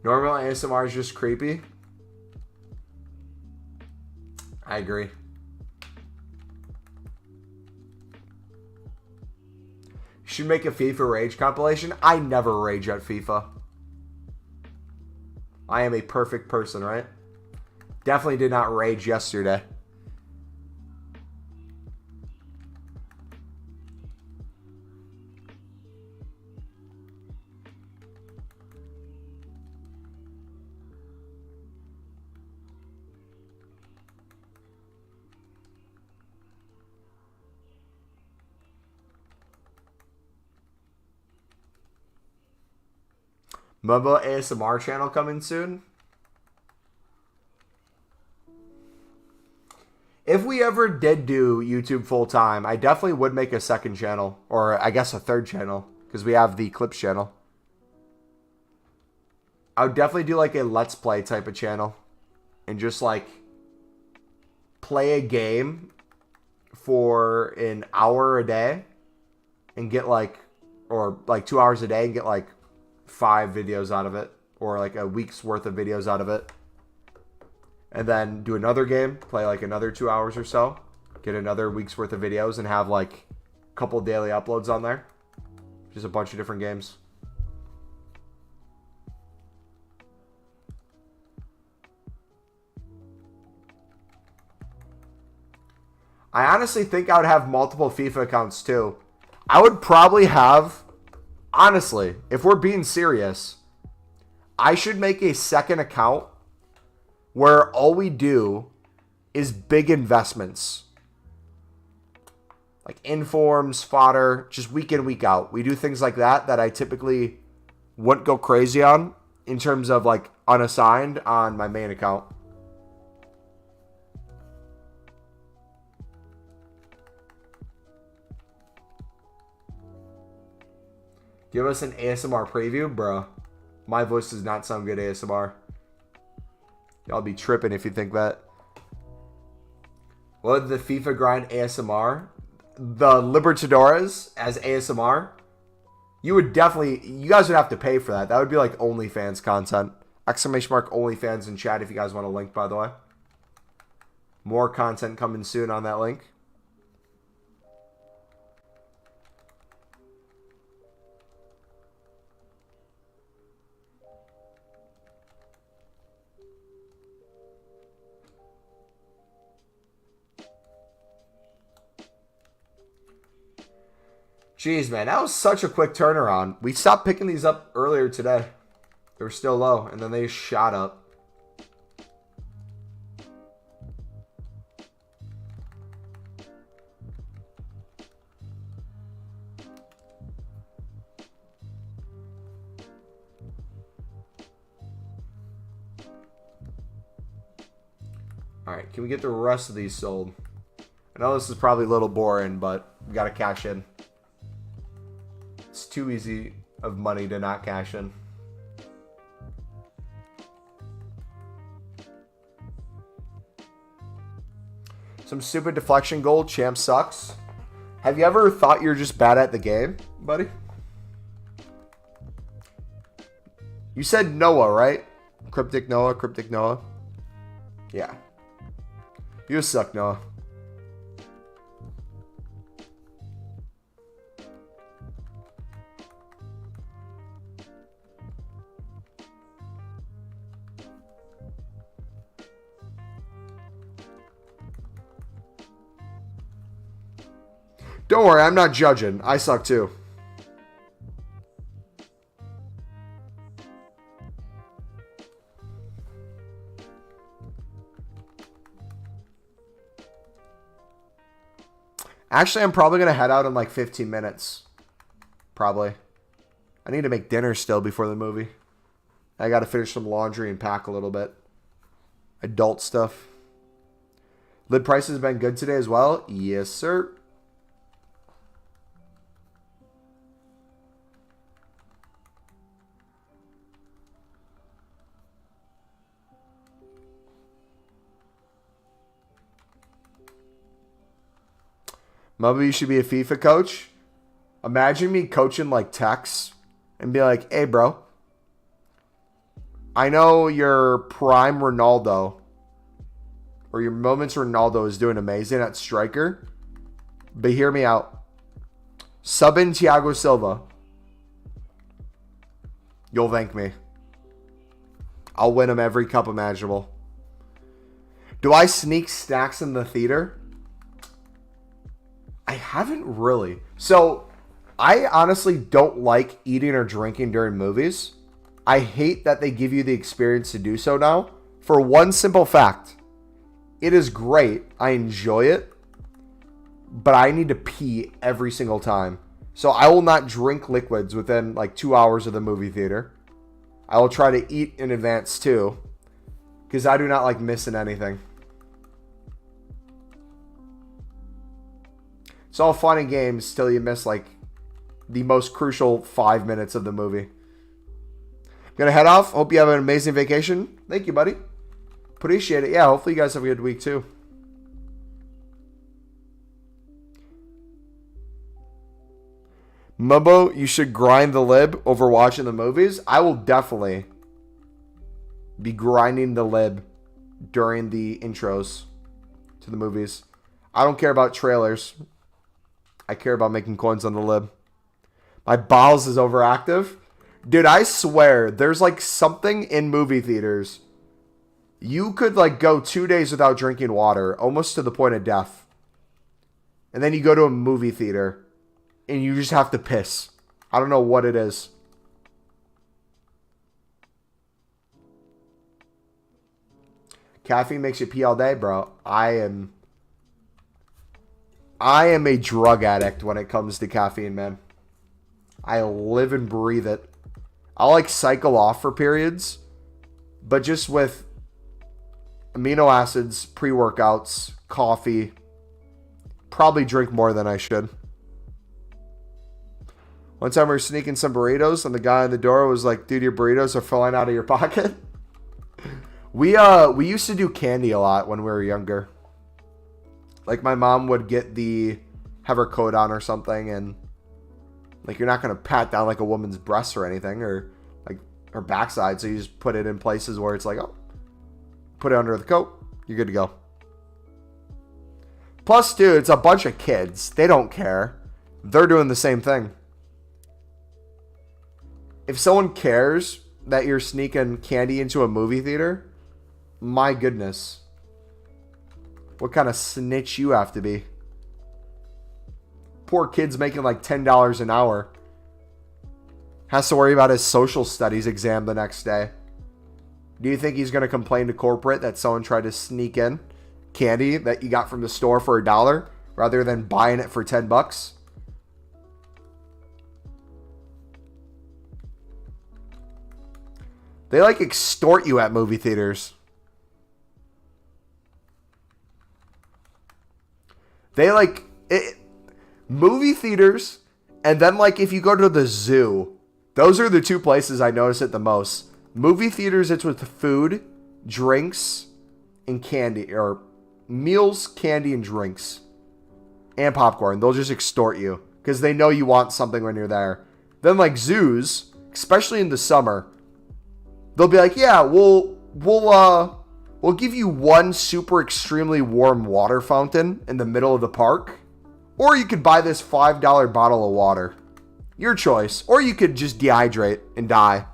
Normal ASMR is just creepy. I agree. You should make a FIFA rage compilation. I never rage at FIFA. I am a perfect person, right? Definitely did not rage yesterday. Mumbo ASMR channel coming soon. If we ever did do YouTube full time, I definitely would make a second channel. Or I guess a third channel. Because we have the Clips channel. I would definitely do like a Let's Play type of channel. And just like play a game for an hour a day. And get like, or like 2 hours a day and get like 5 videos out of it, or like a week's worth of videos out of it, and then do another game, play like another 2 hours or so, get another week's worth of videos, and have like a couple daily uploads on there. Just a bunch of different games. I honestly think I would have multiple FIFA accounts too. I would probably have, honestly, if we're being serious, I should make a second account where all we do is big investments. Like informs, fodder, just week in, week out. We do things like that I typically wouldn't go crazy on in terms of like unassigned on my main account. Give us an ASMR preview, bro. My voice does not sound good ASMR. Y'all be tripping if you think that. What the FIFA grind ASMR? The Libertadores as ASMR? You would definitely, you guys would have to pay for that. That would be like OnlyFans content. Exclamation mark OnlyFans in chat if you guys want a link, by the way. More content coming soon on that link. Jeez, man, that was such a quick turnaround. We stopped picking these up earlier today. They were still low, and then they shot up. Alright, can we get the rest of these sold? I know this is probably a little boring, but we gotta cash in. It's too easy of money to not cash in. Some stupid deflection goal. Champ sucks. Have you ever thought you're just bad at the game, buddy? You said Noah, right? Cryptic Noah, Cryptic Noah. Yeah. You suck, Noah. Don't worry, I'm not judging. I suck too. Actually, I'm probably going to head out in like 15 minutes. Probably. I need to make dinner still before the movie. I got to finish some laundry and pack a little bit. Adult stuff. Lid price has been good today as well. Yes, sir. Mumbo, you should be a FIFA coach. Imagine me coaching like Tex and be like, hey, bro. I know your prime Ronaldo or your moments Ronaldo is doing amazing at striker, but hear me out. Sub in Thiago Silva. You'll thank me. I'll win him every cup imaginable. Do I sneak snacks in the theater? I haven't really. So, I honestly don't like eating or drinking during movies. I hate that they give you the experience to do so now. For one simple fact. It is great. I enjoy it. But I need to pee every single time. So, I will not drink liquids within like 2 hours of the movie theater. I will try to eat in advance too. Because I do not like missing anything. It's all fun and games till you miss like the most crucial 5 minutes of the movie. I'm gonna head off. Hope you have an amazing vacation. Thank you, buddy. Appreciate it. Yeah, hopefully you guys have a good week too. Mumbo, you should grind the lib over watching the movies. I will definitely be grinding the lib during the intros to the movies. I don't care about trailers. I care about making coins on the lib. My bowels is overactive. Dude, I swear, there's like something in movie theaters. You could like go 2 days without drinking water, almost to the point of death. And then you go to a movie theater, and you just have to piss. I don't know what it is. Caffeine makes you pee all day, bro. I am a drug addict when it comes to caffeine, man. I live and breathe it. I'll like cycle off for periods, but just with amino acids, pre-workouts, coffee, probably drink more than I should. One time we were sneaking some burritos and the guy on the door was like, dude, your burritos are falling out of your pocket. We used to do candy a lot when we were younger. Like my mom would have her coat on or something, and like you're not gonna pat down like a woman's breasts or anything, or like her backside, so you just put it in places where it's like, oh, put it under the coat, you're good to go. Plus, dude, it's a bunch of kids. They don't care. They're doing the same thing. If someone cares that you're sneaking candy into a movie theater, my goodness. What kind of snitch you have to be? Poor kid's making like $10 an hour. Has to worry about his social studies exam the next day. Do you think he's going to complain to corporate that someone tried to sneak in candy that you got from the store for $1 rather than buying it for $10? They like extort you at movie theaters. They like it, movie theaters, and then like if you go to the zoo, those are the two places I notice it the most. Movie theaters, it's with food, drinks, and candy, or meals, candy, and drinks, and popcorn. They'll just extort you because they know you want something when you're there. Then like zoos, especially in the summer, they'll be like, yeah, we'll give you one super extremely warm water fountain in the middle of the park, or you could buy this $5 bottle of water. Your choice. Or you could just dehydrate and die.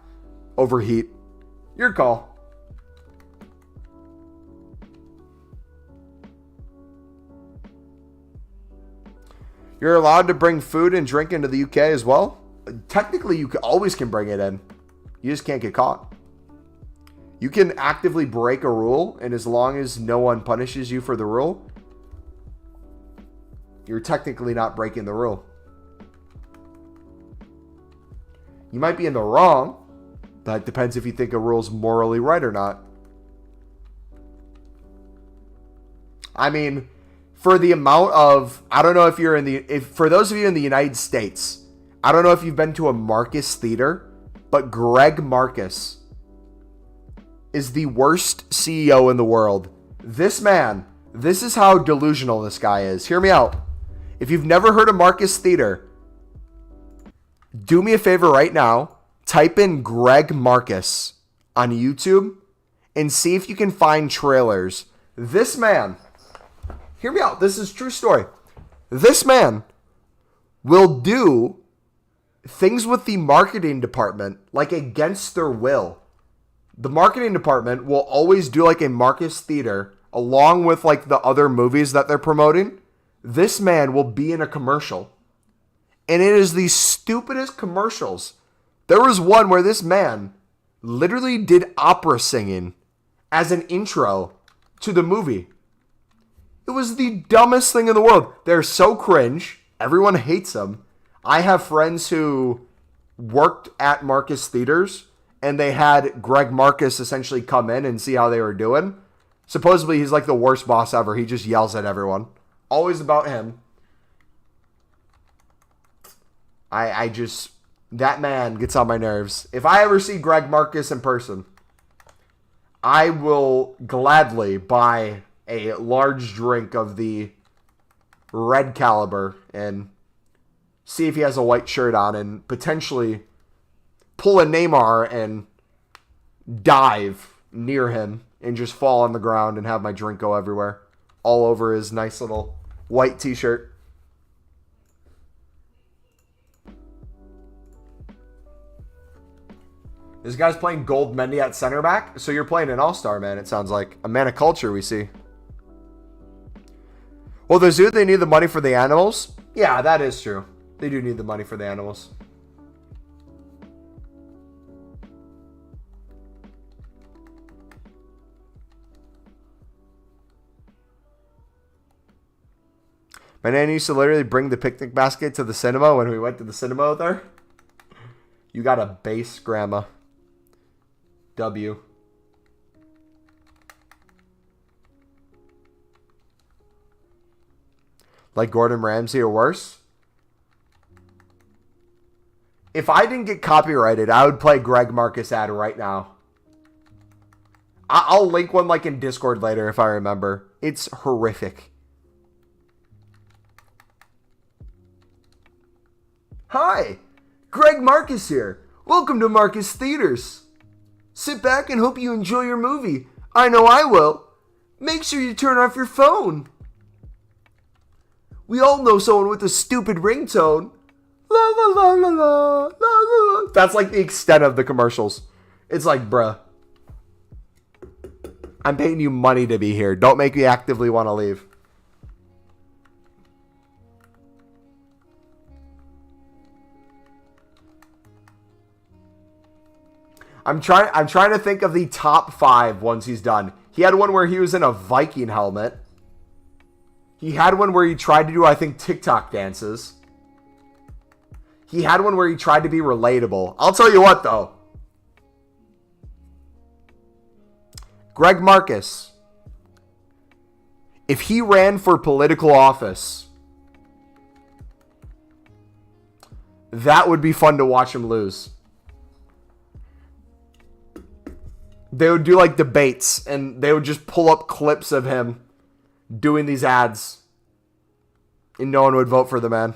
Overheat. Your call. You're allowed to bring food and drink into the UK as well. Technically, you always can bring it in. You just can't get caught. You can actively break a rule, and as long as no one punishes you for the rule, you're technically not breaking the rule. You might be in the wrong. That depends if you think a rule's morally right or not. I mean, for the amount of, I don't know if you're in the, for those of you in the United States, I don't know if you've been to a Marcus Theater, but Greg Marcus is the worst CEO in the world. This man, this is how delusional this guy is. Hear me out. If you've never heard of Marcus Theater, do me a favor right now. Type in Greg Marcus on YouTube and see if you can find trailers. This man, hear me out. This is a true story. This man will do things with the marketing department like against their will. The marketing department will always do like a Marcus Theater along with like the other movies that they're promoting. This man will be in a commercial. And it is the stupidest commercials. There was one where this man literally did opera singing as an intro to the movie. It was the dumbest thing in the world. They're so cringe. Everyone hates them. I have friends who worked at Marcus Theaters, and they had Greg Marcus essentially come in and see how they were doing. Supposedly, he's like the worst boss ever. He just yells at everyone. Always about him. I just, that man gets on my nerves. If I ever see Greg Marcus in person, I will gladly buy a large drink of the red caliber and see if he has a white shirt on and potentially pull a Neymar and dive near him and just fall on the ground and have my drink go everywhere. All over his nice little white t-shirt. This guy's playing Gold Mendy at center back. So you're playing an all-star, man, it sounds like. A man of culture, we see. Well, the zoo, they need the money for the animals. Yeah, that is true. They do need the money for the animals. My nanny used to literally bring the picnic basket to the cinema when we went to the cinema with her. You got a base, grandma. W. Like Gordon Ramsay or worse? If I didn't get copyrighted, I would play Greg Marcus ad right now. I'll link one like in Discord later if I remember. It's horrific. Hi, Greg Marcus here. Welcome to Marcus Theaters. Sit back and hope you enjoy your movie. I know I will. Make sure you turn off your phone. We all know someone with a stupid ringtone. La la la la la la la. That's like the extent of the commercials. It's like, bruh, I'm paying you money to be here. Don't make me actively want to leave. I'm trying to think of the top 5 ones he's done. He had one where he was in a Viking helmet. He had one where he tried to do, I think, TikTok dances. He had one where he tried to be relatable. I'll tell you what, though. Greg Marcus. If he ran for political office, that would be fun to watch him lose. They would do like debates and they would just pull up clips of him doing these ads. And no one would vote for the man.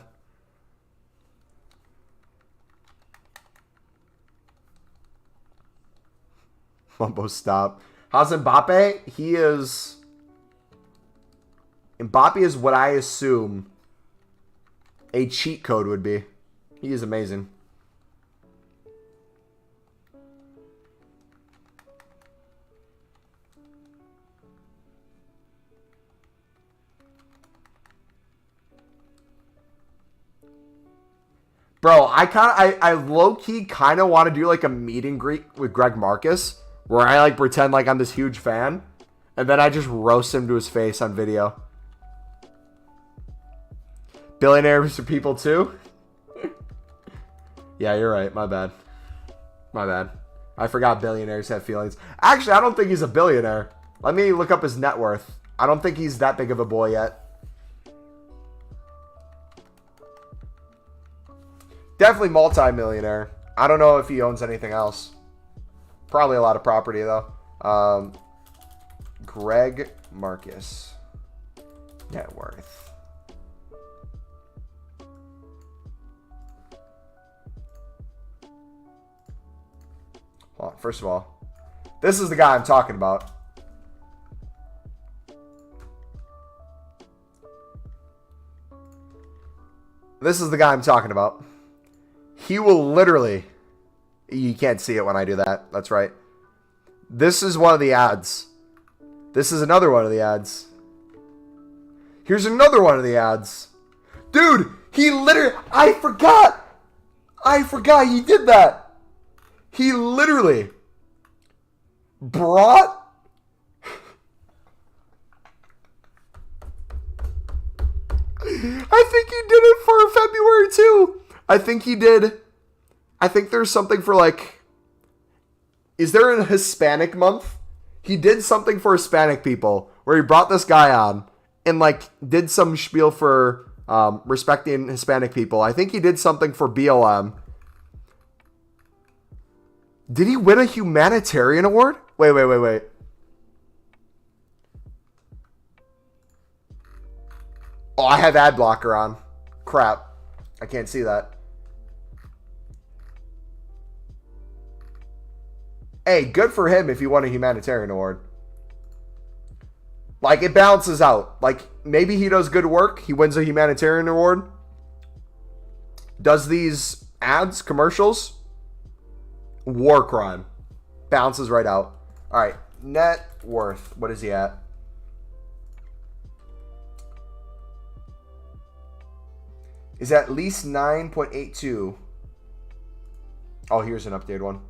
Mumbo, stop. How's Mbappe? Mbappe is what I assume a cheat code would be. He is amazing. Bro, I low-key kind of want to do like a meet and greet with Greg Marcus where I like pretend like I'm this huge fan and then I just roast him to his face on video. Billionaires are people too? Yeah, you're right. My bad. My bad. I forgot billionaires have feelings. Actually, I don't think he's a billionaire. Let me look up his net worth. I don't think he's that big of a boy yet. Definitely multi-millionaire. I don't know if he owns anything else. Probably a lot of property, though. Greg Marcus. Net worth. Hold on. First of all, this is the guy I'm talking about. This is the guy I'm talking about. He will literally... You can't see it when I do that. That's right. This is one of the ads. This is another one of the ads. Here's another one of the ads. Dude, he literally... I forgot he did that. He literally brought... I think he did it for February too. I think there's something for like... Is there a Hispanic month? He did something for Hispanic people where he brought this guy on and like did some spiel for respecting Hispanic people. I think he did something for BLM. Did he win a humanitarian award? Wait. Oh, I have ad blocker on. Crap. I can't see that. Hey, good for him if he won a humanitarian award. Like, it balances out. Like, maybe he does good work. He wins a humanitarian award. Does these ads, commercials. War crime. Bounces right out. All right. Net worth. What is he at? Is at least 9.82. Oh, here's an updated one.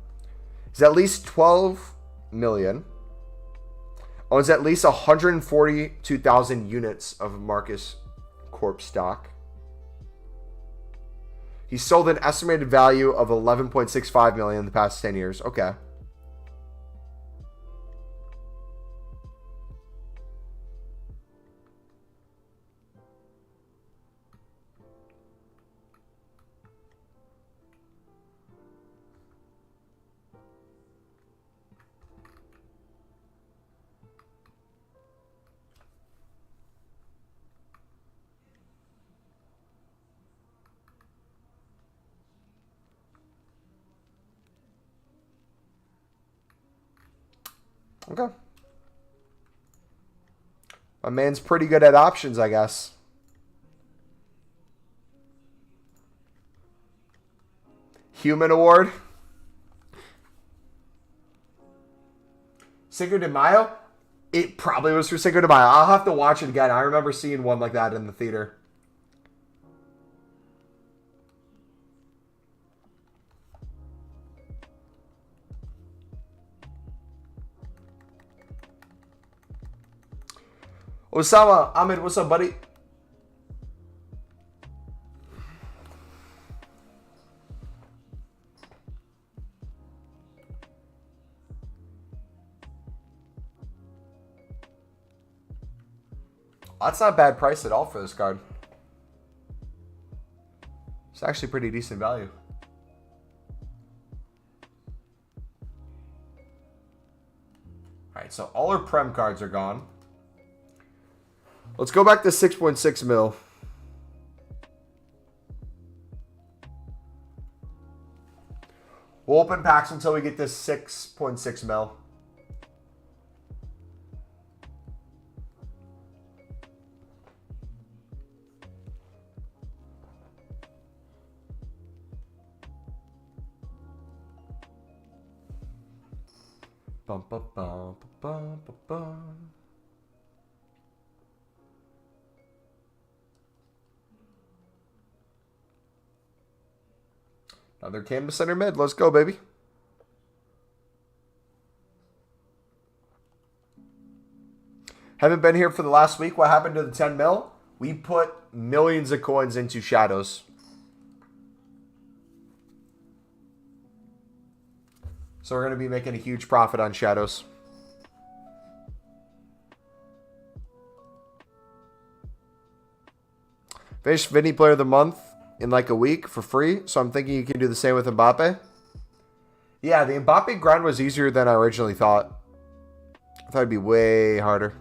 Is at least 12 million. Owns at least 142,000 units of Marcus Corp stock. He sold an estimated value of 11.65 million in the past 10 years. Okay. Okay. My man's pretty good at options, I guess. Human award. Cinco de Mayo? It probably was for Cinco de Mayo. I'll have to watch it again. I remember seeing one like that in the theater. Osama, Ahmed, what's up, buddy? That's not a bad price at all for this card. It's actually pretty decent value. Alright, so all our Prem cards are gone. Let's go back to 6.6 mil. We'll open packs until we get this 6.6 mil. Bum, bum, bum, bum, bum, bum. Another canvas center mid. Let's go, baby. Haven't been here for the last week. What happened to the 10 mil? We put millions of coins into shadows. So we're going to be making a huge profit on shadows. Finished Vinny Player of the Month in like a week for free. So I'm thinking you can do the same with Mbappe. Yeah, the Mbappe grind was easier than I originally thought. I thought it'd be way harder.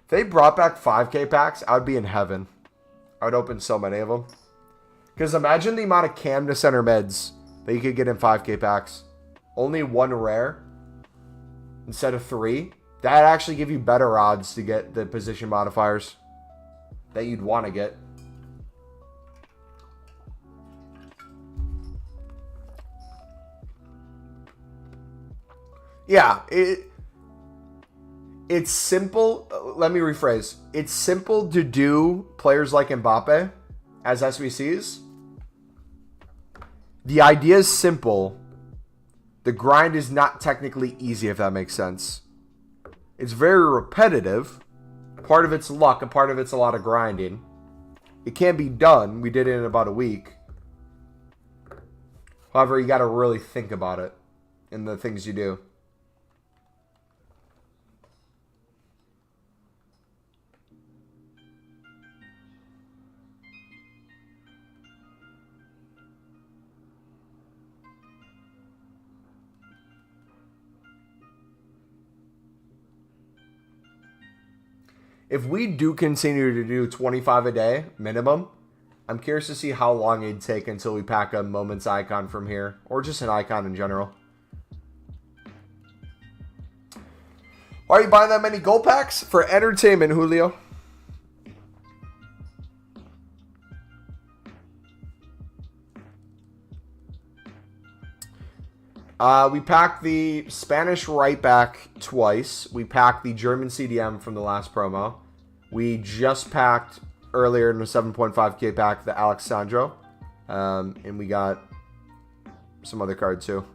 If they brought back 5K packs, I would be in heaven. I would open so many of them. Because imagine the amount of cam to center meds that you could get in 5K packs. Only one rare instead of 3. That'd actually give you better odds to get the position modifiers that you'd want to get. Yeah, it's simple. Let me rephrase. It's simple to do players like Mbappe as SBCs. The idea is simple. The grind is not technically easy, if that makes sense. It's very repetitive. Part of it's luck, and part of it's a lot of grinding. It can be done. We did it in about a week. However, you got to really think about it in the things you do. If we do continue to do 25 a day minimum, I'm curious to see how long it'd take until we pack a Moments icon from here, or just an icon in general. Why are you buying that many gold packs? For entertainment, Julio. We packed the Spanish right back twice. We packed the German CDM from the last promo. We just packed earlier in the 7.5K pack the Alexandro. And we got some other card too.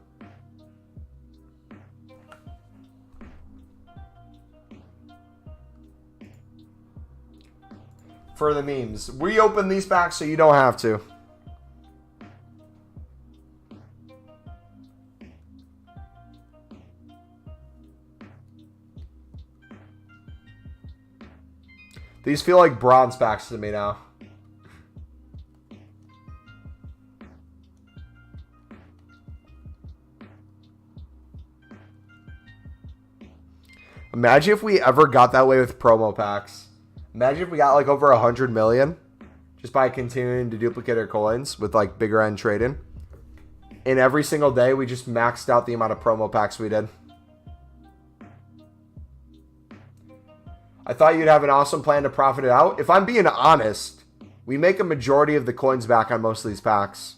For the memes. We open these packs so you don't have to. These feel like bronze packs to me now. Imagine if we ever got that way with promo packs. Imagine if we got like over 100 million. just by continuing to duplicate our coins with like bigger end trading. And every single day, we just maxed out the amount of promo packs we did. I thought you'd have an awesome plan to profit it out. If I'm being honest, we make a majority of the coins back on most of these packs.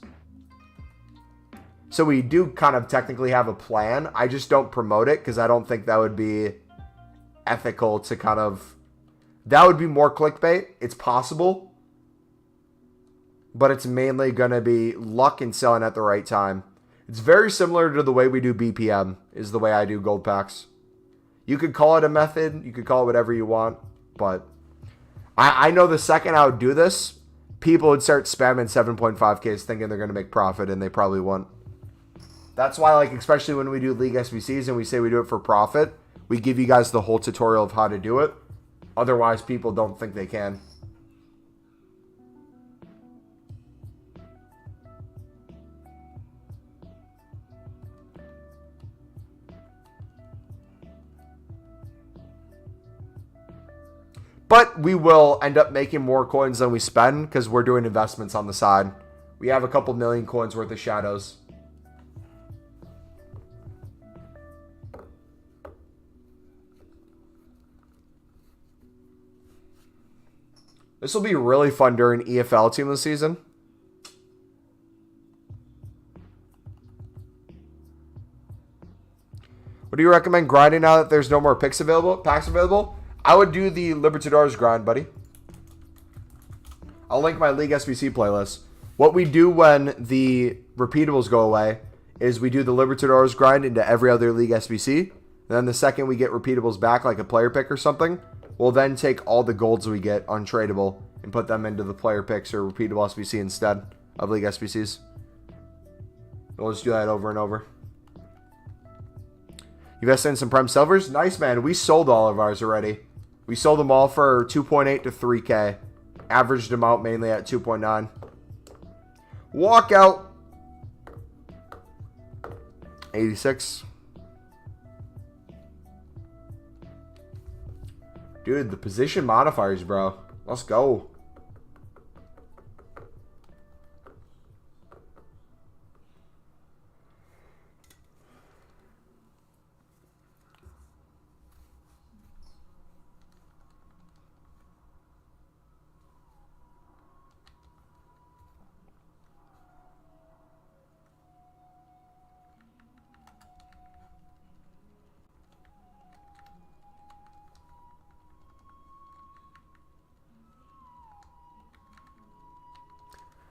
So we do kind of technically have a plan. I just don't promote it because I don't think that would be ethical to kind of... That would be more clickbait. It's possible. But it's mainly going to be luck and selling at the right time. It's very similar to the way we do BPM, is the way I do gold packs. You could call it a method. You could call it whatever you want. But I know the second I would do this, people would start spamming 7.5Ks thinking they're going to make profit, and they probably won't. That's why, like, especially when we do League SBCs and we say we do it for profit, we give you guys the whole tutorial of how to do it. Otherwise, people don't think they can. But we will end up making more coins than we spend because we're doing investments on the side. We have a couple million coins worth of shadows. This will be really fun during EFL team of the season. What do you recommend grinding now that there's no more packs available? I would do the Libertadores grind, buddy. I'll link my League SBC playlist. What we do when the repeatables go away is we do the Libertadores grind into every other League SBC. And then the second we get repeatables back, like a player pick or something, we'll then take all the golds we get untradeable and put them into the player picks or repeatable SBC instead of League SBCs. We'll just do that over and over. You invested in some Prime Silvers? Nice, man. We sold all of ours already. We sold them all for 2.8 to 3K. Averaged them out mainly at 2.9. Walkout. 86. Dude, the position modifiers, bro. Let's go.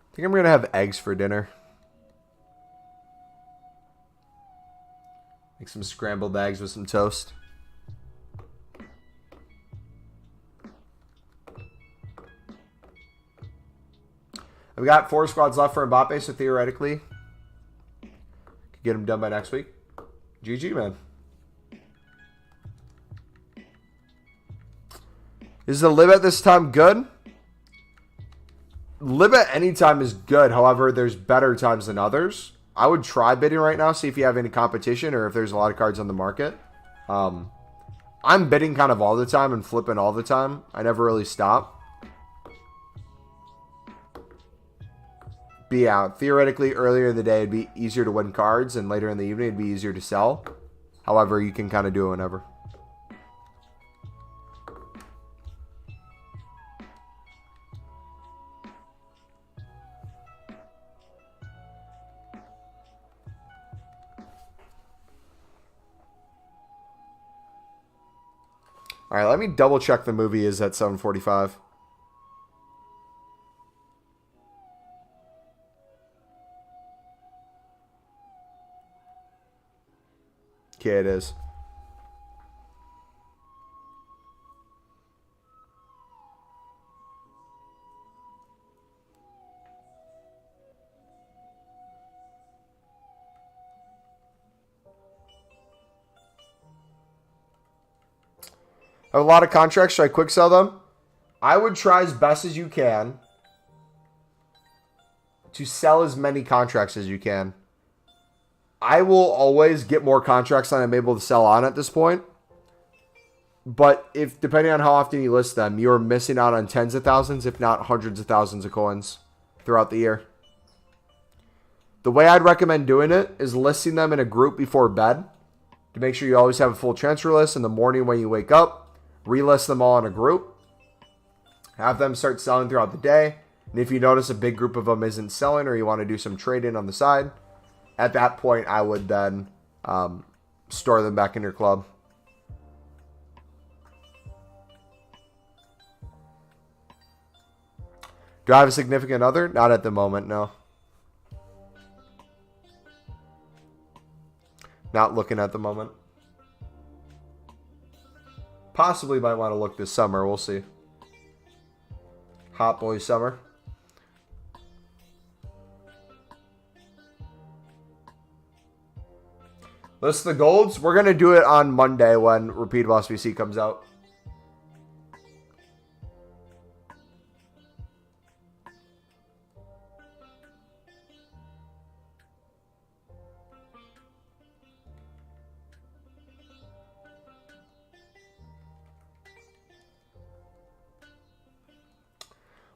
I think I'm going to have eggs for dinner. Make some scrambled eggs with some toast. We got 4 squads left for Mbappe, so theoretically, could get him done by next week. GG, man. Is the lib at this time good? Lib at any time is good. However, there's better times than others. I would try bidding right now, see if you have any competition or if there's a lot of cards on the market. I'm bidding kind of all the time and flipping all the time. I never really stop. But yeah, theoretically, earlier in the day, it'd be easier to win cards, and later in the evening, it'd be easier to sell. However, you can kind of do it whenever. All right, let me double check the movie is at 7:45. Okay, it is. I have a lot of contracts. Should I quick sell them? I would try as best as you can to sell as many contracts as you can. I will always get more contracts than I'm able to sell on at this point. But if depending on how often you list them, you're missing out on tens of thousands, if not hundreds of thousands of coins throughout the year. The way I'd recommend doing it is listing them in a group before bed to make sure you always have a full transfer list. In the morning when you wake up, relist them all in a group. Have them start selling throughout the day. And if you notice a big group of them isn't selling or you want to do some trading on the side, at that point I would then store them back in your club. Do I have a significant other? Not at the moment, no. Not looking at the moment. Possibly might want to look this summer. We'll see. Hot boy summer. List the golds. We're going to do it on Monday when Repeatable SBC comes out.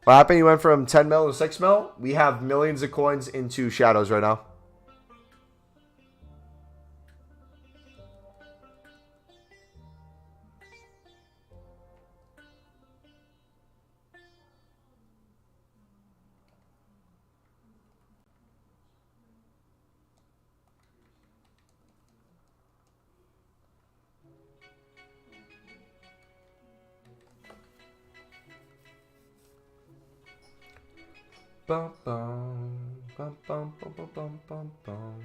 What happened? You went from 10 mil to 6 mil? We have millions of coins into shadows right now. Bum, bum, bum, bum, bum, bum, bum, bum, bum.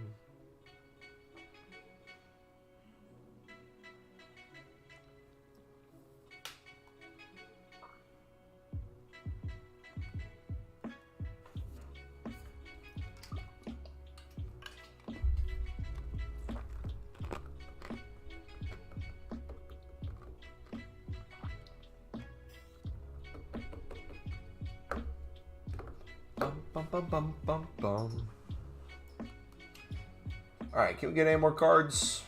Bum, bum, bum, bum, bum. All right, can we get any more cards?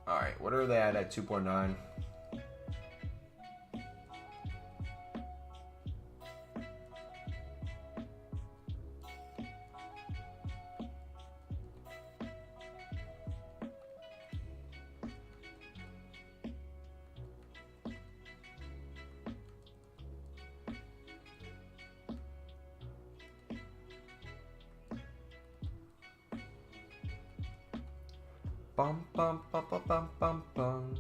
All right, what are they at 2.9? Bum, bum, bum, bum, bum, bum, bum.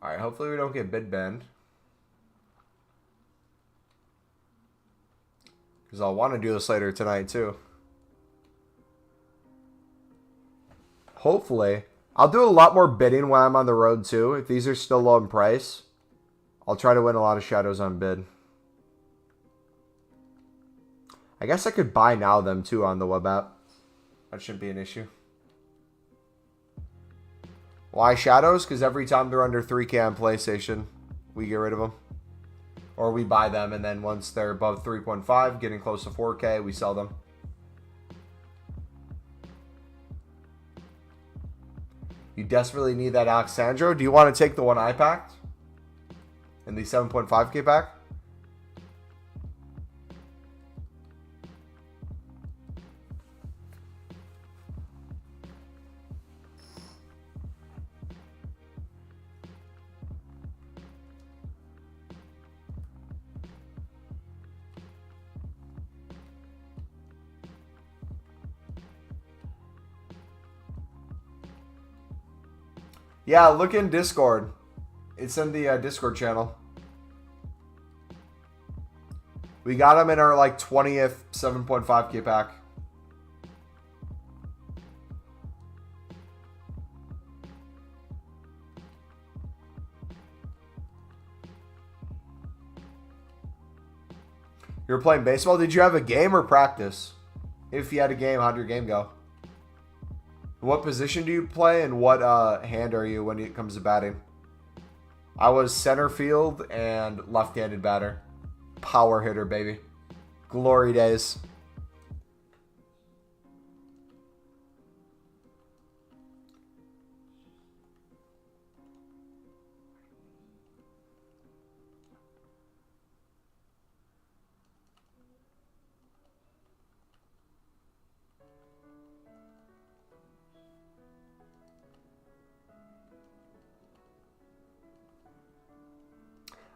Alright, hopefully we don't get bid banned. Because I'll want to do this later tonight too. Hopefully. I'll do a lot more bidding when I'm on the road too. If these are still low in price, I'll try to win a lot of shadows on bid. I guess I could buy now them too on the web app. That shouldn't be an issue. Why shadows? Because every time they're under 3K on PlayStation, we get rid of them. Or we buy them, and then once they're above 3.5, getting close to 4K, we sell them. You desperately need that Alexandro. Do you want to take the one I packed? In the 7.5K pack? Yeah, look in Discord. It's in the Discord channel. We got them in our like 20th 7.5K pack. You were playing baseball? Did you have a game or practice? If you had a game, how'd your game go? What position do you play and what hand are you when it comes to batting? I was center field and left-handed batter. Power hitter, baby. Glory days.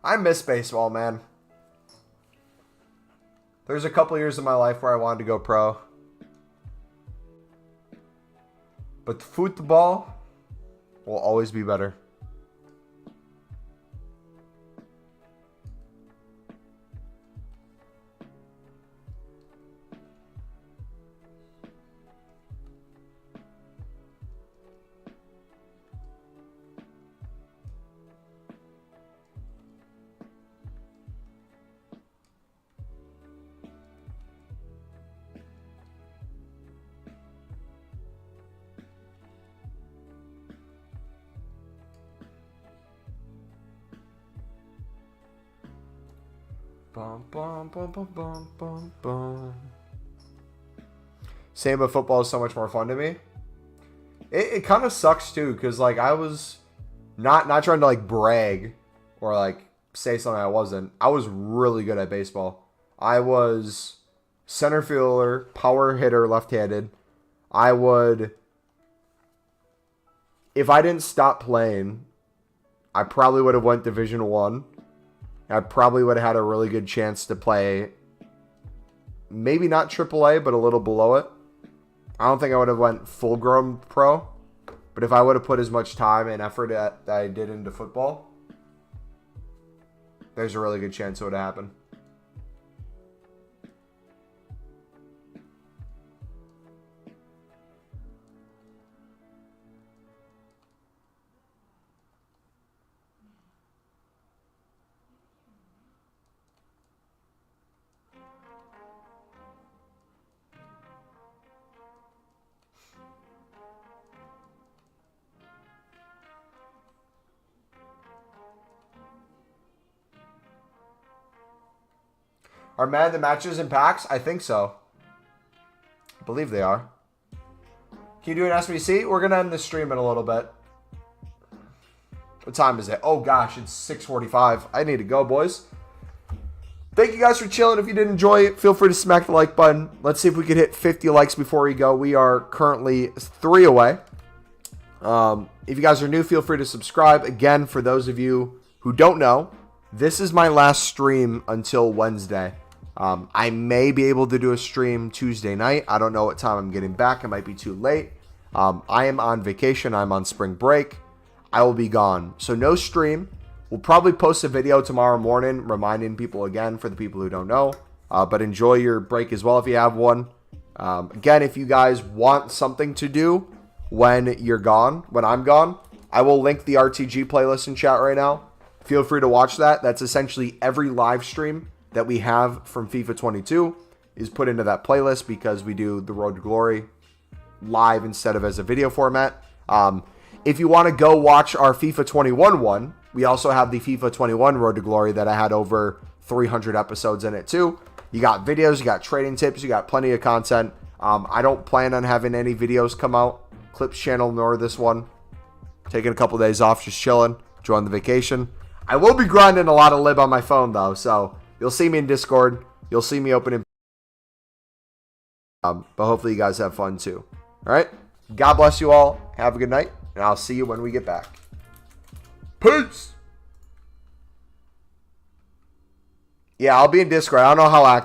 I miss baseball, man. There's a couple years of my life where I wanted to go pro. But football will always be better. Bum, bum, bum, bum, bum, bum, bum. Saying about football is so much more fun to me. It kind of sucks too, because like I was not trying to like brag or like say something I wasn't. I was really good at baseball. I was center fielder, power hitter, left-handed. I would, if I didn't stop playing, I probably would have went Division I. I probably would have had a really good chance to play, maybe not AAA, but a little below it. I don't think I would have went full-grown pro, but if I would have put as much time and effort that I did into football, there's a really good chance it would have happened. Are Man the matches in packs? I think so. I believe they are. Can you do an SBC? We're going to end the stream in a little bit. What time is it? Oh, gosh, it's 6:45. I need to go, boys. Thank you guys for chilling. If you did enjoy it, feel free to smack the like button. Let's see if we could hit 50 likes before we go. We are currently 3 away. If you guys are new, feel free to subscribe. Again, for those of you who don't know, this is my last stream until Wednesday. I may be able to do a stream Tuesday night. I don't know what time I'm getting back. It might be too late. I am on vacation. I'm on spring break. I will be gone. So no stream. We'll probably post a video tomorrow morning reminding people again for the people who don't know. But enjoy your break as well if you have one. Again, if you guys want something to do when you're gone, when I'm gone, I will link the RTG playlist in chat right now. Feel free to watch that. That's essentially every live stream that we have from FIFA 22 is put into that playlist because we do the Road to Glory live instead of as a video format. If you want to go watch our FIFA 21 one, we also have the FIFA 21 Road to Glory that I had over 300 episodes in it too. You got videos, you got trading tips, you got plenty of content. I don't plan on having any videos come out, Clips channel nor this one. Taking a couple days off, just chilling, enjoying the vacation. I will be grinding a lot of lib on my phone though, so you'll see me in Discord. You'll see me opening. But hopefully you guys have fun too. All right. God bless you all. Have a good night, and I'll see you when we get back. Peace. Yeah, I'll be in Discord. I don't know how active.